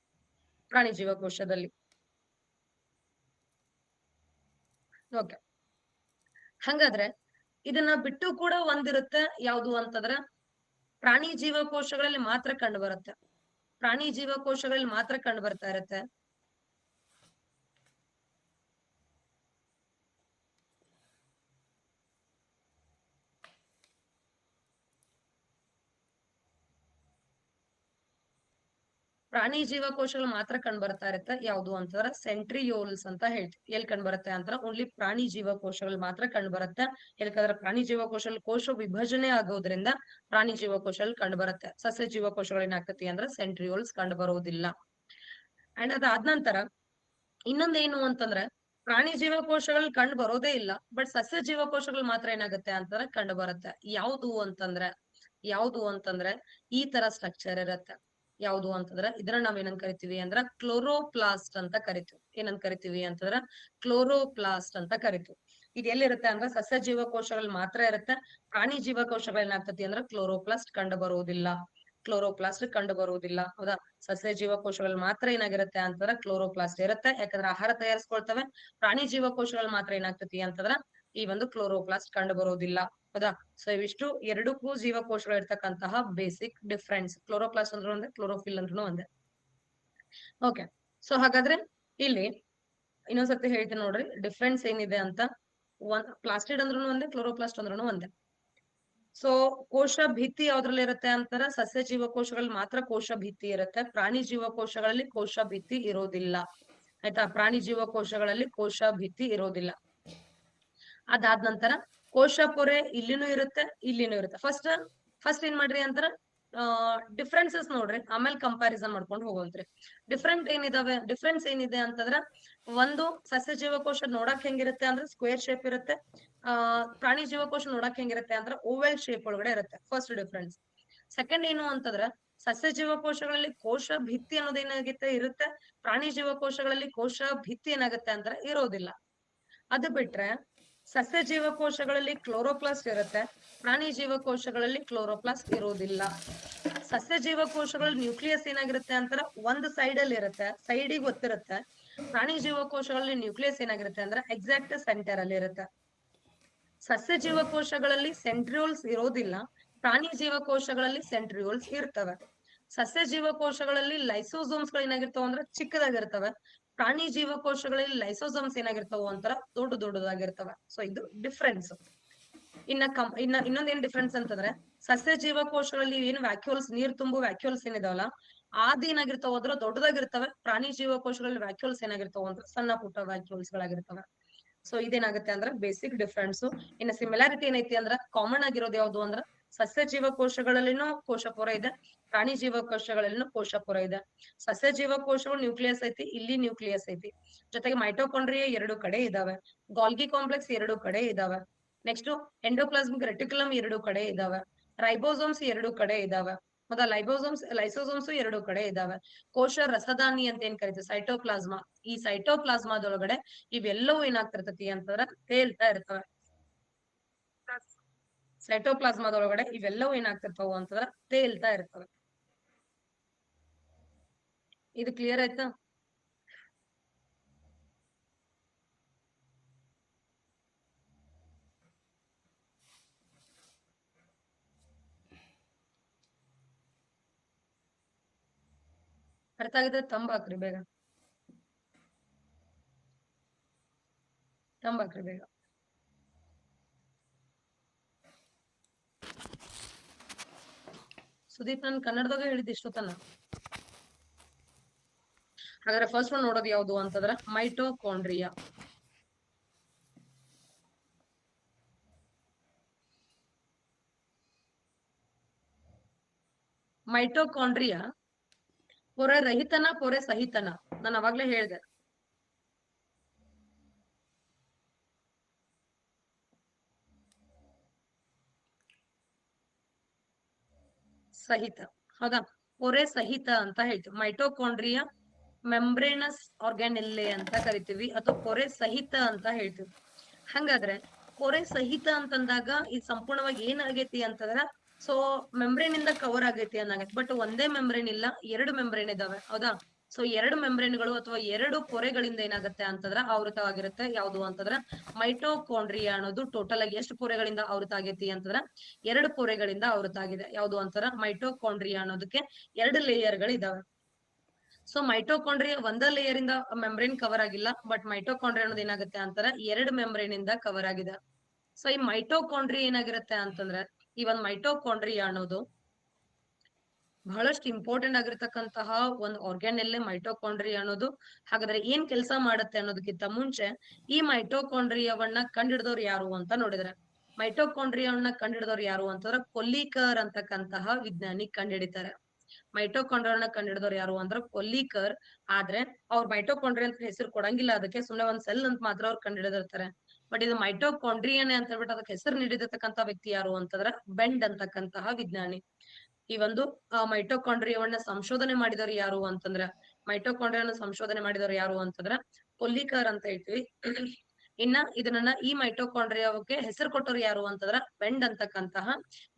ಪ್ರಾಣಿ ಜೀವಕೋಶದಲ್ಲಿ. ಓಕೆ, ಹಂಗಾದ್ರೆ ಇದನ್ನ ಬಿಟ್ಟು ಕೂಡ ಒಂದಿರುತ್ತೆ, ಯಾವುದು ಅಂತಂದ್ರ ಪ್ರಾಣಿ ಜೀವಕೋಶಗಳಲ್ಲಿ ಮಾತ್ರ ಕಂಡು ಬರುತ್ತೆ. ಪ್ರಾಣಿ ಜೀವಕೋಶಗಳಲ್ಲಿ ಮಾತ್ರ ಕಂಡು ಬರ್ತಾ ಇರುತ್ತೆ. ಪ್ರಾಣಿ ಜೀವಕೋಶಗಳು ಮಾತ್ರ ಕಂಡು ಬರ್ತಾ ಇರುತ್ತೆ. ಯಾವುದು ಅಂತಂದ್ರೆ ಸೆಂಟ್ರಿಯೋಲ್ಸ್ ಅಂತ ಹೇಳ್ತೀವಿ. ಎಲ್ಲಿ ಕಂಡು ಬರುತ್ತೆ ಅಂತ ಓನ್ಲಿ ಪ್ರಾಣಿ ಜೀವಕೋಶಗಳು ಮಾತ್ರ ಕಂಡು ಬರುತ್ತೆ. ಯಾಕಂದ್ರೆ ಪ್ರಾಣಿ ಜೀವಕೋಶದಲ್ಲಿ ಕೋಶ ವಿಭಜನೆ ಆಗೋದ್ರಿಂದ ಪ್ರಾಣಿ ಜೀವಕೋಶದಲ್ಲಿ ಕಂಡು ಬರುತ್ತೆ. ಸಸ್ಯ ಜೀವಕೋಶಗಳು ಏನಾಗ್ತತಿ ಅಂದ್ರೆ ಸೆಂಟ್ರಿಯೋಲ್ಸ್ ಕಂಡು ಬರುವುದಿಲ್ಲ. ಅಂಡ್ ಅದಾದ ನಂತರ ಇನ್ನೊಂದೇನು ಅಂತಂದ್ರೆ ಪ್ರಾಣಿ ಜೀವಕೋಶಗಳು ಕಂಡು ಬರೋದೇ ಇಲ್ಲ, ಬಟ್ ಸಸ್ಯ ಜೀವಕೋಶಗಳು ಮಾತ್ರ ಏನಾಗುತ್ತೆ ಅಂತಂದ್ರೆ ಕಂಡು ಬರುತ್ತೆ. ಯಾವುದು ಅಂತಂದ್ರೆ ಈ ತರ ಸ್ಟ್ರಕ್ಚರ್ ಇರುತ್ತೆ. ಯಾವುದು ಅಂತಂದ್ರೆ ಇದನ್ನ ನಾವ್ ಏನಂತ ಕರಿತೀವಿ ಅಂದ್ರ ಕ್ಲೋರೋಪ್ಲಾಸ್ಟ್ ಅಂತ ಕರಿತೀವಿ. ಏನಂತ ಕರಿತೀವಿ ಅಂತಂದ್ರ ಕ್ಲೋರೋಪ್ಲಾಸ್ಟ್ ಅಂತ ಕರಿತೀವಿ. ಇದು ಎಲ್ಲಿರುತ್ತೆ ಅಂದ್ರೆ ಸಸ್ಯ ಜೀವಕೋಶಗಳಲ್ಲಿ ಮಾತ್ರ ಇರುತ್ತೆ. ಪ್ರಾಣಿ ಜೀವಕೋಶಗಳು ಏನಾಗ್ತತಿ ಅಂದ್ರೆ ಕ್ಲೋರೋಪ್ಲಾಸ್ಟ್ ಕಂಡು ಬರುವುದಿಲ್ಲ. ಹೌದಾ? ಸಸ್ಯ ಜೀವಕೋಶಗಳಲ್ಲಿ ಮಾತ್ರ ಏನಾಗಿರುತ್ತೆ ಅಂತಂದ್ರೆ ಕ್ಲೋರೋಪ್ಲಾಸ್ಟ್ ಇರುತ್ತೆ. ಯಾಕಂದ್ರೆ ಆಹಾರ ತಯಾರಿಸ್ಕೊಳ್ತವೆ. ಪ್ರಾಣಿ ಜೀವಕೋಶಗಳು ಮಾತ್ರ ಏನಾಗ್ತತಿ ಅಂತಂದ್ರ ಈ ಒಂದು ಕ್ಲೋರೋಪ್ಲಾಸ್ಟ್ ಕಂಡು ಬರೋದಿಲ್ಲ. ಹೌದಾ? ಸೊ ಇವಿಷ್ಟು ಎರಡಕ್ಕೂ ಜೀವಕೋಶಗಳು ಇರ್ತಕ್ಕಂತಹ ಬೇಸಿಕ್ ಡಿಫ್ರೆನ್ಸ್. ಕ್ಲೋರೋಪ್ಲಾಸ್ಟ್ ಅಂದ್ರೂ ಒಂದೇ, ಕ್ಲೋರೋಫಿಲ್ ಅಂದ್ರೂ ಒಂದೇ. ಓಕೆ, ಸೊ ಹಾಗಾದ್ರೆ ಇಲ್ಲಿ ಇನ್ನೊಂದ್ಸತಿ ಹೇಳ್ತೀನಿ ನೋಡ್ರಿ ಡಿಫ್ರೆನ್ಸ್ ಏನಿದೆ ಅಂತ. ಪ್ಲಾಸ್ಟಿಡ್ ಅಂದ್ರೂ ಒಂದೇ, ಕ್ಲೋರೋಪ್ಲಾಸ್ಟ್ ಅಂದ್ರೂ ಒಂದೇ. ಸೊ ಕೋಶ ಭಿತ್ತಿ ಯಾವ್ದ್ರಲ್ಲಿ ಇರುತ್ತೆ ಅಂತಾರ ಸಸ್ಯ ಜೀವಕೋಶಗಳಲ್ಲಿ ಮಾತ್ರ ಕೋಶ ಭಿತ್ತಿ ಇರುತ್ತೆ. ಪ್ರಾಣಿ ಜೀವಕೋಶಗಳಲ್ಲಿ ಕೋಶ ಭಿತ್ತಿ ಇರೋದಿಲ್ಲ. ಆಯ್ತಾ? ಪ್ರಾಣಿ ಜೀವಕೋಶಗಳಲ್ಲಿ ಕೋಶ ಭಿತ್ತಿ ಇರೋದಿಲ್ಲ. ಅದಾದ ನಂತರ ಕೋಶ ಪೊರೆ ಇಲ್ಲಿನೂ ಇರುತ್ತೆ. ಫಸ್ಟ್ ಏನ್ ಮಾಡ್ರಿ ಅಂತಾರ ಡಿಫ್ರೆನ್ಸಸ್ ನೋಡ್ರಿ, ಆಮೇಲೆ ಕಂಪ್ಯಾರಿಸನ್ ಮಾಡ್ಕೊಂಡು ಹೋಗೋದ್ರಿ. ಡಿಫ್ರೆನ್ಸ್ ಏನಿದೆ ಅಂತಂದ್ರ ಒಂದು ಸಸ್ಯ ಜೀವಕೋಶ ನೋಡಕ್ ಹೆಂಗಿರುತ್ತೆ ಅಂದ್ರೆ ಸ್ಕ್ವೇರ್ ಶೇಪ್ ಇರುತ್ತೆ. ಪ್ರಾಣಿ ಜೀವಕೋಶ ನೋಡಕ್ ಹೆಂಗಿರುತ್ತೆ ಅಂದ್ರೆ ಓವೆಲ್ ಶೇಪ್ ಒಳಗಡೆ ಇರುತ್ತೆ. First difference. ಸೆಕೆಂಡ್ ಏನು ಅಂತಂದ್ರ ಸಸ್ಯ ಜೀವಕೋಶಗಳಲ್ಲಿ ಕೋಶ ಭಿತ್ತಿ ಅನ್ನೋದೇನಾಗುತ್ತೆ ಇರುತ್ತೆ. ಪ್ರಾಣಿ ಜೀವಕೋಶಗಳಲ್ಲಿ ಕೋಶ ಭಿತ್ತಿ ಏನಾಗುತ್ತೆ ಅಂದ್ರೆ ಇರೋದಿಲ್ಲ. ಅದು ಬಿಟ್ರೆ ಸಸ್ಯ ಜೀವಕೋಶಗಳಲ್ಲಿ ಕ್ಲೋರೋಪ್ಲಾಸ್ಟ್ ಇರುತ್ತೆ, ಪ್ರಾಣಿ ಜೀವಕೋಶಗಳಲ್ಲಿ ಕ್ಲೋರೋಪ್ಲಾಸ್ಟ್ ಇರೋದಿಲ್ಲ. ಸಸ್ಯ ಜೀವಕೋಶಗಳಲ್ಲಿ ನ್ಯೂಕ್ಲಿಯಸ್ ಏನಾಗಿರುತ್ತೆ ಅಂತಾರ ಒಂದು ಸೈಡ್ ಅಲ್ಲಿ ಇರುತ್ತೆ, ಸೈಡಿಗೆ ಗೊತ್ತಿರುತ್ತೆ. ಪ್ರಾಣಿ ಜೀವಕೋಶಗಳಲ್ಲಿ ನ್ಯೂಕ್ಲಿಯಸ್ ಏನಾಗಿರುತ್ತೆ ಅಂದ್ರೆ ಎಕ್ಸಾಕ್ಟ್ ಸೆಂಟರ್ ಅಲ್ಲಿ ಇರುತ್ತೆ. ಸಸ್ಯ ಜೀವಕೋಶಗಳಲ್ಲಿ ಸೆಂಟ್ರಿಯೋಲ್ಸ್ ಇರೋದಿಲ್ಲ, ಪ್ರಾಣಿ ಜೀವಕೋಶಗಳಲ್ಲಿ ಸೆಂಟ್ರಿಯೋಲ್ಸ್ ಇರ್ತವೆ. ಸಸ್ಯ ಜೀವಕೋಶಗಳಲ್ಲಿ ಲೈಸೋಸೋಮ್ಸ್ ಗಳು ಏನಾಗಿರ್ತಾವ ಅಂದ್ರೆ ಚಿಕ್ಕದಾಗಿರ್ತವೆ. ಪ್ರಾಣಿ ಜೀವಕೋಶಗಳಲ್ಲಿ ಲೈಸೋಸೋಮ್ಸ್ ಏನಾಗಿರ್ತಾವ ಅಂತಾರ ದೊಡ್ಡದಾಗಿರ್ತವೆ. ಸೊ ಇದು ಡಿಫ್ರೆನ್ಸ್. ಇನ್ನೊಂದ್ ಏನ್ ಡಿಫ್ರೆನ್ಸ್ ಅಂತಂದ್ರೆ ಸಸ್ಯ ಜೀವಕೋಶಗಳಲ್ಲಿ ಏನ್ ವ್ಯಾಕ್ಯೂಲ್ಸ್ ನೀರ್ ತುಂಬು ವ್ಯಾಕ್ಯೂಲ್ಸ್ ಏನಿದಾವಲ್ಲ ಏನಾಗಿರ್ತಾವ ಅಂದ್ರೆ ದೊಡ್ಡದಾಗಿರ್ತವೆ. ಪ್ರಾಣಿ ಜೀವಕೋಶಗಳಲ್ಲಿ ವ್ಯಾಕ್ಯೂಲ್ಸ್ ಏನಾಗಿರ್ತಾವ ಅಂದ್ರೆ ಸಣ್ಣ ಪುಟ್ಟ ವ್ಯಾಕ್ಯೂಲ್ಸ್ ಗಳಾಗಿರ್ತವೆ. ಸೊ ಇದೇನಾಗುತ್ತೆ ಅಂದ್ರೆ ಬೇಸಿಕ್ ಡಿಫ್ರೆನ್ಸ್. ಇನ್ನ ಸಿಮಿಲಾರಿಟಿ ಏನೈತಿ ಅಂದ್ರ ಕಾಮನ್ ಆಗಿರೋದು ಯಾವ್ದು ಅಂದ್ರ ಸಸ್ಯ ಜೀವಕೋಶಗಳಲ್ಲಿನೂ ಕೋಶಪೊರ ಇದೆ, ಪ್ರಾಣಿ ಜೀವಕೋಶಗಳಲ್ಲಿನೂ ಕೋಶಪೊರ ಇದೆ. ಸಸ್ಯ ಜೀವಕೋಶಗಳು ನ್ಯೂಕ್ಲಿಯಸ್ ಐತಿ, ಇಲ್ಲಿ ನ್ಯೂಕ್ಲಿಯಸ್ ಐತಿ. ಜೊತೆಗೆ ಮೈಟೋಕಾಂಡ್ರಿಯಾ 2 ಕಡೆ ಇದಾವೆ, ಗಾಲ್ಗಿ ಕಾಂಪ್ಲೆಕ್ಸ್ 2 ಕಡೆ ಇದಾವೆ. ನೆಕ್ಸ್ಟ್ ಎಂಡೋಪ್ಲಾಸ್ಮಿಕ್ ರೆಟಿಕ್ಯುಲಮ್ 2 ಕಡೆ ಇದಾವೆ, ರೈಬೋಸೋಮ್ಸ್ 2 ಕಡೆ ಇದಾವೆ. ಮತ್ತೆ ಲೈಸೋಸೋಮ್ಸ್ 2 ಕಡೆ ಇದಾವೆ. ಕೋಶ ರಸದಾನಿ ಅಂತ ಏನ್ ಕರಿತೀವಿ ಸೈಟೋಪ್ಲಾಸ್ಮಾ, ಈ ಸೈಟೋಪ್ಲಾಸ್ಮಾದೊಳಗಡೆ ಇವೆಲ್ಲವೂ ಏನಾಗ್ತಿರ್ತತಿ ಅಂತಂದ್ರ ತೇಲ್ತಾ ಇರ್ತವೆ. ಸೈಟೋಪ್ಲಾಸ್ಮಾದೊಳಗಡೆ ಇವೆಲ್ಲವೂ ಏನಾಗ್ತಿರ್ತಾವ ಅಂತಂದ್ರ ತೇಲ್ತಾ ಇರ್ತವೆ. ಇದು ಕ್ಲಿಯರ್ ಆಯ್ತಾ? ಅರ್ಥ ಆಗಿದ್ರೆ ತಂಬಾಕ್ರಿ ಬೇಗ, ತಂಬಾಕ್ರಿ ಬೇಗ. ಸುದೀಪ್ ನಾನು ಕನ್ನಡದಾಗ ಹೇಳಿದ್ದು ಇಷ್ಟೊತ್ತನ. ಹಾಗಾದ್ರೆ ಫಸ್ಟ್ ಒನ್ ನೋಡೋದು ಯಾವ್ದು ಅಂತಂದ್ರ ಮೈಟೋಕಾಂಡ್ರಿಯಾ. ಮೈಟೋಕಾಂಡ್ರಿಯಾ ಪೊರೆ ರಹಿತನ ಪೊರೆ ಸಹಿತನ? ನಾನು ಅವಾಗ್ಲೇ ಹೇಳ್ದೆ. ಸಹಿತ, ಹೌದಾ? ಪೊರೆ ಸಹಿತ ಅಂತ ಹೇಳ್ತೀವಿ. ಮೈಟೋಕಾಂಡ್ರಿಯಾ ಮೆಂಬ್ರೇನಸ್ ಆರ್ಗ್ಯಾನಿಲ್ಲೆ ಅಂತ ಕರಿತೀವಿ, ಅಥವಾ ಪೊರೆ ಸಹಿತ ಅಂತ ಹೇಳ್ತೀವಿ. ಹಂಗಾದ್ರೆ ಪೊರೆ ಸಹಿತ ಅಂತಂದಾಗ ಇದು ಸಂಪೂರ್ಣವಾಗಿ ಏನಾಗೈತಿ ಅಂತಂದ್ರ ಸೊ ಮೆಂಬ್ರೇನ್ ಇಂದ ಕವರ್ ಆಗೈತಿ ಅನ್ನಂಗೈತಿ. ಬಟ್ ಒಂದೇ ಮೆಂಬ್ರೇನ್ ಇಲ್ಲ, 2 ಮೆಂಬ್ರೇನ್ ಇದಾವೆ, ಹೌದಾ? ಸೊ 2 ಮೆಂಬ್ರೇನ್ಗಳು ಅಥವಾ 2 ಪೊರೆಗಳಿಂದ ಏನಾಗುತ್ತೆ ಅಂತಂದ್ರ ಆವೃತವಾಗಿರುತ್ತೆ. ಯಾವ್ದು ಅಂತಂದ್ರ ಮೈಟೋಕಾಂಡ್ರಿಯಾ ಅನ್ನೋದು ಟೋಟಲ್ ಆಗಿ ಎಷ್ಟು ಪೊರೆಗಳಿಂದ ಆವೃತ ಆಗೈತಿ ಅಂತಂದ್ರ 2 ಪೊರೆಗಳಿಂದ ಆವೃತ ಆಗಿದೆ. ಯಾವ್ದು ಅಂತಾರ ಮೈಟೋಕಾಂಡ್ರಿಯಾ ಅನ್ನೋದಕ್ಕೆ 2 ಲೇಯರ್ ಗಳು ಇದಾವೆ. ಸೊ ಮೈಟೋಕಾಂಡ್ರಿಯಾ ಒಂದ ಲೇಯರ್ ಇಂದ ಮೆಂಬ್ರೇನ್ ಕವರ್ ಆಗಿಲ್ಲ, ಬಟ್ ಮೈಟೋಕಾಂಡ್ರಿಯಾ ಅನ್ನೋದು ಏನಾಗುತ್ತೆ ಅಂತಾರ 2 ಮೆಂಬ್ರೇನ್ ಇಂದ ಕವರ್ ಆಗಿದೆ. ಸೊ ಈ ಮೈಟೋಕಾಂಡ್ರಿಯಾ ಏನಾಗಿರುತ್ತೆ ಅಂತಂದ್ರೆ ಈ ಒಂದ್ ಮೈಟೋಕಾಂಡ್ರಿಯಾ ಅನ್ನೋದು ಬಹಳಷ್ಟು ಇಂಪಾರ್ಟೆಂಟ್ ಆಗಿರ್ತಕ್ಕಂತಹ ಒಂದು ಆರ್ಗ್ಯಾನೆಲ್ಲೆ ಮೈಟೋಕಾಂಡ್ರಿಯಾ ಅನ್ನೋದು. ಹಾಗಾದ್ರೆ ಏನ್ ಕೆಲಸ ಮಾಡುತ್ತೆ ಅನ್ನೋದಕ್ಕಿಂತ ಮುಂಚೆ ಈ ಮೈಟೋಕಾಂಡ್ರಿಯಾವನ್ನ ಕಂಡಿಡಿದವ್ರು ಯಾರು ಅಂತ ನೋಡಿದ್ರೆ, ಮೈಟೋಕಾಂಡ್ರಿಯಾವನ್ನ ಕಂಡಿಡಿದವ್ರು ಯಾರು ಅಂತಂದ್ರೆ ಕೊಲ್ಲಿಕರ್ ಅಂತಕ್ಕಂತಹ ವಿಜ್ಞಾನಿ ಕಂಡುಹಿಡಿತಾರೆ. ಮೈಟೋಕಾಂಡ್ರಿಯಾವನ್ನ ಕಂಡಿಡಿದವ್ರು ಯಾರು ಅಂದ್ರೆ ಕೊಲ್ಲಿಕರ್. ಆದ್ರೆ ಅವ್ರ ಮೈಟೋಕಾಂಡ್ರಿಯಾ ಅಂತ ಹೆಸರು ಕೊಡಂಗಿಲ್ಲ, ಅದಕ್ಕೆ ಸುಮ್ಮನೆ ಒಂದ್ ಸೆಲ್ ಅಂತ ಮಾತ್ರ ಅವ್ರು ಕಂಡುಹಿಡಿದಿರ್ತಾರೆ. ಬಟ್ ಇದು ಮೈಟೋಕಾಂಡ್ರಿಯಾನೆ ಅಂತ ಹೇಳ್ಬಿಟ್ಟು ಅದಕ್ಕೆ ಹೆಸರು ನೀಡಿರ್ತಕ್ಕಂಥ ವ್ಯಕ್ತಿ ಯಾರು ಅಂತಂದ್ರ ಬೆಂಡ್ ಅಂತಕ್ಕಂತಹ ವಿಜ್ಞಾನಿ. ಈ ಒಂದು ಮೈಟೋಕಾಂಡ್ರಿಯಾವನ್ನ ಸಂಶೋಧನೆ ಮಾಡಿದವರು ಯಾರು ಅಂತಂದ್ರ ಮೈಟೋಕಾಂಡ್ರಿಯಾನ ಸಂಶೋಧನೆ ಮಾಡಿದವರು ಯಾರು ಅಂತಂದ್ರ ಕೊಲ್ಲಿಕರ್ ಅಂತ ಹೇಳ್ತೀವಿ. ಇನ್ನ ಇದನ್ನ ಈ ಮೈಟೋಕಾಂಡ್ರಿಯಾಕ್ಕೆ ಹೆಸರು ಕೊಟ್ಟವ್ರು ಯಾರು ಅಂತಂದ್ರ ಬೆಂಡ್ ಅಂತಕ್ಕಂತಹ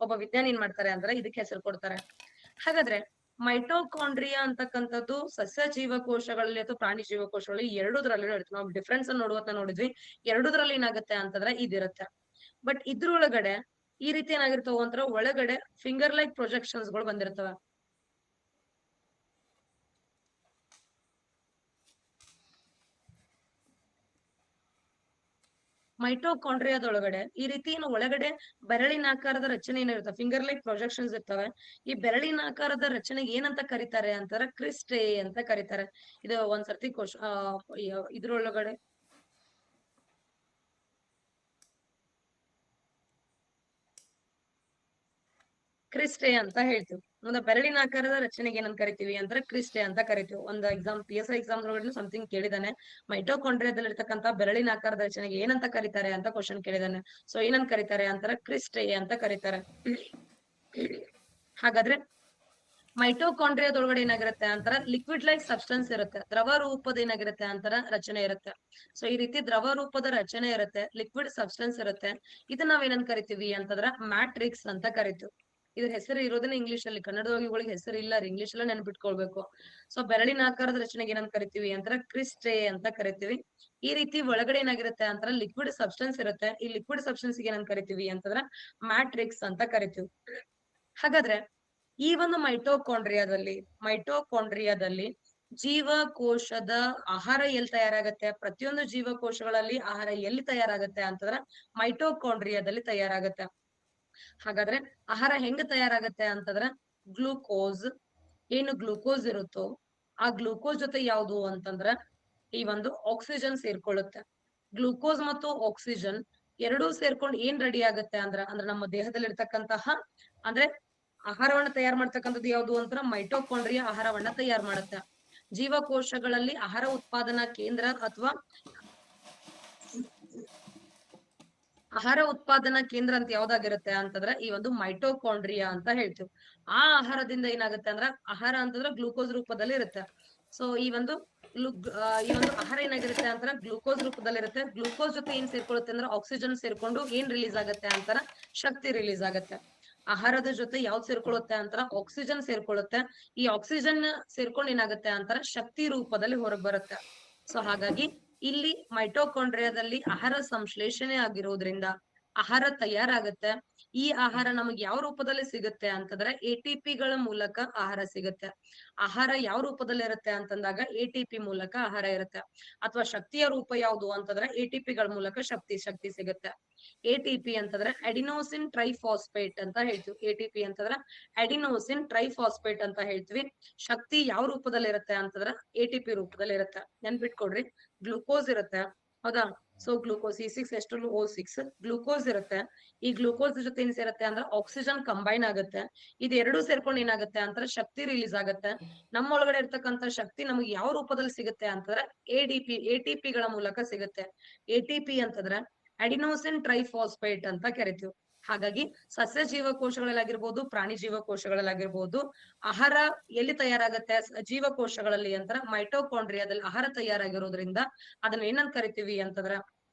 ಒಬ್ಬ ವಿಜ್ಞಾನಿ ಏನ್ ಮಾಡ್ತಾರೆ ಅಂದ್ರೆ ಇದಕ್ಕೆ ಹೆಸರು ಕೊಡ್ತಾರೆ. ಹಾಗಾದ್ರೆ ಮೈಟೋಕಾಂಡ್ರಿಯಾ ಅಂತಕ್ಕಂಥದ್ದು ಸಸ್ಯ ಜೀವಕೋಶಗಳಲ್ಲಿ ಅಥವಾ ಪ್ರಾಣಿ ಜೀವಕೋಶಗಳಲ್ಲಿ ಎರಡೂದ್ರಲ್ಲಿ ಇರುತ್ತೆ. ನಾವು ಡಿಫ್ರೆನ್ಸ್ ನೋಡಿದ್ವಿ. ಎರಡೂದ್ರಲ್ಲಿ ಏನಾಗುತ್ತೆ ಅಂತಂದ್ರೆ ಇದಿರುತ್ತೆ. ಬಟ್ ಇದ್ರೊಳಗಡೆ ಈ ರೀತಿ ಏನಾಗಿರ್ತಾವ ಅಂದ್ರ ಒಳಗಡೆ ಫಿಂಗರ್ ಲೈಕ್ ಪ್ರೊಜೆಕ್ಷನ್ಸ್ ಗಳು ಬಂದಿರ್ತವೆ. ಮೈಟೋಕಾಂಡ್ರಿಯಾದೊಳಗಡೆ ಈ ರೀತಿ ಒಳಗಡೆ ಬೆರಳಿನಾಕಾರದ ರಚನೆ ಏನಿರುತ್ತೆ, ಫಿಂಗರ್ ಲೈಕ್ ಪ್ರೊಜೆಕ್ಷನ್ಸ್ ಇರ್ತವೆ. ಈ ಬೆರಳಿನಾಕಾರದ ರಚನೆಗೆ ಏನಂತ ಕರೀತಾರೆ ಅಂತಾರ ಕ್ರಿಸ್ಟೆ ಅಂತ ಕರೀತಾರೆ. ಇದು ಒಂದ್ಸರ್ತಿ ಇದ್ರೊಳಗಡೆ ಕ್ರಿಸ್ಟೆ ಅಂತ ಹೇಳ್ತೀವಿ. ಒಂದು ಬೆರಳಿನ ಆಕಾರದ ರಚನೆಗೆ ಏನಂತ ಕರಿತೀವಿ ಅಂದ್ರೆ ಕ್ರಿಸ್ಟೆ ಅಂತ ಕರಿತೀವಿ. ಒಂದು ಎಕ್ಸಾಮ್ PSI ಎಕ್ಸಾಮ್ ಸಮಥಿಂಗ್ ಕೇಳಿದಾನೆ, ಮೈಟೋಕಾಂಡ್ರಿಯಾದಲ್ಲಿ ಇರ್ತಕ್ಕಂಥ ಬೆರಳಿನ ಆಕಾರದ ರಚನೆಗೆ ಏನಂತ ಕರೀತಾರೆ ಅಂತ ಕ್ವಶನ್ ಕೇಳಿದಾನೆ. ಸೊ ಏನಂತ ಕರೀತಾರೆ ಅಂತಾರೆ ಕ್ರಿಸ್ಟೆ ಅಂತ ಕರೀತಾರೆ. ಹಾಗಾದ್ರೆ ಮೈಟೋಕಾಂಡ್ರಿಯಾದೊಳಗಡೆ ಏನಾಗಿರುತ್ತೆ ಅಂತಾರ ಲಿಕ್ವಿಡ್ ಲೈಕ್ ಸಬ್ಸ್ಟೆನ್ಸ್ ಇರುತ್ತೆ, ದ್ರವ ರೂಪದ ಏನಾಗಿರುತ್ತೆ ಅಂತಾರ ರಚನೆ ಇರುತ್ತೆ. ಸೊ ಈ ರೀತಿ ದ್ರವ ರೂಪದ ರಚನೆ ಇರುತ್ತೆ, ಲಿಕ್ವಿಡ್ ಸಬ್ಸ್ಟೆನ್ಸ್ ಇರುತ್ತೆ. ಇದನ್ನ ನಾವೇನಂತ ಕರಿತೀವಿ ಅಂತಂದ್ರ ಮ್ಯಾಟ್ರಿಕ್ಸ್ ಅಂತ ಕರಿತೀವಿ. ಇದ್ರ ಹೆಸರು ಇರೋದನ್ನ ಇಂಗ್ಲಿಷ್ ಅಲ್ಲಿ, ಕನ್ನಡದೊಳಗೆ ಹೆಸರು ಇಲ್ಲ, ಇಂಗ್ಲಿಷ್ ಅಲ್ಲ ನೆನ್ಪಿಟ್ಕೊಳ್ಬೇಕು. ಸೊ ಬೆರಳಿನ ಆಕಾರದ ರಚನೆಗೆ ಏನಂತ ಕರಿತೀವಿ ಅಂತರ ಕ್ರಿಸ್ಟೆ ಅಂತ ಕರಿತೀವಿ. ಈ ರೀತಿ ಒಳಗಡೆ ಏನಾಗಿರುತ್ತೆ ಅಂತರ ಲಿಕ್ವಿಡ್ ಸಬ್ಸ್ಟೆನ್ಸ್ ಇರುತ್ತೆ. ಈ ಲಿಕ್ವಿಡ್ ಸಬ್ಸ್ಟೆನ್ಸ್ ಏನಂತ ಕರಿತೀವಿ ಅಂತಂದ್ರ ಮ್ಯಾಟ್ರಿಕ್ಸ್ ಅಂತ ಕರಿತೀವಿ. ಹಾಗಾದ್ರೆ ಈ ಒಂದು ಮೈಟೋಕಾಂಡ್ರಿಯಾದಲ್ಲಿ ಜೀವಕೋಶದ ಆಹಾರ ಎಲ್ಲಿ ತಯಾರಾಗತ್ತೆ, ಪ್ರತಿಯೊಂದು ಜೀವಕೋಶಗಳಲ್ಲಿ ಆಹಾರ ಎಲ್ಲಿ ತಯಾರಾಗತ್ತೆ ಅಂತಂದ್ರ ಮೈಟೋಕಾಂಡ್ರಿಯಾದಲ್ಲಿ ತಯಾರಾಗತ್ತೆ. ಹಾಗಾದ್ರೆ ಆಹಾರ ಹೆಂಗ್ ತಯಾರಾಗತ್ತೆ ಅಂತಂದ್ರ ಗ್ಲೂಕೋಸ್, ಏನು ಗ್ಲೂಕೋಸ್ ಇರುತ್ತೋ ಆ ಗ್ಲೂಕೋಸ್ ಜೊತೆ ಯಾವುದು ಅಂತಂದ್ರ ಈ ಒಂದು ಆಕ್ಸಿಜನ್ ಸೇರ್ಕೊಳ್ಳುತ್ತೆ. ಗ್ಲೂಕೋಸ್ ಮತ್ತು ಆಕ್ಸಿಜನ್ ಎರಡೂ ಸೇರ್ಕೊಂಡು ಏನ್ ರೆಡಿ ಆಗತ್ತೆ ಅಂದ್ರೆ ನಮ್ಮ ದೇಹದಲ್ಲಿ ಇರ್ತಕ್ಕಂತಹ ಅಂದ್ರೆ ಆಹಾರವನ್ನ ತಯಾರು ಮಾಡ್ತಕ್ಕಂಥದ್ದು ಯಾವುದು ಅಂತರ ಮೈಟೋಕಾಂಡ್ರಿಯಾ ಆಹಾರವನ್ನ ತಯಾರು ಮಾಡುತ್ತೆ. ಜೀವಕೋಶಗಳಲ್ಲಿ ಆಹಾರ ಉತ್ಪಾದನಾ ಕೇಂದ್ರ ಅಥವಾ ಆಹಾರ ಉತ್ಪಾದನಾ ಕೇಂದ್ರ ಅಂತ ಯಾವ್ದಾಗಿರುತ್ತೆ ಅಂತಂದ್ರೆ ಈ ಒಂದು ಮೈಟೋಕಾಂಡ್ರಿಯಾ ಅಂತ ಹೇಳ್ತೀವಿ. ಆ ಆಹಾರದಿಂದ ಏನಾಗುತ್ತೆ ಅಂದ್ರ ಆಹಾರ ಅಂತಂದ್ರೆ ಗ್ಲೂಕೋಸ್ ರೂಪದಲ್ಲಿ ಇರುತ್ತೆ. ಸೊ ಈ ಒಂದು ಆಹಾರ ಏನಾಗಿರುತ್ತೆ ಅಂತಾರ ಗ್ಲೂಕೋಸ್ ರೂಪದಲ್ಲಿ ಇರುತ್ತೆ. ಗ್ಲೂಕೋಸ್ ಜೊತೆ ಏನ್ ಸೇರ್ಕೊಳ್ಳುತ್ತೆ ಅಂದ್ರೆ ಆಕ್ಸಿಜನ್ ಸೇರ್ಕೊಂಡು ಏನ್ ರಿಲೀಸ್ ಆಗತ್ತೆ ಅಂತಾರ ಶಕ್ತಿ ರಿಲೀಸ್ ಆಗತ್ತೆ. ಆಹಾರದ ಜೊತೆ ಯಾವ್ದು ಸೇರ್ಕೊಳ್ಳುತ್ತೆ ಅಂತಾರ ಆಕ್ಸಿಜನ್ ಸೇರ್ಕೊಳ್ಳುತ್ತೆ. ಈ ಆಕ್ಸಿಜನ್ ಸೇರ್ಕೊಂಡು ಏನಾಗುತ್ತೆ ಅಂತಾರ ಶಕ್ತಿ ರೂಪದಲ್ಲಿ ಹೊರಗ್ ಬರುತ್ತೆ. ಸೊ ಹಾಗಾಗಿ ಇಲ್ಲಿ ಮೈಟೋಕಾಂಡ್ರಿಯಾದಲ್ಲಿ ಆಹಾರ ಸಂಶ್ಲೇಷಣೆ ಆಗಿರೋದ್ರಿಂದ ಆಹಾರ ತಯಾರಾಗತ್ತೆ. ಈ ಆಹಾರ ನಮಗೆ ಯಾವ ರೂಪದಲ್ಲಿ ಸಿಗುತ್ತೆ ಅಂತಂದ್ರೆ ATP ಗಳ ಮೂಲಕ ಆಹಾರ ಸಿಗುತ್ತೆ. ಆಹಾರ ಯಾವ ರೂಪದಲ್ಲಿ ಇರುತ್ತೆ ಅಂತಂದಾಗ ATP ಮೂಲಕ ಆಹಾರ ಇರುತ್ತೆ. ಅಥವಾ ಶಕ್ತಿಯ ರೂಪ ಯಾವುದು ಅಂತಂದ್ರೆ ATP ಗಳ ಮೂಲಕ ಶಕ್ತಿ ಸಿಗುತ್ತೆ. ATP ಅಂತಂದ್ರೆ ಅಡಿನೋಸಿನ್ ಟ್ರೈಫಾಸ್ಫೇಟ್ ಅಂತ ಹೇಳ್ತೀವಿ. ATP ಅಂತಂದ್ರೆ ಅಡಿನೋಸಿನ್ ಟ್ರೈಫಾಸ್ಫೇಟ್ ಅಂತ ಹೇಳ್ತೀವಿ. ಶಕ್ತಿ ಯಾವ ರೂಪದಲ್ಲಿ ಇರುತ್ತೆ ಅಂತಂದ್ರೆ ATP ರೂಪದಲ್ಲಿ ಇರುತ್ತೆ. ನೆನ್ಪಿಟ್ಕೊಡ್ರಿ, ಗ್ಲೂಕೋಸ್ ಇರುತ್ತೆ ಹೌದಾ. ಸೊ ಗ್ಲೂಕೋಸ್ E6H12O6 ಗ್ಲೂಕೋಸ್ ಇರುತ್ತೆ. ಈ ಗ್ಲೂಕೋಸ್ ಜೊತೆ ಏನ್ ಸೇರುತ್ತೆ ಅಂದ್ರೆ ಆಕ್ಸಿಜನ್ ಕಂಬೈನ್ ಆಗುತ್ತೆ. ಇದು ಎರಡೂ ಸೇರ್ಕೊಂಡು ಏನಾಗುತ್ತೆ ಅಂತಾರೆ ಶಕ್ತಿ ರಿಲೀಸ್ ಆಗುತ್ತೆ. ನಮ್ಮೊಳಗಡೆ ಇರ್ತಕ್ಕಂಥ ಶಕ್ತಿ ನಮಗೆ ಯಾವ ರೂಪದಲ್ಲಿ ಸಿಗುತ್ತೆ ಅಂತಂದ್ರೆ ATP ಗಳ ಮೂಲಕ ಸಿಗುತ್ತೆ. ATP ಅಂತಂದ್ರೆ ಅಡಿನೋಸಿನ್ ಟ್ರೈಫಾಸ್ಫೇಟ್ ಅಂತ ಕರಿತೀವಿ. ಹಾಗಾಗಿ ಸಸ್ಯ ಜೀವಕೋಶಗಳಲ್ಲಾಗಿರ್ಬೋದು, ಪ್ರಾಣಿ ಜೀವಕೋಶಗಳಲ್ಲಾಗಿರ್ಬೋದು ಆಹಾರ ಎಲ್ಲಿ ತಯಾರಾಗತ್ತೆ ಜೀವಕೋಶಗಳಲ್ಲಿ ಅಂತರ ಮೈಟೋಕಾಂಡ್ರಿಯಾದಲ್ಲಿ ಆಹಾರ ತಯಾರಾಗಿರೋದ್ರಿಂದ ಅದನ್ನ ಏನಂತ ಕರಿತೀವಿ ಅಂತಂದ್ರ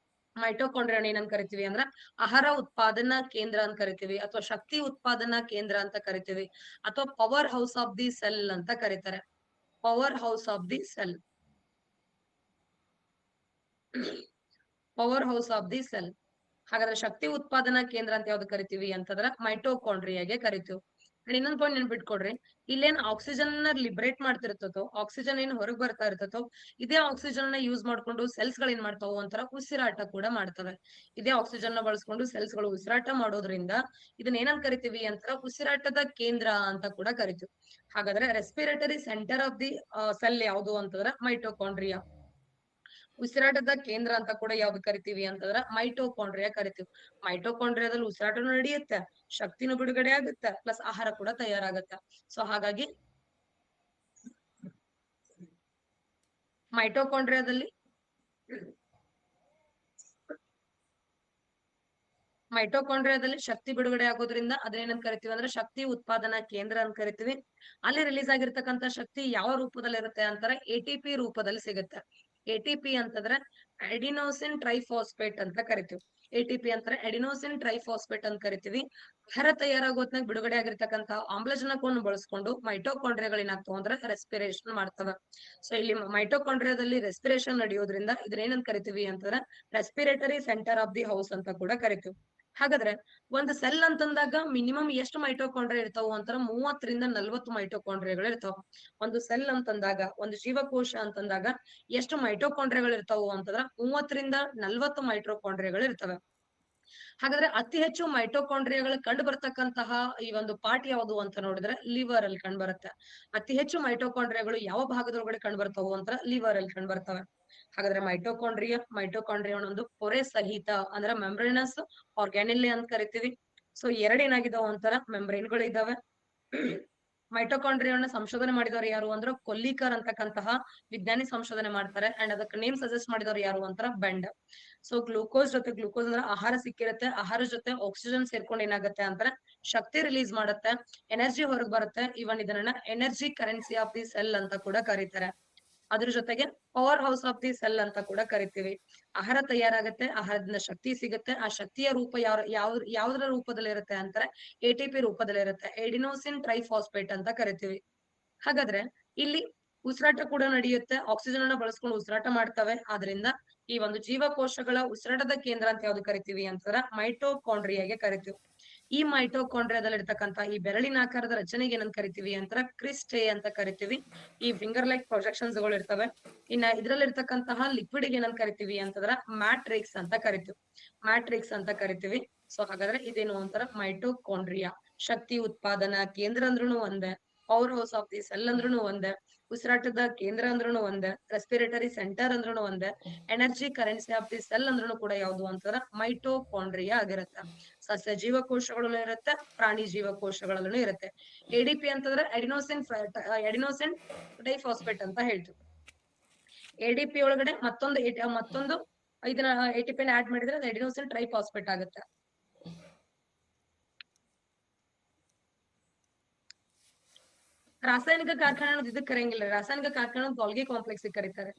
ಮೈಟೋಕಾಂಡ್ರಿಯಾನ ಏನಂತ ಕರಿತೀವಿ ಅಂದ್ರ ಆಹಾರ ಉತ್ಪಾದನಾ ಕೇಂದ್ರ ಅಂತ ಕರಿತೀವಿ, ಅಥವಾ ಶಕ್ತಿ ಉತ್ಪಾದನಾ ಕೇಂದ್ರ ಅಂತ ಕರಿತೀವಿ, ಅಥವಾ power house of the cell ಅಂತ ಕರೀತಾರೆ. Power house of the cell, power house of the cell. ಹಾಗಾದ್ರೆ ಶಕ್ತಿ ಉತ್ಪಾದನಾ ಕೇಂದ್ರ ಅಂತ ಯಾವ್ದು ಕರಿತೀವಿ ಅಂತಂದ್ರ ಮೈಟೋಕಾಂಡ್ರಿಯಾಗೆ ಕರಿತೀವಿ. ಇನ್ನೊಂದ್ ಪಾಯಿಂಟ್ ನೆನ್ಪಿಟ್ಕೊಡ್ರಿ, ಇಲ್ಲೇನ್ ಆಕ್ಸಿಜನ್ ಲಿಬರೇಟ್ ಮಾಡ್ತಿರ್ತದೋ, ಆಕ್ಸಿಜನ್ ಏನ್ ಹೊರಗ್ ಬರ್ತಾ ಇರ್ತದೋ, ಇದೇ ಆಕ್ಸಿಜನ್ ನ ಯೂಸ್ ಮಾಡ್ಕೊಂಡು ಸೆಲ್ಸ್ ಗಳು ಏನ್ ಮಾಡ್ತಾವ ಒಂಥರ ಉಸಿರಾಟ ಕೂಡ ಮಾಡ್ತವೆ. ಇದೇ ಆಕ್ಸಿಜನ್ ನ ಬಳಸ್ಕೊಂಡು ಸೆಲ್ಸ್ ಗಳು ಉಸಿರಾಟ ಮಾಡೋದ್ರಿಂದ ಇದನ್ನ ಏನಂತ ಕರಿತೀವಿ ಅಂತಾರ ಉಸಿರಾಟದ ಕೇಂದ್ರ ಅಂತ ಕೂಡ ಕರಿತೀವಿ. ಹಾಗಾದ್ರೆ respiratory centre of the cell ಯಾವುದು ಅಂತಂದ್ರ ಮೈಟೋಕಾಂಡ್ರಿಯಾ. ಉಸಿರಾಟದ ಕೇಂದ್ರ ಅಂತ ಕೂಡ ಯಾವ್ದು ಕರಿತೀವಿ ಅಂತಂದ್ರ ಮೈಟೋಕಾಂಡ್ರಿಯಾ ಕರಿತೀವಿ. ಮೈಟೋಕಾಂಡ್ರಿಯಾದಲ್ಲಿ ಉಸಿರಾಟನೂ ನಡೆಯುತ್ತೆ, ಶಕ್ತಿನೂ ಬಿಡುಗಡೆ ಆಗುತ್ತೆ, ಪ್ಲಸ್ ಆಹಾರ ಕೂಡ ತಯಾರಾಗುತ್ತೆ. ಸೊ ಹಾಗಾಗಿ ಮೈಟೋಕಾಂಡ್ರಿಯಾದಲ್ಲಿ ಶಕ್ತಿ ಬಿಡುಗಡೆ ಆಗೋದ್ರಿಂದ ಅದೇನಂತ ಕರಿತೀವಿ ಅಂದ್ರೆ ಶಕ್ತಿ ಉತ್ಪಾದನಾ ಕೇಂದ್ರ ಅಂತ ಕರಿತೀವಿ. ಅಲ್ಲಿ ರಿಲೀಸ್ ಆಗಿರ್ತಕ್ಕಂಥ ಶಕ್ತಿ ಯಾವ ರೂಪದಲ್ಲಿ ಇರುತ್ತೆ ಅಂತಾರೆ ATP ರೂಪದಲ್ಲಿ ಸಿಗುತ್ತೆ. ATP ಅಂತಂದ್ರೆ ಅಡಿನೋಸಿನ್ ಟ್ರೈಫಾಸ್ಫೇಟ್ ಅಂತ ಕರಿತೀವಿ. ATP ಅಂತಾರೆ ಅಡಿನೋಸಿನ್ ಟ್ರೈಫಾಸ್ಫೇಟ್ ಅಂತ ಕರಿತೀವಿ. ಆಹಾರ ತಯಾರಾಗೋತ್ನಾಗ ಬಿಡುಗಡೆ ಆಗಿರ್ತಕ್ಕಂಥ ಆಮ್ಲಜನಕವನ್ನು ಬಳಸ್ಕೊಂಡು ಮೈಟೋಕಾಂಡ್ರಿಯಾಗಳು ಏನಾಗ್ತಾವ ಅಂದ್ರೆ ರೆಸ್ಪಿರೇಷನ್ ಮಾಡ್ತವೆ. ಸೊ ಇಲ್ಲಿ ಮೈಟೋಕಾಂಡ್ರಿಯಾದಲ್ಲಿ ರೆಸ್ಪಿರೇಷನ್ ನಡೆಯೋದ್ರಿಂದ ಇದನ್ನ ಏನಂತ ಕರಿತೀವಿ ಅಂತಂದ್ರೆ respiratory centre of the house ಅಂತ ಕೂಡ ಕರಿತೀವಿ. ಹಾಗಾದ್ರೆ ಒಂದು ಸೆಲ್ ಅಂತಂದಾಗ ಮಿನಿಮಮ್ ಎಷ್ಟು ಮೈಟೋಕಾಂಡ್ರಿಯಾ ಇರ್ತಾವ ಅಂತಾರ 30 ರಿಂದ 40 ಮೈಟೋಕಾಂಡ್ರಿಯಾಗಳು ಇರ್ತಾವ. ಒಂದು ಸೆಲ್ ಅಂತಂದಾಗ, ಒಂದು ಜೀವಕೋಶ ಅಂತಂದಾಗ ಎಷ್ಟು ಮೈಟೋಕಾಂಡ್ರಿಯಾಗಳು ಇರ್ತಾವು ಅಂತಂದ್ರ 30 ರಿಂದ 40 ಮೈಟೋಕಾಂಡ್ರಿಯಾಗಳು ಇರ್ತವೆ. ಹಾಗಾದ್ರೆ ಅತಿ ಹೆಚ್ಚು ಮೈಟೋಕಾಂಡ್ರಿಯಾಗಳು ಕಂಡು ಬರ್ತಕ್ಕಂತಹ ಈ ಒಂದು ಪಾರ್ಟ್ ಯಾವುದು ಅಂತ ನೋಡಿದ್ರೆ ಲಿವರ್ ಅಲ್ಲಿ ಕಂಡು ಬರುತ್ತೆ. ಅತಿ ಹೆಚ್ಚು ಮೈಟೋಕಾಂಡ್ರಿಯಾಗಳು ಯಾವ ಭಾಗದೊಳಗಡೆ ಕಂಡು ಬರ್ತಾವು ಅಂತ ಲಿವರ್ ಅಲ್ಲಿ ಕಂಡು ಬರ್ತವೆ. ಹಾಗಾದ್ರೆ ಮೈಟೋಕಾಂಡ್ರಿಯಾ ಒಂದು ಪೊರೆ ಸಹಿತ ಅಂದ್ರೆ ಮೆಂಬ್ರೇನಸ್ ಆರ್ಗ್ಯಾನಿಲ್ ಅಂತ ಕರಿತೀವಿ. ಸೊ ಏನಾಗಿದಾವ ಅಂತಾರ ಮೆಂಬ್ರೇನ್ಗಳು ಇದಾವೆ. ಮೈಟೋಕಾಂಡ್ರಿಯಾನ ಸಂಶೋಧನೆ ಮಾಡಿದವರು ಯಾರು ಅಂದ್ರೆ ಕೊಲ್ಲಿಕರ್ ಅಂತಕ್ಕಂತಹ ವಿಜ್ಞಾನಿ ಸಂಶೋಧನೆ ಮಾಡ್ತಾರೆ. ಅಂಡ್ ಅದಕ್ಕೆ ನೇಮ್ ಸಜೆಸ್ಟ್ ಮಾಡಿದವರು ಯಾರು ಅಂತಾರ ಬೆಂಡ್. ಸೊ ಗ್ಲೂಕೋಸ್ ಅಂದ್ರೆ ಆಹಾರ ಸಿಕ್ಕಿರುತ್ತೆ, ಆಹಾರ ಜೊತೆ ಆಕ್ಸಿಜನ್ ಸೇರ್ಕೊಂಡು ಏನಾಗುತ್ತೆ ಅಂತಾರೆ ಶಕ್ತಿ ರಿಲೀಸ್ ಮಾಡುತ್ತೆ, ಎನರ್ಜಿ ಹೊರಗ್ ಬರುತ್ತೆ. ಇವನ್ ಇದನ್ನ energy currency of the cell ಅಂತ ಕೂಡ ಕರೀತಾರೆ. ಅದ್ರ ಜೊತೆಗೆ power house of the cell ಅಂತ ಕೂಡ ಕರಿತೀವಿ. ಆಹಾರ ತಯಾರಾಗುತ್ತೆ, ಆಹಾರದಿಂದ ಶಕ್ತಿ ಸಿಗುತ್ತೆ. ಆ ಶಕ್ತಿಯ ರೂಪ ಯಾವ್ದ್ರ ರೂಪದಲ್ಲಿ ಇರುತ್ತೆ ಅಂತಾರೆ ATP ರೂಪದಲ್ಲಿ ಇರುತ್ತೆ. ಎಡಿನೋಸಿನ್ ಟ್ರೈಫಾಸ್ಫೇಟ್ ಅಂತ ಕರಿತೀವಿ. ಹಾಗಾದ್ರೆ ಇಲ್ಲಿ ಉಸಿರಾಟ ಕೂಡ ನಡೆಯುತ್ತೆ, ಆಕ್ಸಿಜನ್ ಅನ್ನ ಬಳಸ್ಕೊಂಡು ಉಸಿರಾಟ ಮಾಡ್ತವೆ. ಆದ್ರಿಂದ ಈ ಒಂದು ಜೀವಕೋಶಗಳ ಉಸಿರಾಟದ ಕೇಂದ್ರ ಅಂತ ಯಾವ್ದು ಕರಿತೀವಿ ಅಂತಂದ್ರ ಮೈಟೋಕಾಂಡ್ರಿಯಾಗೆ ಕರಿತೀವಿ. ಈ ಮೈಟೋಕಾಂಡ್ರಿಯಾದಲ್ಲಿ ಇರ್ತಕ್ಕಂತ ಈ ಬೆರಳಿನ ಆಕಾರದ ರಚನೆಗೆ ಏನಂತ ಕರಿತೀವಿ ಅಂತರ ಕ್ರಿಸ್ಟೆ ಅಂತ ಕರಿತೀವಿ. ಈ ಫಿಂಗರ್ ಲೈಕ್ ಪ್ರೊಜೆಕ್ಷನ್ಸ್ ಗಳು ಇರ್ತವೆ. ಇನ್ನ ಇದ್ರಲ್ಲಿ ಇರ್ತಕ್ಕಂತಹ ಲಿಕ್ವಿಡ್ ಏನಂತ ಕರಿತೀವಿ ಅಂತಂದ್ರ ಮ್ಯಾಟ್ರಿಕ್ಸ್ ಅಂತ ಕರಿತೀವಿ. ಮ್ಯಾಟ್ರಿಕ್ಸ್ ಅಂತ ಕರಿತೀವಿ. ಸೊ ಹಾಗಾದ್ರೆ ಇದೇನು ಅಂತಾರ ಮೈಟೋಕಾಂಡ್ರಿಯಾ. ಶಕ್ತಿ ಉತ್ಪಾದನಾ ಕೇಂದ್ರ ಅಂದ್ರೂ ಒಂದೇ, power house of the cell ಅಂದ್ರೂ ಒಂದೇ, ಉಸಿರಾಟದ ಕೇಂದ್ರ ಅಂದ್ರೂ ಒಂದೇ, ರೆಸ್ಪಿರೇಟರಿ ಸೆಂಟರ್ ಅಂದ್ರೂ ಒಂದೇ, energy currency of the cell ಅಂದ್ರೂ ಕೂಡ ಯಾವ್ದು ಅಂತಾರ ಮೈಟೋಕಾಂಡ್ರಿಯಾ ಆಗಿರುತ್ತೆ. ಸಸ್ಯ ಜೀವಕೋಶಗಳಲ್ಲೂ ಇರುತ್ತೆ, ಪ್ರಾಣಿ ಜೀವಕೋಶಗಳಲ್ಲೂ ಇರುತ್ತೆ. ಎಡಿಪಿ ಅಂತಂದ್ರೆ ಎಡಿನೋಸಿನ್ ಡೈಫಾಸ್ಫೇಟ್ ಅಂತ ಹೇಳ್ತೀವಿ. ಎಡಿಪಿ ಒಳಗಡೆ ಮತ್ತೊಂದು ಇದನ್ನ ಎಟಿಪಿನ ಆಡ್ ಮಾಡಿದ್ರೆ ಅದು ಎಡಿನೋಸಿನ್ ಟ್ರೈಫಾಸ್ಫೇಟ್ ಆಗುತ್ತೆ. ರಾಸಾಯನಿಕ ಕಾರ್ಖಾನೆ ಅನ್ನೋದು ಇದಕ್ಕೆ ಕರೆಯಂಗಿಲ್ಲ. ರಾಸಾಯನಿಕ ಕಾರ್ಖಾನೆ ಗಾಲ್ಗಿ ಕಾಂಪ್ಲೆಕ್ಸ್ ಕರೀತಾರೆ.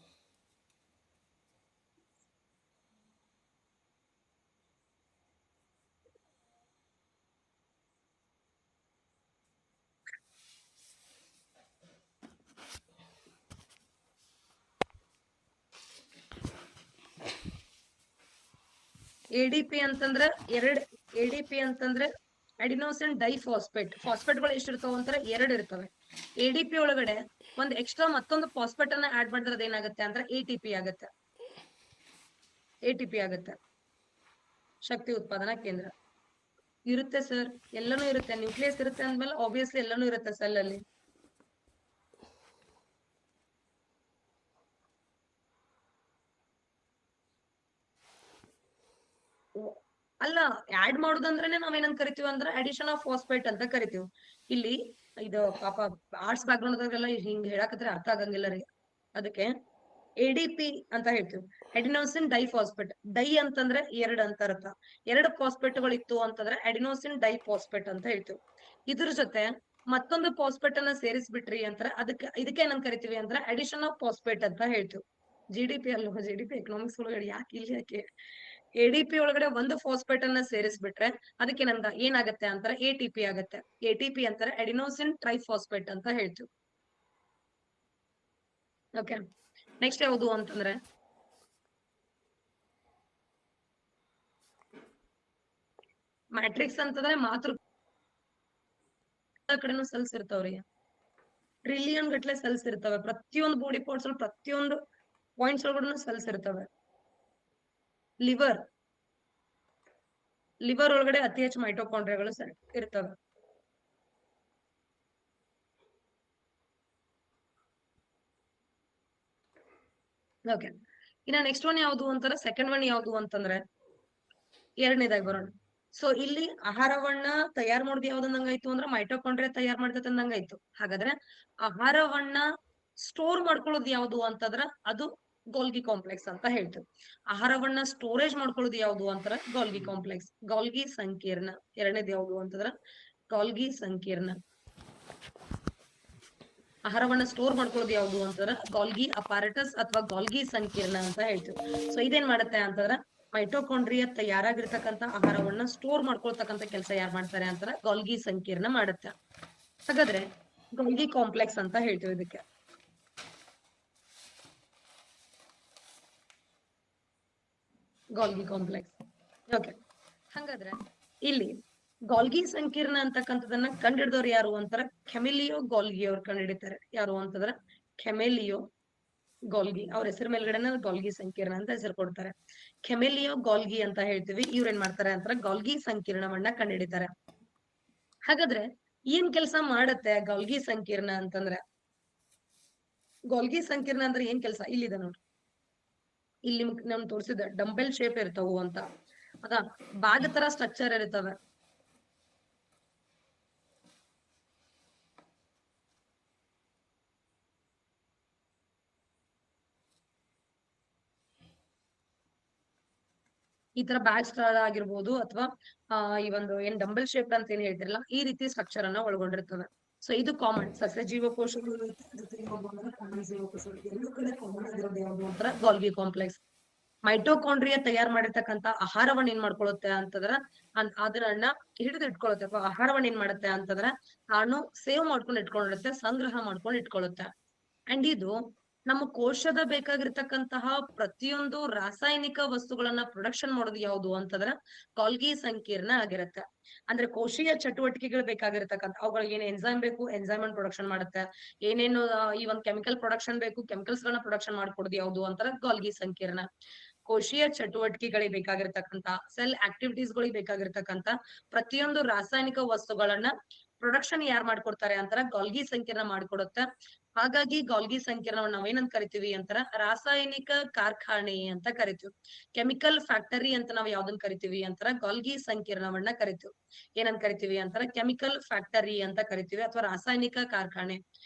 ಎಡಿಪಿ ಅಂತಂದ್ರೆ ಎಡಿಪಿ ಅಂತಂದ್ರೆ ಅಡಿನೋಸಿನ್ ಡೈಫಾಸ್ಫೇಟ್. ಫಾಸ್ಫೇಟ್ ಗಳು ಎಷ್ಟಿರ್ತಾವ ಅಂತಾರೆ? 2 ಇರ್ತವೆ. ಎಡಿಪಿ ಒಳಗಡೆ ಒಂದ್ ಎಕ್ಸ್ಟ್ರಾ ಮತ್ತೊಂದು ಫಾಸ್ಫೇಟ್ ಅನ್ನ ಆಡ್ ಮಾಡಿದ್ರೆ ಅದೇನಾಗುತ್ತೆ ಅಂದ್ರೆ ಎಟಿಪಿ ಆಗುತ್ತೆ. ಎಟಿಪಿ ಆಗುತ್ತೆ. ಶಕ್ತಿ ಉತ್ಪಾದನಾ ಕೇಂದ್ರ ಇರುತ್ತೆ ಸರ್, ಎಲ್ಲಾನು ಇರುತ್ತೆ. ನ್ಯೂಕ್ಲಿಯಸ್ ಇರುತ್ತೆ ಅಂದ್ಮೇಲೆ ಆಬ್ವಿಯಸ್ಲಿ ಎಲ್ಲಾನು ಇರುತ್ತೆ ಸೆಲ್ ಅಲ್ಲಿ. ಅಲ್ಲ, ಆಡ್ ಮಾಡುದಂದ್ರೆ ನಾವೇನಂತ ಕರಿತೀವಿ ಅಂದ್ರೆ ಅಡಿಷನ್ ಆಫ್ ಫಾಸ್ಫೇಟ್ ಅಂತ ಕರಿತೀವಿ. ಇಲ್ಲಿ ಇದು ಪಾಪ ಆರ್ಟ್ಸ್ ಬ್ಯಾಕ್ ಗ್ರೌಂಡ್ ಹಿಂಗ್ ಹೇಳಾಕತ್ರ ಅರ್ಥ ಆಗಂಗಿಲ್ಲ ರೀ. ಅದಕ್ಕೆ ಎಡಿಪಿ ಅಂತ ಹೇಳ್ತೀವಿ, ಅಡಿನೋಸಿನ್ ಡೈಫಾಸ್ಫೇಟ್. ಡೈ ಅಂತಂದ್ರೆ 2 ಅಂತ ಅರ್ಥ. 2 ಫಾಸ್ಫೇಟ್ ಗಳು ಇತ್ತು ಅಂತಂದ್ರೆ ಅಡಿನೋಸಿನ್ ಡೈಫಾಸ್ಫೇಟ್ ಅಂತ ಹೇಳ್ತೀವಿ. ಇದ್ರ ಜೊತೆ ಮತ್ತೊಂದು ಫಾಸ್ಫೇಟ್ ಅನ್ನ ಸೇರಿಸ್ಬಿಟ್ರಿ ಅಂತಾರೆ ಇದಕ್ಕೆ ಏನಂತ ಕರಿತೀವಿ ಅಂದ್ರೆ ಅಡಿಷನ್ ಆಫ್ ಫಾಸ್ಫೇಟ್ ಅಂತ ಹೇಳ್ತೀವಿ. ಜಿಡಿಪಿ ಅಲ್ವಾ, ಜಿಡಿಪಿ ಎಕನಾಮಿಕ್ಸ್ ಒಳಗಡೆ ಯಾಕೆ ಇಲ್ಲಿ ಯಾಕೆ ಎಡಿಪಿ ಒಳಗಡೆ ಒಂದು ಫಾಸ್ಫೇಟ್ ಅನ್ನ ಸೇರಿಸ್ಬಿಟ್ರೆ ಅದಕ್ಕೆ ಏನಾಗತ್ತೆ ಅಂತಾರೆ ಎಟಿಪಿ ಆಗತ್ತೆ. ಎಟಿಪಿ ಅಂತಾರೆ ಅಡಿನೋಸಿನ್ ಟ್ರೈಫಾಸ್ಫೇಟ್ ಅಂತ ಹೇಳ್ತೀವಿ. ಓಕೆ, ನೆಕ್ಸ್ಟ್ ಯಾವುದು ಅಂತಂದ್ರೆ ಮ್ಯಾಟ್ರಿಕ್ಸ್ ಅಂತಂದ್ರೆ ಮಾತೃ ಕಡೆನೂ ಸೆಲ್ಸ್ ಇರ್ತಾವ್ರಿ. ಟ್ರಿಲಿಯನ್ ಗಟ್ಲೆ ಸೆಲ್ಸ್ ಇರ್ತವೆ. ಪ್ರತಿಯೊಂದು ಬಾಡಿ ಪಾರ್ಟ್ಸ್ ಪ್ರತಿಯೊಂದು ಪಾಯಿಂಟ್ಸ್ ಒಳಗಡೆ ಸೆಲ್ಸ್ ಇರ್ತವೆ. ಲಿವರ್ ಒಳಗಡೆ ಅತಿ ಹೆಚ್ಚು ಮೈಟೋಕಾಂಡ್ರಿಯಾಗಳು ಇರ್ತವೆ. ಓಕೆ, ಇನ್ನ ನೆಕ್ಸ್ಟ್ ಒನ್ ಯಾವ್ದು ಅಂತಾರೆ? ಸೆಕೆಂಡ್ ಒನ್ ಯಾವ್ದು ಅಂತಂದ್ರೆ ಎರಡನೇದಾಗಿ ಬರೋಣ. ಸೊ ಇಲ್ಲಿ ಆಹಾರವನ್ನ ತಯಾರು ಮಾಡೋದು ಯಾವ್ದು ಅಂದಂಗಾಯ್ತು ಅಂದ್ರೆ ಮೈಟೋಕಾಂಡ್ರಿಯಾ ತಯಾರು ಮಾಡ್ತೈತೆ ಅಂದಂಗಾಯ್ತು. ಹಾಗಾದ್ರೆ ಆಹಾರವನ್ನ ಸ್ಟೋರ್ ಮಾಡ್ಕೊಳ್ಳೋದು ಯಾವ್ದು ಅಂತಂದ್ರ ಅದು ಗಾಲ್ಗಿ ಕಾಂಪ್ಲೆಕ್ಸ್ ಅಂತ ಹೇಳ್ತೀವಿ. ಆಹಾರವನ್ನ ಸ್ಟೋರೇಜ್ ಮಾಡ್ಕೊಳ್ಳೋದು ಯಾವ್ದು ಅಂತಾರ ಗಾಲ್ಗಿ ಕಾಂಪ್ಲೆಕ್ಸ್, ಗಾಲ್ಗಿ ಸಂಕೀರ್ಣ. ಎರಡನೇದು ಯಾವ್ದು ಅಂತಂದ್ರ ಗಾಲ್ಗಿ ಸಂಕೀರ್ಣ. ಆಹಾರವನ್ನ ಸ್ಟೋರ್ ಮಾಡ್ಕೊಳ್ಳೋದು ಯಾವ್ದು ಅಂತಂದ್ರ ಗಾಲ್ಗಿ ಅಪಾರಟಸ್ ಅಥವಾ ಗಾಲ್ಗಿ ಸಂಕೀರ್ಣ ಅಂತ ಹೇಳ್ತೀವಿ. ಸೊ ಇದೇನ್ ಮಾಡುತ್ತೆ ಅಂತಂದ್ರ ಮೈಟೋಕಾಂಡ್ರಿಯಾ ತಯಾರಾಗಿರ್ತಕ್ಕಂಥ ಆಹಾರವನ್ನ ಸ್ಟೋರ್ ಮಾಡ್ಕೊಳ್ತಕ್ಕಂಥ ಕೆಲಸ ಯಾರು ಮಾಡ್ತಾರೆ ಅಂತಾರ ಗಾಲ್ಗಿ ಸಂಕೀರ್ಣ ಮಾಡುತ್ತೆ. ಹಾಗಾದ್ರೆ ಗಾಲ್ಗಿ ಕಾಂಪ್ಲೆಕ್ಸ್ ಅಂತ ಹೇಳ್ತೀವಿ ಇದಕ್ಕೆ. Golgi complex. ಓಕೆ, ಹಾಗಾದ್ರೆ ಇಲ್ಲಿ ಗಾಲ್ಗಿ ಸಂಕೀರ್ಣ ಅಂತಕ್ಕಂಥದನ್ನ ಕಂಡಿಡಿದವ್ರು ಯಾರು ಅಂತಾರ ಕೆಮಿಲಿಯೋ ಗಾಲ್ಗಿ ಅವ್ರು ಕಂಡುಹಿಡಿತಾರೆ. ಯಾರು ಅಂತಂದ್ರ ಕೆಮಿಲಿಯೋ ಗಾಲ್ಗಿ. ಅವ್ರ ಹೆಸರು ಮೇಲ್ಗಡೆನ ಗಾಲ್ಗಿ ಸಂಕೀರ್ಣ ಅಂತ ಹೆಸರು ಕೊಡ್ತಾರೆ. ಕೆಮಿಲಿಯೋ ಗಾಲ್ಗಿ ಅಂತ ಹೇಳ್ತೀವಿ. ಇವ್ರ ಏನ್ ಮಾಡ್ತಾರೆ ಅಂತಾರ ಗಾಲ್ಗಿ ಸಂಕೀರ್ಣವನ್ನ ಕಂಡುಹಿಡಿತಾರೆ. ಹಾಗಾದ್ರೆ ಏನ್ ಕೆಲಸ ಮಾಡತ್ತೆ ಗಾಲ್ಗಿ ಸಂಕೀರ್ಣ ಅಂತಂದ್ರೆ, ಗಾಲ್ಗಿ ಸಂಕೀರ್ಣ ಅಂದ್ರೆ ಏನ್ ಕೆಲಸ ಇಲ್ಲಿದೆ ನೋಡ್ರಿ. ಇಲ್ಲಿ ನಮ್ ತೋರಿಸಿದ ಡಂಬೆಲ್ ಶೇಪ್ ಇರ್ತಾವು ಅಂತ, ಅದ ಬ್ಯಾಗ್ ತರ ಸ್ಟ್ರಕ್ಚರ್ ಇರ್ತವೆ. ಈ ತರ ಬ್ಯಾಗ್ ಸ್ಟಾರ್ ಆಗಿರ್ಬೋದು ಅಥವಾ ಈ ಒಂದು ಏನ್ ಡಂಬಲ್ ಶೇಪ್ ಅಂತ ಏನ್ ಹೇಳ್ತಿರಲ್ಲ, ಈ ರೀತಿ ಸ್ಟ್ರಕ್ಚರ್ ಅನ್ನ ಒಳಗೊಂಡಿರ್ತವೆ. ಸೊ ಇದು ಕಾಮನ್ ಸಸ್ಯ ಜೀವಕೋಶಗಳು ಗಾಲ್ಗಿ ಕಾಂಪ್ಲೆಕ್ಸ್. ಮೈಟೋಕಾಂಡ್ರಿಯಾ ತಯಾರು ಮಾಡಿರ್ತಕ್ಕಂತ ಆಹಾರವನ್ನ ಏನ್ ಮಾಡ್ಕೊಳುತ್ತೆ ಅಂತಂದ್ರ ಅದನ್ನ ಹಿಡಿದು ಇಟ್ಕೊಳ್ಳುತ್ತೆ ಅಥವಾ ಆಹಾರವನ್ನ ಏನ್ ಮಾಡುತ್ತೆ ಅಂತಂದ್ರ ತಾನು ಸೇವ್ ಮಾಡ್ಕೊಂಡು ಇಟ್ಕೊಂಡಿರುತ್ತೆ, ಸಂಗ್ರಹ ಮಾಡ್ಕೊಂಡು ಇಟ್ಕೊಳ್ಳುತ್ತೆ. ಅಂಡ್ ಇದು ನಮ್ಮ ಕೋಶದ ಬೇಕಾಗಿರ್ತಕ್ಕಂತಹ ಪ್ರತಿಯೊಂದು ರಾಸಾಯನಿಕ ವಸ್ತುಗಳನ್ನ ಪ್ರೊಡಕ್ಷನ್ ಮಾಡೋದು ಯಾವುದು ಅಂತಂದ್ರ ಗಾಲ್ಗಿ ಸಂಕೀರ್ಣ ಆಗಿರುತ್ತೆ. ಅಂದ್ರೆ ಕೋಶೀಯ ಚಟುವಟಿಕೆಗಳು ಬೇಕಾಗಿರ್ತಕ್ಕಂಥ ಅವುಗಳಿಗೆ ಏನ್ ಎನ್ಸೈಮ್ ಬೇಕು, ಎನ್ಸೈಮ್ ಅನ್ನು ಪ್ರೊಡಕ್ಷನ್ ಮಾಡುತ್ತೆ. ಏನೇನು ಈ ಒಂದ್ ಕೆಮಿಕಲ್ ಪ್ರೊಡಕ್ಷನ್ ಬೇಕು, ಕೆಮಿಕಲ್ಸ್ ಗಳನ್ನ ಪ್ರೊಡಕ್ಷನ್ ಮಾಡ್ಕೊಡೋದು ಯಾವುದು ಅಂತಾರ ಗಾಲ್ಗಿ ಸಂಕೀರ್ಣ. ಕೋಶೀಯ ಚಟುವಟಿಕೆಗಳಿಗೆ ಬೇಕಾಗಿರ್ತಕ್ಕಂತ ಸೆಲ್ ಆಕ್ಟಿವಿಟೀಸ್ ಗಳಿಗೆ ಬೇಕಾಗಿರ್ತಕ್ಕಂತ ಪ್ರತಿಯೊಂದು ರಾಸಾಯನಿಕ ವಸ್ತುಗಳನ್ನ ಪ್ರೊಡಕ್ಷನ್ ಯಾರ್ ಮಾಡ್ಕೊಡ್ತಾರೆ ಅಂತಾರ ಗಾಲ್ಗಿ ಸಂಕೀರ್ಣ ಮಾಡ್ಕೊಡುತ್ತೆ. ಹಾಗಾಗಿ ಗಾಲ್ಗಿ ಸಂಕೀರ್ಣವನ್ನ ನಾವೇನಂತ ಕರಿತೀವಿ ಅಂತಾರ ರಾಸಾಯನಿಕ ಕಾರ್ಖಾನೆ ಅಂತ ಕರಿತೀವಿ. ಕೆಮಿಕಲ್ ಫ್ಯಾಕ್ಟರಿ ಅಂತ ನಾವ್ ಯಾವ್ದನ್ ಕರಿತೀವಿ ಅಂತಾರ ಗಾಲ್ಗಿ ಸಂಕೀರ್ಣವನ್ನ ಕರಿತೀವಿ. ಏನಂತ ಕರಿತೀವಿ ಅಂತಾರ ಕೆಮಿಕಲ್ ಫ್ಯಾಕ್ಟರಿ ಅಂತ ಕರಿತೀವಿ ಅಥವಾ ರಾಸಾಯನಿಕ ಕಾರ್ಖಾನೆ.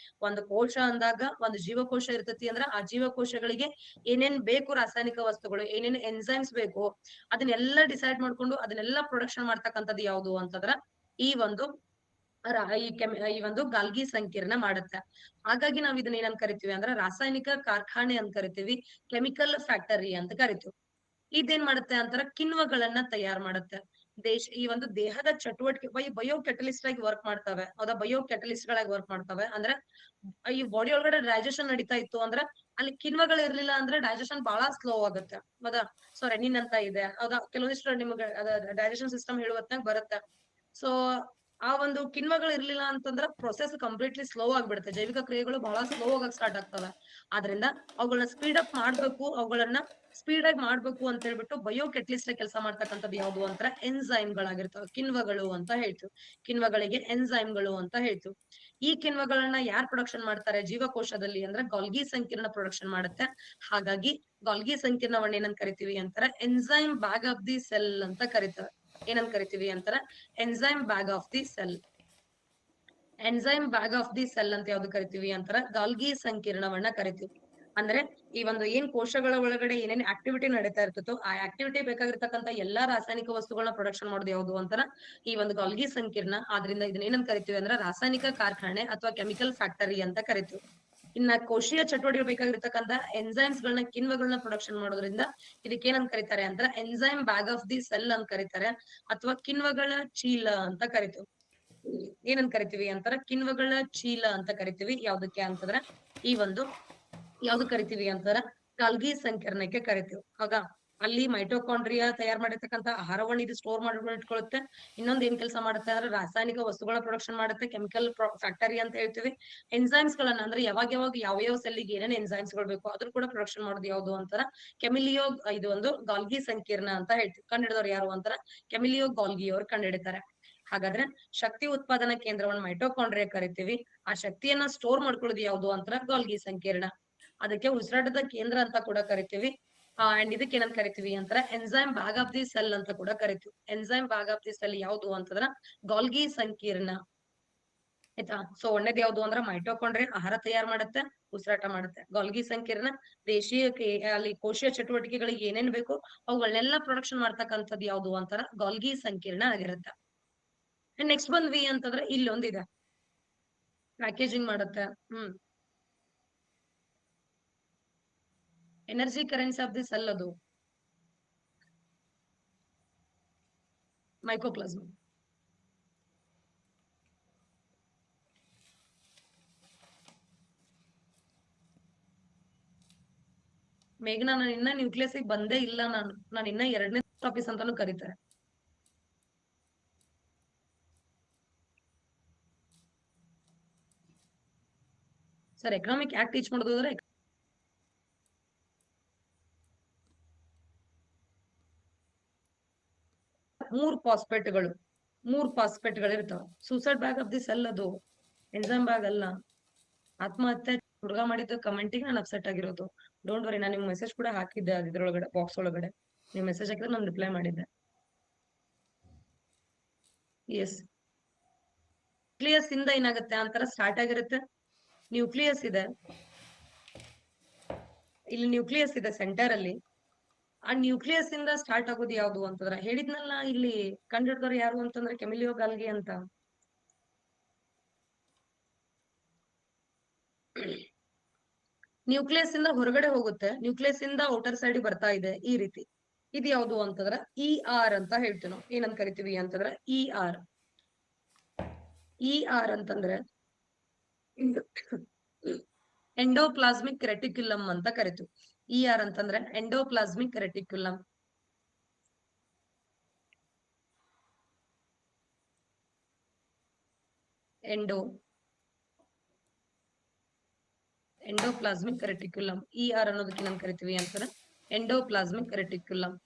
ಒಂದು ಕೋಶ ಅಂದಾಗ ಒಂದು ಜೀವಕೋಶ ಇರ್ತತಿ ಅಂದ್ರ ಆ ಜೀವಕೋಶಗಳಿಗೆ ಏನೇನ್ ಬೇಕು ರಾಸಾಯನಿಕ ವಸ್ತುಗಳು, ಏನೇನ್ ಎನ್ಸೈಮ್ಸ್ ಬೇಕು ಅದನ್ನೆಲ್ಲ ಡಿಸೈಡ್ ಮಾಡ್ಕೊಂಡು ಅದನ್ನೆಲ್ಲ ಪ್ರೊಡಕ್ಷನ್ ಮಾಡ್ತಕ್ಕಂಥದ್ದು ಯಾವುದು ಅಂತಂದ್ರ ಈ ಒಂದು ಈ ಒಂದು ಗಾಲ್ಗಿ ಸಂಕೀರ್ಣ ಮಾಡುತ್ತೆ. ಹಾಗಾಗಿ ನಾವ್ ಇದನ್ನ ಏನಂತ ಕರಿತೀವಿ ಅಂದ್ರೆ ರಾಸಾಯನಿಕ ಕಾರ್ಖಾನೆ ಅಂತ ಕರಿತೀವಿ, ಕೆಮಿಕಲ್ ಫ್ಯಾಕ್ಟರಿ ಅಂತ ಕರಿತೀವಿ. ಇದೇನ್ ಮಾಡುತ್ತೆ ಅಂತಾರ ಕಿಣ್ವಗಳನ್ನ ತಯಾರು ಮಾಡುತ್ತೆ. ಈ ಒಂದು ದೇಹದ ಚಟುವಟಿಕೆ ಬಯೋ ಕೆಟಲಿಸ್ಟ್ ಆಗಿ ವರ್ಕ್ ಮಾಡ್ತವೆ. ಹೌದಾ, ಬಯೋ ಕೆಟಲಿಸ್ಟ್ ಗಳಾಗಿ ವರ್ಕ್ ಮಾಡ್ತವೆ. ಅಂದ್ರೆ ಈ ಬಾಡಿ ಒಳಗಡೆ ಡೈಜೆಷನ್ ನಡೀತಾ ಇತ್ತು ಅಂದ್ರೆ ಅಲ್ಲಿ ಕಿಣ್ವಗಳು ಇರ್ಲಿಲ್ಲ ಅಂದ್ರೆ ಡೈಜೆಷನ್ ಬಹಳ ಸ್ಲೋ ಆಗುತ್ತೆ. ಹೌದಾ, ಸೊ ರೆನಿನ್ ಅಂತ ಇದೆ. ಹೌದಾ, ಕೆಲವೊಂದಿಷ್ಟು ನಿಮ್ಗೆ ಡೈಜೆಷನ್ ಸಿಸ್ಟಮ್ ಹೇಳುವತ್ನಾಗ ಬರುತ್ತೆ. ಸೊ ಆ ಒಂದು ಕಿಣ್ವಗಳು ಇರ್ಲಿಲ್ಲ ಅಂತಂದ್ರ ಪ್ರೊಸೆಸ್ ಕಂಪ್ಲೀಟ್ಲಿ ಸ್ಲೋ ಆಗ್ಬಿಡುತ್ತೆ. ಜೈವಿಕ ಕ್ರಿಯೆಗಳು ಬಹಳ ಸ್ಲೋ ಆಗಕ್ ಸ್ಟಾರ್ಟ್ ಆಗ್ತವೆ. ಆದ್ರಿಂದ ಅವುಗಳನ್ನ ಸ್ಪೀಡ್ ಅಪ್ ಮಾಡ್ಬೇಕು, ಅವುಗಳನ್ನ ಸ್ಪೀಡ್ ಆಗಿ ಮಾಡ್ಬೇಕು ಅಂತ ಹೇಳ್ಬಿಟ್ಟು ಬಯೋ ಕೆಟ್ಲಿಸ್ಟ್ ಕೆಲಸ ಮಾಡ್ತಕ್ಕಂಥದ್ದು ಯಾವುದು ಅಂತರ ಎನ್ಸೈಮ್ ಗಳಾಗಿರ್ತವೆ. ಕಿಣ್ವಗಳು ಅಂತ ಹೇಳ್ತೀವಿ. ಕಿಣ್ವಗಳಿಗೆ ಎನ್ಸೈಮ್ಗಳು ಅಂತ ಹೇಳ್ತೀವಿ. ಈ ಕಿಣ್ವಗಳನ್ನ ಯಾರ್ ಪ್ರೊಡಕ್ಷನ್ ಮಾಡ್ತಾರೆ ಜೀವಕೋಶದಲ್ಲಿ ಅಂದ್ರೆ ಗಾಲ್ಗಿ ಸಂಕೀರ್ಣ ಪ್ರೊಡಕ್ಷನ್ ಮಾಡುತ್ತೆ. ಹಾಗಾಗಿ ಗಾಲ್ಗಿ ಸಂಕೀರ್ಣವನ್ನ ಏನಂತ ಕರಿತೀವಿ ಅಂತಾರ enzyme bag of the cell ಅಂತ ಕರಿತಾರೆ. ಏನಂತ ಕರಿತೀವಿ ಅಂತಾರ enzyme bag of the cell. Enzyme bag of the cell ಅಂತ ಯಾವ್ದು ಕರಿತೀವಿ ಅಂತಾರ ಗಾಲ್ಗಿ ಸಂಕೀರ್ಣವನ್ನ ಕರಿತೀವಿ. ಅಂದ್ರೆ ಈ ಒಂದು ಏನ್ ಕೋಶಗಳ ಒಳಗಡೆ ಏನೇನ್ ಆಕ್ಟಿವಿಟಿ ನಡೀತಾ ಇರ್ತದೋ ಆ ಆಕ್ಟಿವಿಟಿ ಬೇಕಾಗಿರ್ತಕ್ಕಂತ ಎಲ್ಲಾ ರಾಸಾಯನಿಕ ವಸ್ತುಗಳನ್ನ ಪ್ರೊಡಕ್ಷನ್ ಮಾಡೋದು ಯಾವುದು ಅಂತಾರ ಈ ಒಂದು ಗಾಲ್ಗಿ ಸಂಕೀರ್ಣ. ಆದ್ರಿಂದ ಇದನ್ನ ಏನಂತ ಕರಿತೀವಿ ಅಂದ್ರೆ ರಾಸಾಯನಿಕ ಕಾರ್ಖಾನೆ ಅಥವಾ ಕೆಮಿಕಲ್ ಫ್ಯಾಕ್ಟರಿ ಅಂತ ಕರಿತೀವಿ. ಇನ್ನ ಕೋಶೀಯ ಚಟುವಟಿಕೆ ಬೇಕಾಗಿರ್ತಕ್ಕಂತ ಎನ್ಸೈಮ್ಸ್ ಗಳನ್ನ ಕಿಣ್ವಗಳನ್ನ ಪ್ರೊಡಕ್ಷನ್ ಮಾಡೋದ್ರಿಂದ ಇದಕ್ಕೆ ಏನಂತ ಕರೀತಾರೆ ಅಂದ್ರೆ enzyme bag of the cell ಅಂತ ಕರೀತಾರೆ ಅಥವಾ ಕಿಣ್ವಗಳ ಚೀಲ ಅಂತ ಕರಿತೀವಿ. ಏನಂತ ಕರಿತೀವಿ ಅಂತಾರ ಕಿಣ್ವಗಳ ಚೀಲ ಅಂತ ಕರಿತೀವಿ. ಯಾವ್ದಕ್ಕೆ ಅಂತಂದ್ರ ಈ ಒಂದು ಯಾವ್ದು ಕರಿತೀವಿ ಅಂತಾರ ಗಾಲ್ಗಿ ಸಂಕೀರ್ಣಕ್ಕೆ ಕರಿತೀವಿ. ಆಗ ಅಲ್ಲಿ ಮೈಟೋಕಾಂಡ್ರಿಯಾ ತಯಾರು ಮಾಡಿರ್ತಕ್ಕಂಥ ಆಹಾರವನ್ನ ಇದು ಸ್ಟೋರ್ ಮಾಡ್ಕೊಂಡು ಇಟ್ಕೊಳ್ಳುತ್ತೆ. ಇನ್ನೊಂದ್ ಏನ್ ಕೆಲಸ ಮಾಡುತ್ತೆ ಅಂದ್ರೆ ರಾಸಾಯನಿಕ ವಸ್ತುಗಳ ಪ್ರೊಡಕ್ಷನ್ ಮಾಡುತ್ತೆ, ಕೆಮಿಕಲ್ ಫ್ಯಾಕ್ಟರಿ ಅಂತ ಹೇಳ್ತೀವಿ. ಎನ್ಸೈಮ್ಸ್ ಗಳನ್ನ ಅಂದ್ರೆ ಯಾವಾಗ ಯಾವ ಸೆಲ್ಗೆ ಏನೇನ್ ಎನ್ಸೈಮ್ಸ್ ಗಳು ಬೇಕು ಅದನ್ನ ಕೂಡ ಪ್ರೊಡಕ್ಷನ್ ಮಾಡೋದು ಯಾವ್ದು ಅಂತಾರ ಕೆಮಿಲಿಯೋ. ಇದು ಒಂದು ಗಾಲ್ಗಿ ಸಂಕೀರ್ಣ ಅಂತ ಹೇಳ್ತೀವಿ. ಕಂಡಿಡಿದವ್ರು ಯಾರು ಅಂತಾರ ಕೆಮಿಲಿಯೋ ಗಾಲ್ಗಿ ಅವ್ರು ಕಂಡಿಡಿತಾರೆ. ಹಾಗಾದ್ರೆ ಶಕ್ತಿ ಉತ್ಪಾದನಾ ಕೇಂದ್ರವನ್ನ ಮೈಟೋಕಾಂಡ್ರಿಯಾ ಕರಿತೀವಿ. ಆ ಶಕ್ತಿಯನ್ನ ಸ್ಟೋರ್ ಮಾಡ್ಕೊಳ್ಳೋದು ಯಾವ್ದು ಅಂತಾರ ಗಾಲ್ಗಿ ಸಂಕೀರ್ಣ. ಅದಕ್ಕೆ ಉಸಿರಾಟದ ಕೇಂದ್ರ ಅಂತ ಕೂಡ ಕರಿತೀವಿ. ಅಂಡ್ ಇದಕ್ಕೆ ಏನಂತ ಕರಿತೀವಿ ಅಂತಾರ enzyme bag of the cell ಅಂತ ಕೂಡ ಕರಿತೀವಿ. Enzyme bag of the cell ಯಾವ್ದು ಅಂತಂದ್ರ ಗಾಲ್ಗಿ ಸಂಕೀರ್ಣ. ಆಯ್ತಾ. ಸೊ ಒಳ್ಳೇದ್ ಯಾವ್ದು ಅಂದ್ರ ಮೈಟೋಕಾಂಡ್ರಿಯಾ ಆಹಾರ ತಯಾರು ಮಾಡುತ್ತೆ, ಉಸಿರಾಟ ಮಾಡುತ್ತೆ. ಗಾಲ್ಗಿ ಸಂಕೀರ್ಣ ದೇಶೀಯ ಅಲ್ಲಿ ಕೋಶೀಯ ಚಟುವಟಿಕೆಗಳಿಗೆ ಏನೇನ್ ಬೇಕು ಅವುಗಳನ್ನೆಲ್ಲ ಪ್ರೊಡಕ್ಷನ್ ಮಾಡ್ತಕ್ಕಂಥದ್ದು ಯಾವ್ದು ಅಂತಾರ ಗಾಲ್ಗಿ ಸಂಕೀರ್ಣ ಆಗಿರುತ್ತೆ. ನೆಕ್ಸ್ಟ್ ಬಂದ್ವಿ ಅಂತಂದ್ರೆ ಇಲ್ಲೊಂದಿದೆ ಪ್ಯಾಕೇಜಿಂಗ್ ಮಾಡುತ್ತೆ. Energy currency of the cell ಅದು ಮೈಕೋಪ್ಲಾಸ್ಮ. ಮೇಘನಾ, ನಾನು ಇನ್ನ ನ್ಯೂಕ್ಲಿಯಸ್ ಬಂದೇ ಇಲ್ಲ. ನಾನು ಇನ್ನ 2ನೇ ಆಫೀಸ್ ಅಂತಾನು ಕರೀತಾರೆ. ಸರ್ ಎಕನಾಮಿಕ್ ಯಾಕೆ ಟೀಚ್ ಮಾಡೋದು ಅಂದ್ರೆ 3 ಫಾಸ್ಫೇಟ್ಗಳು ಇರ್ತಾವ. Suicide bag of the cell ಅದು, ಎನ್ಸೈಮ್ ಬ್ಯಾಗ್ ಅಲ್ಲ. ಆತ್ಮಹತ್ಯೆ ಹುಡುಗ ಮಾಡಿದ್ದು ಕಮೆಂಟಿಗೆ ನಾನು ಅಪ್ಸೆಟ್ ಆಗಿರೋದು. ಡೋಂಟ್ ವರಿ, ನಾನು ನಿಮ್ ಮೆಸೇಜ್ ಕೂಡ ಹಾಕಿದ್ದೆ ಅದ್ರೊಳಗಡೆ ಬಾಕ್ಸ್ ಒಳಗಡೆ. ನೀವು ಮೆಸೇಜ್ ಹಾಕಿದ್ರೆ ನಾನು ರಿಪ್ಲೈ ಮಾಡಿದ್ದೆ. ಎಸ್, ನ್ಯೂಕ್ಲಿಯಸ್ ಇಂದ ಏನಾಗುತ್ತೆ ಅಂತಾರ ಸ್ಟಾರ್ಟ್ ಆಗಿರುತ್ತೆ. ನ್ಯೂಕ್ಲಿಯಸ್ ಇದೆ, ಇಲ್ಲಿ ನ್ಯೂಕ್ಲಿಯಸ್ ಇದೆ ಸೆಂಟರ್ ಅಲ್ಲಿ. ಆ ನ್ಯೂಕ್ಲಿಯಸ್ ಇಂದ ಸ್ಟಾರ್ಟ್ ಆಗೋದು ಯಾವ್ದು ಅಂತಂದ್ರ ಹೇಳಿದ್ನಲ್ಲ ಇಲ್ಲಿ ಕಂಡಿಡ್ದವ್ರು ಯಾರು ಅಂತಂದ್ರೆ ಕೆಮಿಲಿಯೋ ಗಾಲ್ಗಿ ಅಂತ. ನ್ಯೂಕ್ಲಿಯಸ್ ಇಂದ ಹೊರಗಡೆ ಹೋಗುತ್ತೆ, ನ್ಯೂಕ್ಲಿಯಸ್ ಇಂದ ಔಟರ್ ಸೈಡ್ ಬರ್ತಾ ಇದೆ ಈ ರೀತಿ. ಇದು ಯಾವ್ದು ಅಂತಂದ್ರ ER ಅಂತ ಹೇಳ್ತೀವಿ ನಾವು. ಏನಂತ ಕರಿತೀವಿ ಅಂತಂದ್ರ ER. ER ಅಂತಂದ್ರೆ ಎಂಡೋಪ್ಲಾಸ್ಮಿಕ್ ರೆಟಿಕ್ಯುಲಮ್ ಅಂತ ಕರಿತೀವಿ. ER ಅಂತಂದ್ರೆ endoplasmic reticulum. Endoplasmic reticulum ER ಅನ್ನೋದಕ್ಕೆ ಏನ್ ಕರಿತೀವಿ ಅಂತಾರೆ ಎಂಡೋಪ್ಲಾಸ್ಮಿಕ್ ರೆಟಿಕ್ಯುಲಮ್.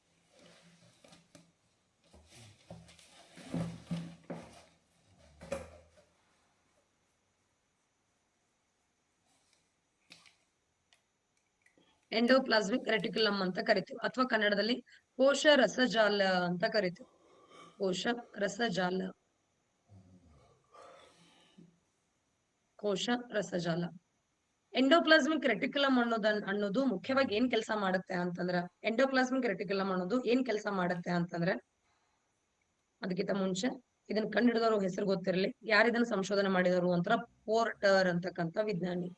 ಎಂಡೋಪ್ಲಾಸ್ಮಿಕ್ ರೆಟಿಕ್ಯುಲಮ್ ಅಂತ ಕರಿತೀವಿ, ಅಥವಾ ಕನ್ನಡದಲ್ಲಿ ಕೋಶ ರಸಜಾಲ ಅಂತ ಕರಿತೀವಿ. ಕೋಶ ರಸಜಾಲ, ಕೋಶ ರಸಜಾಲ. ಎಂಡೋಪ್ಲಾಸ್ಮಿಕ್ ರೆಟಿಕ್ಯುಲಮ್ ಅನ್ನೋದು ಮುಖ್ಯವಾಗಿ ಏನ್ ಕೆಲಸ ಮಾಡುತ್ತೆ ಅಂತಂದ್ರ, ಎಂಡೋಪ್ಲಾಸ್ಮಿಕ್ ರೆಟಿಕ್ಯುಲಮ್ ಅನ್ನೋದು ಏನ್ ಕೆಲಸ ಮಾಡುತ್ತೆ ಅಂತಂದ್ರೆ, ಅದಕ್ಕಿಂತ ಮುಂಚೆ ಇದನ್ನ ಕಂಡುಹಿಡಿದವರು ಹೆಸರು ಗೊತ್ತಿರಲಿ. ಯಾರು ಇದನ್ನ ಸಂಶೋಧನೆ ಮಾಡಿದವರು ಅಂತರ ಪೋರ್ಟರ್ ಅಂತಕ್ಕಂತ ವಿಜ್ಞಾನಿ.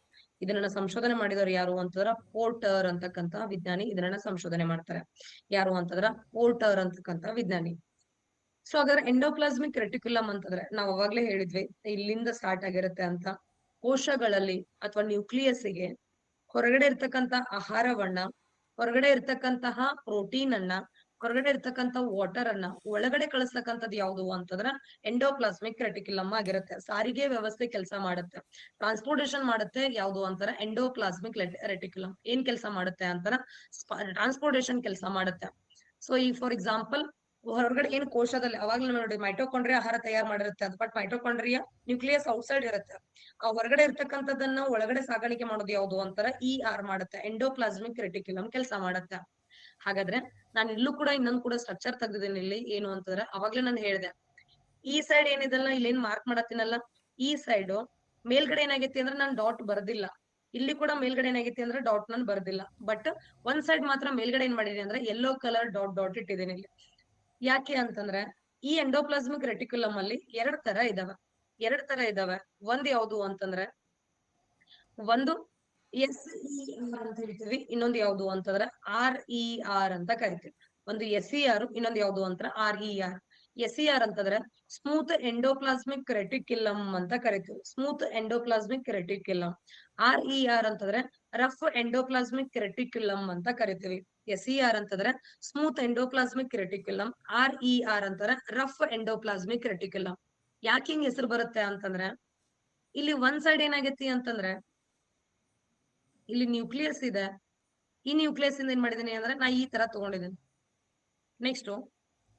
ಇದನ್ನ ಸಂಶೋಧನೆ ಮಾಡಿದವರು ಯಾರು ಅಂತಂದ್ರ ಪೋರ್ಟರ್ ಅಂತಕ್ಕಂತ ವಿಜ್ಞಾನಿ ಇದನ್ನ ಸಂಶೋಧನೆ ಮಾಡ್ತಾರೆ. ಯಾರು ಅಂತಂದ್ರ ಪೋರ್ಟರ್ ಅಂತಕ್ಕಂತ ವಿಜ್ಞಾನಿ. ಸೊ ಹಾಗಾದ್ರೆ ಎಂಡೋಪ್ಲಾಸ್ಮಿಕ್ ರೆಟಿಕ್ಯುಲಮ್ ಅಂತಂದ್ರೆ ನಾವ್ ಅವಾಗ್ಲೇ ಹೇಳಿದ್ವಿ ಇಲ್ಲಿಂದ ಸ್ಟಾರ್ಟ್ ಆಗಿರುತ್ತೆ ಅಂತ. ಕೋಶಗಳಲ್ಲಿ ಅಥವಾ ನ್ಯೂಕ್ಲಿಯಸ್ಗೆ ಹೊರಗಡೆ ಇರ್ತಕ್ಕಂತ ಆಹಾರವನ್ನ, ಹೊರಗಡೆ ಇರ್ತಕ್ಕಂತಹ ಪ್ರೋಟೀನ್ ಅನ್ನ, ಹೊರಗಡೆ ಇರ್ತಕ್ಕಂತ ವಾಟರ್ ಅನ್ನ ಒಳಗಡೆ ಕಳಿಸ್ತಕ್ಕಂಥದ್ದು ಯಾವುದು ಅಂತಂದ್ರ ಎಂಡೋಪ್ಲಾಸ್ಮಿಕ್ ರೆಟಿಕ್ಯುಲಮ್ ಆಗಿರುತ್ತೆ. ಸಾರಿಗೆ ವ್ಯವಸ್ಥೆ ಕೆಲಸ ಮಾಡುತ್ತೆ, ಟ್ರಾನ್ಸ್ಪೋರ್ಟೇಶನ್ ಮಾಡುತ್ತೆ ಯಾವುದು ಅಂತಾರ ಎಂಡೋಪ್ಲಾಸ್ಮಿಕ್ ರೆಟಿಕ್ಯುಲಮ್. ಏನ್ ಕೆಲಸ ಮಾಡುತ್ತೆ ಅಂತಾರ ಟ್ರಾನ್ಸ್ಪೋರ್ಟೇಶನ್ ಕೆಲಸ ಮಾಡುತ್ತೆ. ಸೊ ಈ ಫಾರ್ ಎಕ್ಸಾಂಪಲ್ ಹೊರಗಡೆ ಏನ್ ಕೋಶದಲ್ಲಿ ಅವಾಗ್ಲೂ ನೋಡಿ ಮೈಟೋಕಾಂಡ್ರಿಯಾ ಆಹಾರ ತಯಾರು ಮಾಡಿರುತ್ತೆ ಅದು, ಬಟ್ ಮೈಟೋಕಾಂಡ್ರಿಯಾ ನ್ಯೂಕ್ಲಿಯಸ್ ಔಟ್ಸೈಡ್ ಇರುತ್ತೆ. ಆ ಹೊರಗಡೆ ಇರ್ತಕ್ಕಂಥದ್ದನ್ನ ಒಳಗಡೆ ಸಾಗಾಣಿಕೆ ಮಾಡೋದು ಯಾವುದು ಅಂತಾರ ER ಮಾಡುತ್ತೆ, ಎಂಡೋಪ್ಲಾಸ್ಮಿಕ್ ರೆಟಿಕ್ಯುಲಮ್ ಕೆಲಸ ಮಾಡುತ್ತೆ. ಹಾಗಾದ್ರೆ ನಾನು ಇಲ್ಲೂ ಕೂಡ ಇನ್ನೊಂದು ಕೂಡ ಸ್ಟ್ರಕ್ಚರ್ ತೆಗ್ದಿದ್ದೀನಿ ಇಲ್ಲಿ. ಏನು ಅಂತಂದ್ರೆ ಅವಾಗ್ಲೇ ನಾನು ಹೇಳ್ದೆ ಈ ಸೈಡ್ ಏನಿದೆಲ್ಲ ಇಲ್ಲಿ ಏನ್ ಮಾರ್ಕ್ ಮಾಡತ್ತೀನಲ್ಲ, ಈ ಸೈಡ್ ಮೇಲ್ಗಡೆ ಏನಾಗೈತಿ ಅಂದ್ರೆ ನಾನು ಡಾಟ್ ಬರ್ದಿಲ್ಲ. ಇಲ್ಲಿ ಕೂಡ ಮೇಲ್ಗಡೆ ಏನಾಗೈತಿ ಅಂದ್ರೆ ಡಾಟ್ ನಾನು ಬರ್ದಿಲ್ಲ, ಬಟ್ ಒಂದ್ ಸೈಡ್ ಮಾತ್ರ ಮೇಲ್ಗಡೆ ಏನ್ ಮಾಡಿದೀನಿ ಅಂದ್ರೆ ಯೆಲ್ಲೋ ಕಲರ್ ಡಾಟ್ ಡಾಟ್ ಇಟ್ಟಿದ್ದೀನಿ ಇಲ್ಲಿ. ಯಾಕೆ ಅಂತಂದ್ರೆ ಈ ಎಂಡೋಪ್ಲಾಸ್ಮಿಕ್ ರೆಟಿಕ್ಯುಲಮ್ ಅಲ್ಲಿ ಎರಡ್ ತರ ಇದಾವೆ. ಒಂದ್ ಯಾವುದು ಅಂತಂದ್ರೆ ಒಂದು SER ಅಂತ ಹೇಳ್ತೀವಿ, ಇನ್ನೊಂದು ಯಾವುದು ಅಂತಂದ್ರೆ RER ಅಂತ ಕರಿತೀವಿ. ಒಂದು SER, ಇನ್ನೊಂದು ಯಾವುದು ಅಂತರ RER. SER ಅಂತಂದ್ರೆ ಸ್ಮೂತ್ ಎಂಡೋಪ್ಲಾಸ್ಮಿಕ್ ರೆಟಿಕ್ಯುಲಮ್ ಅಂತ ಕರಿತೀವಿ, ಸ್ಮೂತ್ ಎಂಡೋಪ್ಲಾಸ್ಮಿಕ್ ರೆಟಿಕ್ಯುಲಮ್. RER ಅಂತಂದ್ರೆ ರಫ್ ಎಂಡೋಪ್ಲಾಸ್ಮಿಕ್ ರೆಟಿಕ್ಯುಲಮ್ ಅಂತ ಕರಿತೀವಿ. SER ಅಂತಂದ್ರೆ ಸ್ಮೂತ್ ಎಂಡೋಪ್ಲಾಸ್ಮಿಕ್ ರೆಟಿಕ್ಯುಲಮ್, RER ಅಂತಾರೆ ರಫ್ ಎಂಡೋಪ್ಲಾಸ್ಮಿಕ್ ರೆಟಿಕ್ಯುಲಮ್. ಯಾಕೆ ಹಿಂಗ್ ಹೆಸರು ಬರುತ್ತೆ ಅಂತಂದ್ರೆ ಇಲ್ಲಿ ಒಂದ್ ಸೈಡ್ ಏನಾಗೈತಿ ಅಂತಂದ್ರೆ ಇಲ್ಲಿ ನ್ಯೂಕ್ಲಿಯಸ್ ಇದೆ. ಈ ನ್ಯೂಕ್ಲಿಯಸ್ ಇಂದ ಏನ್ ಮಾಡಿದೀನಿ ಅಂದ್ರೆ ನಾ ಈ ತರ ತಗೊಂಡಿದ್ದೀನಿ. ನೆಕ್ಸ್ಟ್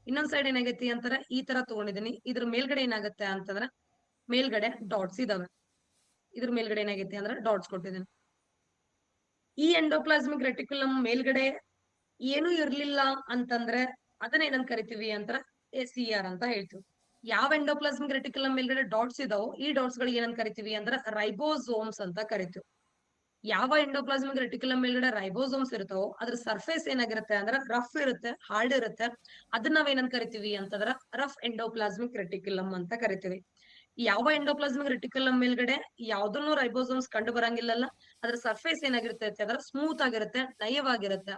ಇನ್ನೊಂದ್ ಸೈಡ್ ಏನಾಗೈತಿ ಅಂತಾರೆ ಈ ತರ ತಗೊಂಡಿದ್ದೀನಿ. ಇದ್ರ ಮೇಲ್ಗಡೆ ಏನಾಗುತ್ತೆ ಅಂತಂದ್ರೆ ಮೇಲ್ಗಡೆ ಡಾಟ್ಸ್ ಇದಾವೆ. ಇದ್ರ ಮೇಲ್ಗಡೆ ಏನಾಗೈತಿ ಅಂದ್ರೆ ಡಾಟ್ಸ್ ಕೊಟ್ಟಿದ್ದೀನಿ. ಈ ಎಂಡೋಪ್ಲಾಸ್ಮಿಕ್ ರೆಟಿಕ್ಯುಲಮ್ ಮೇಲ್ಗಡೆ ಏನು ಇರ್ಲಿಲ್ಲ ಅಂತಂದ್ರೆ ಅದನ್ನ ಏನಂತ ಕರಿತೀವಿ ಅಂತಾರ SER ಅಂತ ಹೇಳ್ತೀವಿ. ಯಾವ ಎಂಡೋಪ್ಲಾಸ್ಮಿಕ್ ರೆಟಿಕ್ಯುಲಮ್ ಮೇಲ್ಗಡೆ ಡಾಟ್ಸ್ ಇದಾವೋ ಈ ಡಾಟ್ಸ್ ಗಳಿಗೆ ಏನಂತ ಕರಿತೀವಿ ಅಂದ್ರೆ ರೈಬೋಸೋಮ್ಸ್ ಅಂತ ಕರಿತೀವಿ. ಯಾವ ಎಂಡೋಪ್ಲಾಸ್ಮಿಕ್ ರೆಟಿಕ್ಯುಲಮ್ ಮೇಲ್ಗಡೆ ರೈಬೋಸೋಮ್ಸ್ ಇರ್ತಾವೋ ಅದ್ರ ಸರ್ಫೇಸ್ ಏನಾಗಿರುತ್ತೆ ಅಂದ್ರೆ ರಫ್ ಇರುತ್ತೆ, ಹಾರ್ಡ್ ಇರುತ್ತೆ. ಅದನ್ನ ನಾವೇನಂತ ಕರಿತೀವಿ ಅಂತಂದ್ರ ರಫ್ ಎಂಡೋಪ್ಲಾಸ್ಮಿಕ್ ರೆಟಿಕ್ಯುಲಮ್ ಅಂತ ಕರಿತೀವಿ. ಯಾವ ಎಂಡೋಪ್ಲಾಸ್ಮಿಕ್ ರೆಟಿಕ್ಯುಲಮ್ ಮೇಲ್ಗಡೆ ಯಾವ್ದನ್ನು ರೈಬೋಸೋಮ್ಸ್ ಕಂಡು ಬರಂಗಿಲ್ಲಲ್ಲ, ಅದ್ರ ಸರ್ಫೇಸ್ ಏನಾಗಿರ್ತೈತೆ ಅಂದ್ರೆ ಸ್ಮೂತ್ ಆಗಿರುತ್ತೆ, ನಯವಾಗಿರುತ್ತೆ.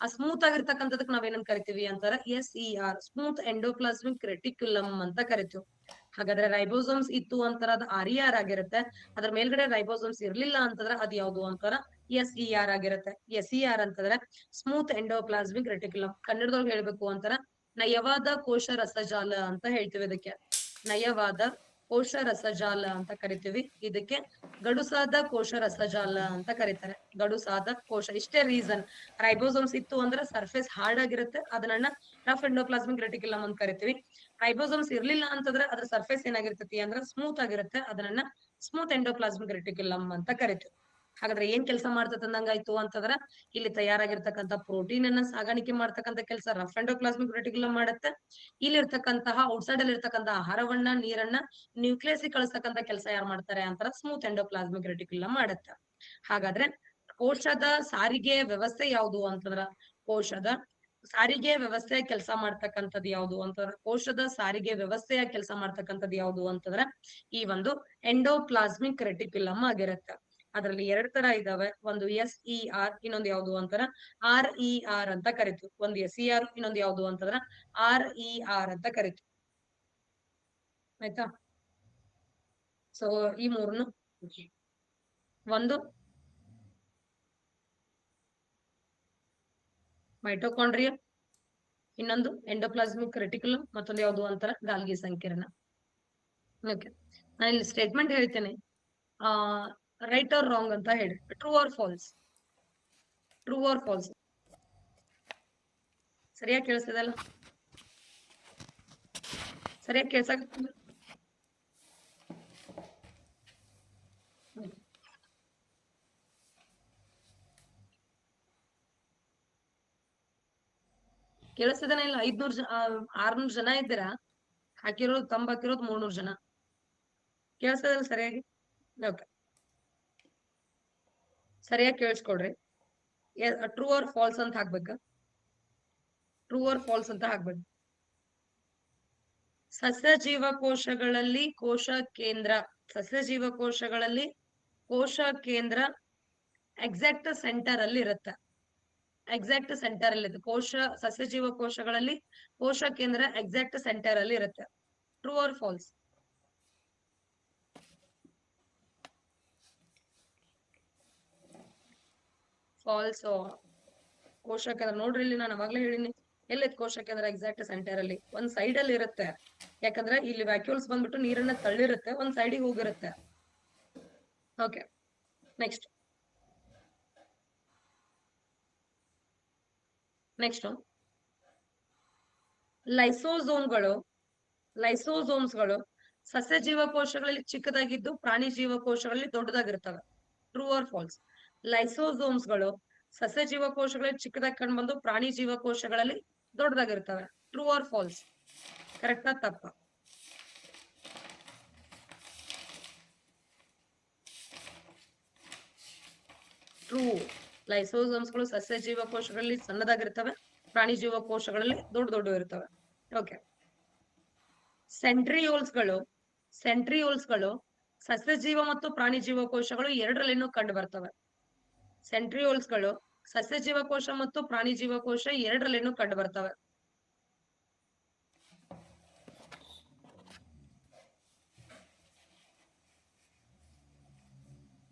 ಆ ಸ್ಮೂತ್ ಆಗಿರ್ತಕ್ಕಂಥದಕ್ಕೆ ನಾವೇನಂತ ಕರಿತೀವಿ ಅಂತಾರ SER, ಸ್ಮೂತ್ ಎಂಡೋಪ್ಲಾಸ್ಮಿಕ್ ರೆಟಿಕ್ಯುಲಮ್ ಅಂತ ಕರಿತೀವಿ. ಹಾಗಾದ್ರೆ ರೈಬೋಸೋಮ್ಸ್ ಇತ್ತು ಅಂತಾರ ಅದು RER ಆಗಿರುತ್ತೆ. ಅದ್ರ ಮೇಲ್ಗಡೆ ರೈಬೋಸೋಮ್ಸ್ ಇರ್ಲಿಲ್ಲ ಅಂತಂದ್ರೆ ಅದ್ ಯಾವ್ದು ಅಂತಾರ SER ಆಗಿರುತ್ತೆ. SER ಅಂತಂದ್ರೆ ಸ್ಮೂತ್ ಎಂಡೋಪ್ಲಾಸ್ಮಿಕ್ ರೆಟಿಕ್ಯುಲಮ್. ಕನ್ನಡದೊಳಗೆ ಹೇಳ್ಬೇಕು ಅಂತಾರ ನಯವಾದ ಕೋಶ ರಸಜಾಲ ಅಂತ ಹೇಳ್ತೀವಿ ಇದಕ್ಕೆ. ನಯವಾದ ಕೋಶ ರಸಜಾಲ ಅಂತ ಕರಿತೀವಿ. ಇದಕ್ಕೆ ಗಡುಸಾದ ಕೋಶ ರಸಜಾಲ ಅಂತ ಕರೀತಾರೆ. ಗಡುಸಾದ ಕೋಶ. ಇಷ್ಟೇ ರೀಸನ್. ರೈಬೋಸೋಮ್ಸ್ ಇತ್ತು ಅಂದ್ರೆ ಸರ್ಫೇಸ್ ಹಾರ್ಡ್ ಆಗಿರುತ್ತೆ, ಅದನ್ನ ರಫ್ ಎಂಡೋಪ್ಲಾಸ್ಮಿಕ್ ರೆಟಿಕ್ಯುಲಮ್ ಅಂತ ಕರಿತೀವಿ. ರೈಬೋಸೋಮ್ಸ್ ಇರ್ಲಿಲ್ಲ ಅಂತಂದ್ರೆ ಅದ್ರ ಸರ್ಫೇಸ್ ಏನಾಗಿರ್ತೈತಿ ಅಂದ್ರೆ ಸ್ಮೂತ್ ಆಗಿರುತ್ತೆ, ಅದನ್ನ ಸ್ಮೂತ್ ಎಂಡೋಪ್ಲಾಸ್ಮಿಕ್ ರೆಟಿಕ್ಯುಲಮ್ ಅಂತ ಕರಿತೀವಿ. ಹಾಗಾದ್ರೆ ಏನ್ ಕೆಲಸ ಮಾಡ್ತದ ಅಂದಂಗಾಯ್ತು ಅಂತಂದ್ರ ಇಲ್ಲಿ ತಯಾರಾಗಿರ್ತಕ್ಕಂಥ ಪ್ರೋಟೀನ್ ಅನ್ನ ಸಾಗಾಣಿಕೆ ಮಾಡ್ತಕ್ಕಂಥ ಕೆಲಸ ರಫ್ ಎಂಡೋಪ್ಲಾಸ್ಮಿಕ್ ರೆಟಿಕ್ಯುಲಮ್ ಮಾಡುತ್ತೆ. ಇಲ್ಲಿ ಇರ್ತಕ್ಕಂತಹ ಔಟ್ಸೈಡ್ ಅಲ್ಲಿ ಇರ್ತಕ್ಕಂಥ ಆಹಾರವನ್ನ, ನೀರನ್ನ ನ್ಯೂಕ್ಲಿಯಸ್ ಕಳಿಸ್ತಕ್ಕಂಥ ಕೆಲಸ ಯಾರು ಮಾಡ್ತಾರೆ ಅಂತಾರ ಸ್ಮೂತ್ ಎಂಡೋಪ್ಲಾಸ್ಮಿಕ್ ರೆಟಿಕ್ಯುಲಮ್ ಮಾಡುತ್ತೆ. ಹಾಗಾದ್ರೆ ಕೋಶದ ಸಾರಿಗೆ ವ್ಯವಸ್ಥೆ ಯಾವುದು ಅಂತಂದ್ರ ಕೋಶದ ಸಾರಿಗೆ ವ್ಯವಸ್ಥೆ ಕೆಲಸ ಮಾಡ್ತಕ್ಕಂಥದ್ದು ಯಾವುದು ಅಂತಂದ್ರ ಕೋಶದ ಸಾರಿಗೆ ವ್ಯವಸ್ಥೆಯ ಕೆಲಸ ಮಾಡ್ತಕ್ಕಂಥದ್ದು ಯಾವುದು ಅಂತಂದ್ರ ಈ ಒಂದು ಎಂಡೋಪ್ಲಾಸ್ಮಿಕ್ ರೆಟಿಕ್ಯುಲಮ್ ಆಗಿರುತ್ತೆ. ಅದ್ರಲ್ಲಿ ಎರಡ್ ತರ ಇದಾವೆ. ಒಂದು SER, ಇನ್ನೊಂದು ಯಾವ್ದು ಅಂತಾರ RER ಅಂತ ಕರಿತೀವಿ. ಒಂದು SER, ಇನ್ನೊಂದು ಯಾವ್ದು ಅಂತಂದ್ರ RER ಅಂತ ಕರಿತೀವಿ. ಆಯ್ತಾ? ಸೊ ಈ ಮೂರನ್ನು ಒಂದು ಮೈಟೋಕಾಂಡ್ರಿಯಾ, ಇನ್ನೊಂದು ಎಂಡೋಪ್ಲಾಸ್ಮಿಕ್ ರೆಟಿಕ್ಯುಲಮ್, ಮತ್ತೊಂದು ಯಾವುದು ಅಂತಾರ ಗಾಲ್ಗಿ ಸಂಕೀರ್ಣ. ಓಕೆ, ನಾನು ಇಲ್ಲಿ ಸ್ಟೇಟ್ಮೆಂಟ್ ಹೇಳ್ತೇನೆ, ರೈಟ್ ಆರ್ ರಾಂಗ್ ಅಂತ ಹೇಳಿ, true or falls. True or falls ಸರಿಯಾಗಿ ಕೇಳಿಸ್ತದಲ್ಲ? ಸರಿಯಾಗಿ ಕೇಳ್ಸಕ್ ಕೇಳಿಸ್ತದನ ಇಲ್ಲ? 500 ಜನ 600 ಜನ ಇದ್ದೀರಾ, ಹಾಕಿರೋದು ತಂಬ್ ಹಾಕಿರೋದು 300 ಜನ. ಕೇಳಿಸ್ತದಲ್ಲ ಸರಿಯಾಗಿ? ಓಕೆ, ಸರಿಯಾಗಿ ಕೇಳಿಸ್ಕೊಡ್ರಿ. ಟ್ರೂ ಆರ್ ಫಾಲ್ಸ್ ಅಂತ ಹಾಕ್ಬೇಕ? ಟ್ರೂ ಆರ್ ಫಾಲ್ಸ್ ಅಂತ ಹಾಕ್ಬೇಕು. ಸಸ್ಯ ಜೀವಕೋಶಗಳಲ್ಲಿ ಕೋಶ ಕೇಂದ್ರ, ಸಸ್ಯ ಜೀವಕೋಶಗಳಲ್ಲಿ ಕೋಶ ಕೇಂದ್ರ ಎಕ್ಸಾಕ್ಟ್ ಸೆಂಟರ್ ಅಲ್ಲಿ ಇರುತ್ತೆ. ಎಕ್ಸಾಕ್ಟ್ ಸೆಂಟರ್ ಅಲ್ಲಿ ಇರುತ್ತೆ. ಸಸ್ಯ ಜೀವಕೋಶಗಳಲ್ಲಿ ಕೋಶ ಕೇಂದ್ರ ಎಕ್ಸಾಕ್ಟ್ ಸೆಂಟರ್ ಅಲ್ಲಿ ಇರುತ್ತೆ. True or falls? ಫಾಲ್ಸ್. ಕೋಶ ಕೇಂದ್ರ ನೋಡ್ರಿ, ಇಲ್ಲಿ ನಾನು ಅವಾಗ್ಲೇ ಹೇಳಿನಿ, ಎಲ್ಲಿದ್ ಕೋಶ ಕೇಂದ್ರ ಎಕ್ಸಾಕ್ಟ್ ಸೆಂಟರ್ ಅಲ್ಲಿ ಒಂದ್ ಸೈಡ್ ಅಲ್ಲಿ ಇರುತ್ತೆ. ಯಾಕಂದ್ರೆ ಇಲ್ಲಿ ವ್ಯಾಕ್ಯೂಲ್ಸ್ ಬಂದ್ಬಿಟ್ಟು ನೀರನ್ನ ತಳ್ಳಿರುತ್ತೆ, ಒಂದ್ ಸೈಡಿಗೆ ಹೋಗಿರುತ್ತೆ. Okay, next ಲೈಸೋಸೋಮ್ಗಳು. ಲೈಸೋಸೋಮ್ಸ್ಗಳು ಸಸ್ಯ ಜೀವಕೋಶಗಳಲ್ಲಿ ಚಿಕ್ಕದಾಗಿದ್ದು ಪ್ರಾಣಿ ಜೀವಕೋಶಗಳಲ್ಲಿ ದೊಡ್ಡದಾಗಿರ್ತವೆ. True or false? ಲೈಸೋಸೋಮ್ಸ್ಗಳು ಸಸ್ಯ ಜೀವಕೋಶಗಳಲ್ಲಿ ಚಿಕ್ಕದಾಗಿ ಕಂಡುಬಂದು ಪ್ರಾಣಿ ಜೀವಕೋಶಗಳಲ್ಲಿ ದೊಡ್ಡದಾಗಿರ್ತವೆ. True or falls? ಕರೆಕ್ಟಾ ತಪ್ಪ? ಟ್ರೂ. ಲೈಸೋಸೋಮ್ಸ್ಗಳು ಸಸ್ಯ ಜೀವಕೋಶಗಳಲ್ಲಿ ಸಣ್ಣದಾಗಿರ್ತವೆ, ಪ್ರಾಣಿ ಜೀವಕೋಶಗಳಲ್ಲಿ ದೊಡ್ಡ ಇರ್ತವೆ. ಓಕೆ, ಸೆಂಟ್ರಿಯೋಲ್ಸ್ಗಳು ಸಸ್ಯ ಜೀವ ಮತ್ತು ಪ್ರಾಣಿ ಜೀವಕೋಶಗಳು ಎರಡರಲ್ಲಿನೂ ಕಂಡು ಬರ್ತವೆ. ಸೆಂಟ್ರಿಯೋಲ್ಸ್ಗಳು ಸಸ್ಯ ಜೀವಕೋಶ ಮತ್ತು ಪ್ರಾಣಿ ಜೀವಕೋಶ ಎರಡರಲ್ಲಿನೂ ಕಂಡು ಬರ್ತವೆ.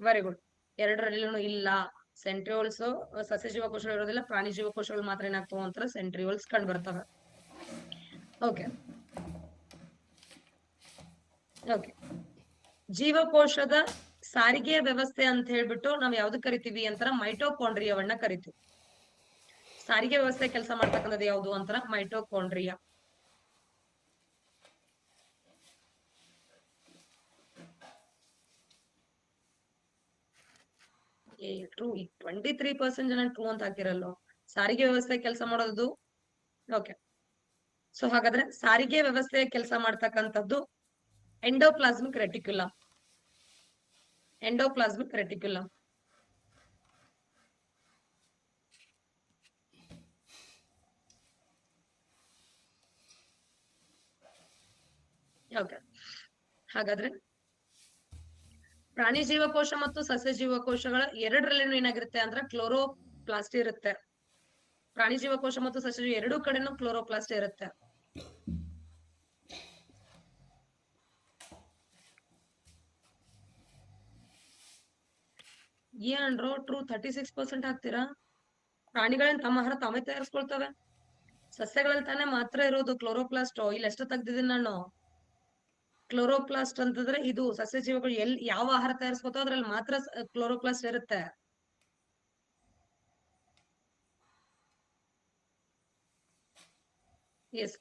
Very good. ಎರಡರಲ್ಲಿನೂ ಇಲ್ಲ. ಸೆಂಟ್ರಿಯೋಲ್ಸ್ ಸಸ್ಯ ಜೀವಕೋಶಗಳು ಇರೋದಿಲ್ಲ, ಪ್ರಾಣಿ ಜೀವಕೋಶಗಳು ಮಾತ್ರ ಏನಾಗ್ತವೆ ಅಂತಾರೆ, ಸೆಂಟ್ರಿಯೋಲ್ಸ್ ಕಂಡು ಬರ್ತವೆ. Okay, okay. ಜೀವಕೋಶದ ಸಾರಿಗೆ ವ್ಯವಸ್ಥೆ ಅಂತ ಹೇಳ್ಬಿಟ್ಟು ನಾವ್ ಯಾವ್ದು ಕರಿತೀವಿ ಅಂತಾರ? ಮೈಟೋಕಾಂಡ್ರಿಯಾವನ್ನ ಕರಿತೀವಿ. ಸಾರಿಗೆ ವ್ಯವಸ್ಥೆ ಕೆಲಸ ಮಾಡ್ತಕ್ಕಂಥದ್ದು ಯಾವುದು ಅಂತಾರ? ಮೈಟೋಕಾಂಡ್ರಿಯಾ. ಟ್ರೂ. 23% ಜನ ಟ್ರೂ ಅಂತ ಹಾಕಿರಲ್ಲೋ. ಸಾರಿಗೆ ವ್ಯವಸ್ಥೆ ಕೆಲಸ ಮಾಡೋದು. ಓಕೆ, ಸೊ ಹಾಗಾದ್ರೆ ಸಾರಿಗೆ ವ್ಯವಸ್ಥೆಯ ಕೆಲಸ ಮಾಡ್ತಕ್ಕಂಥದ್ದು endoplasmic reticulum. Endoplasmic reticulum. Okay, ಹಾಗಾದ್ರೆ ಪ್ರಾಣಿ ಜೀವಕೋಶ ಮತ್ತು ಸಸ್ಯ ಜೀವಕೋಶಗಳ ಎರಡರಲ್ಲಿನೂ ಏನಾಗಿರುತ್ತೆ ಅಂದ್ರೆ ಕ್ಲೋರೋಪ್ಲಾಸ್ಟ್ ಇರುತ್ತೆ. ಪ್ರಾಣಿ ಜೀವಕೋಶ ಮತ್ತು ಸಸ್ಯ ಎರಡೂ ಕಡೆನೂ ಕ್ಲೋರೋಪ್ಲಾಸ್ಟ್ ಇರುತ್ತೆ. ಏನ್ರೋ ಟ್ರೂ 36% ಹಾಕ್ತೀರಾ? ಪ್ರಾಣಿಗಳನ್ನ ತಮ್ಮ ಆಹಾರ ತಾವೇ ತಯಾರಿಸ್ಕೊಳ್ತವೆ. ಸಸ್ಯಗಳಲ್ಲಿ ತಾನೇ ಮಾತ್ರ ಇರೋದು ಕ್ಲೋರೋಪ್ಲಾಸ್ಟ್. ಇಲ್ಲಿ ಎಷ್ಟು ತೆಗ್ದಿದ್ದೀನಿ ನಾನು. ಕ್ಲೋರೋಪ್ಲಾಸ್ಟ್ ಅಂತಂದ್ರೆ ಇದು ಸಸ್ಯ ಜೀವಗಳು ಯಾವ ಆಹಾರ ತಯಾರಿಸ್ಕೊತಾವ ಅದ್ರಲ್ಲಿ ಮಾತ್ರ ಕ್ಲೋರೋಪ್ಲಾಸ್ಟ್ ಇರುತ್ತೆ. ಎಸ್.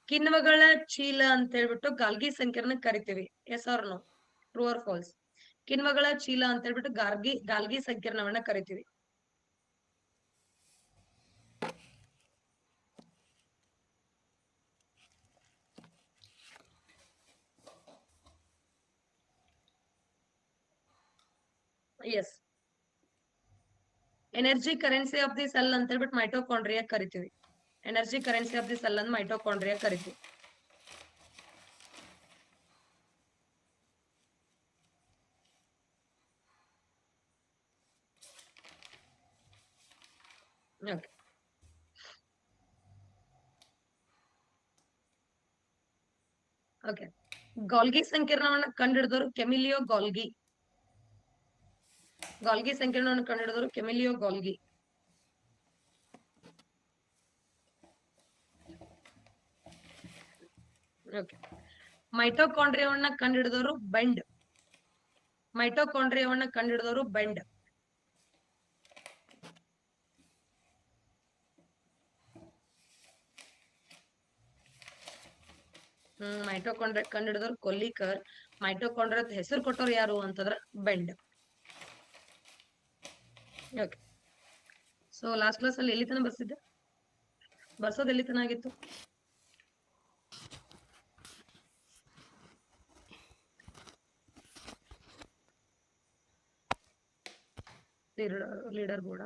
ಕಿಣ್ವಗಳ ಚೀಲ ಅಂತ ಹೇಳ್ಬಿಟ್ಟು ಗಾಲ್ಗಿ ಸಂಕೀರ್ಣ ಕರಿತೀವಿ. Yes or no? True or false? ಕಿಣ್ವಗಳ ಚೀಲ ಅಂತ ಹೇಳ್ಬಿಟ್ಟು ಗಾಲ್ಗಿ ಸಂಕೀರ್ಣವನ್ನ ಕರಿತೀವಿ. Yes. Energy currency of the cell ಅಂತ ಹೇಳ್ಬಿಟ್ಟು ಮೈಟೋಕಾಂಡ್ರಿಯಾ ಕರಿತೀವಿ. Energy currency of the cell ಅನ್ನು ಮೈಟೋಕಾಂಡ್ರಿಯಾ ಕರಿತೀವಿ. Okay, okay. ಗಾಲ್ಗಿ ಸಂಕೀರ್ಣವನ್ನ ಕಂಡುಹಿಡಿದವರು ಕೆಮಿಲಿಯೋ ಗಾಲ್ಗಿ. ಗಾಲ್ಗಿ ಸಂಕೀರ್ಣವನ್ನು ಕಂಡುಹಿಡಿದವರು ಕೆಮಿಲಿಯೋ ಗಾಲ್ಗಿ. ಓಕೆ. ಮೈಟೋಕಾಂಡ್ರಿಯಾವನ್ನ ಕಂಡುಹಿಡಿದವರು ಬೆಂಡ್. ಮೈಟೋಕಾಂಡ್ರಿಯಾವನ್ನ ಕಂಡುಹಿಡಿದವರು ಬೆಂಡ್. ಮೈಟೋಕಾಂಡ್ರಿಯಾ ಕಂಡುಹಿಡಿದವರು ಕೊಲ್ಲಿಕರ್. ಮೈಟೋಕಾಂಡ್ರಿಯಾದ ಹೆಸರು ಕೊಟ್ಟವ್ರು ಯಾರು ಅಂತಂದ್ರ Benda. Okay. So last class ಅಲ್ಲಿ ಎಲ್ಲಿ ತನ ಬರ್ಸಿದ್ದೆ? ಬರ್ಸೋದು ಎಲ್ಲಿ ತನ ಆಗಿತ್ತು? Leader board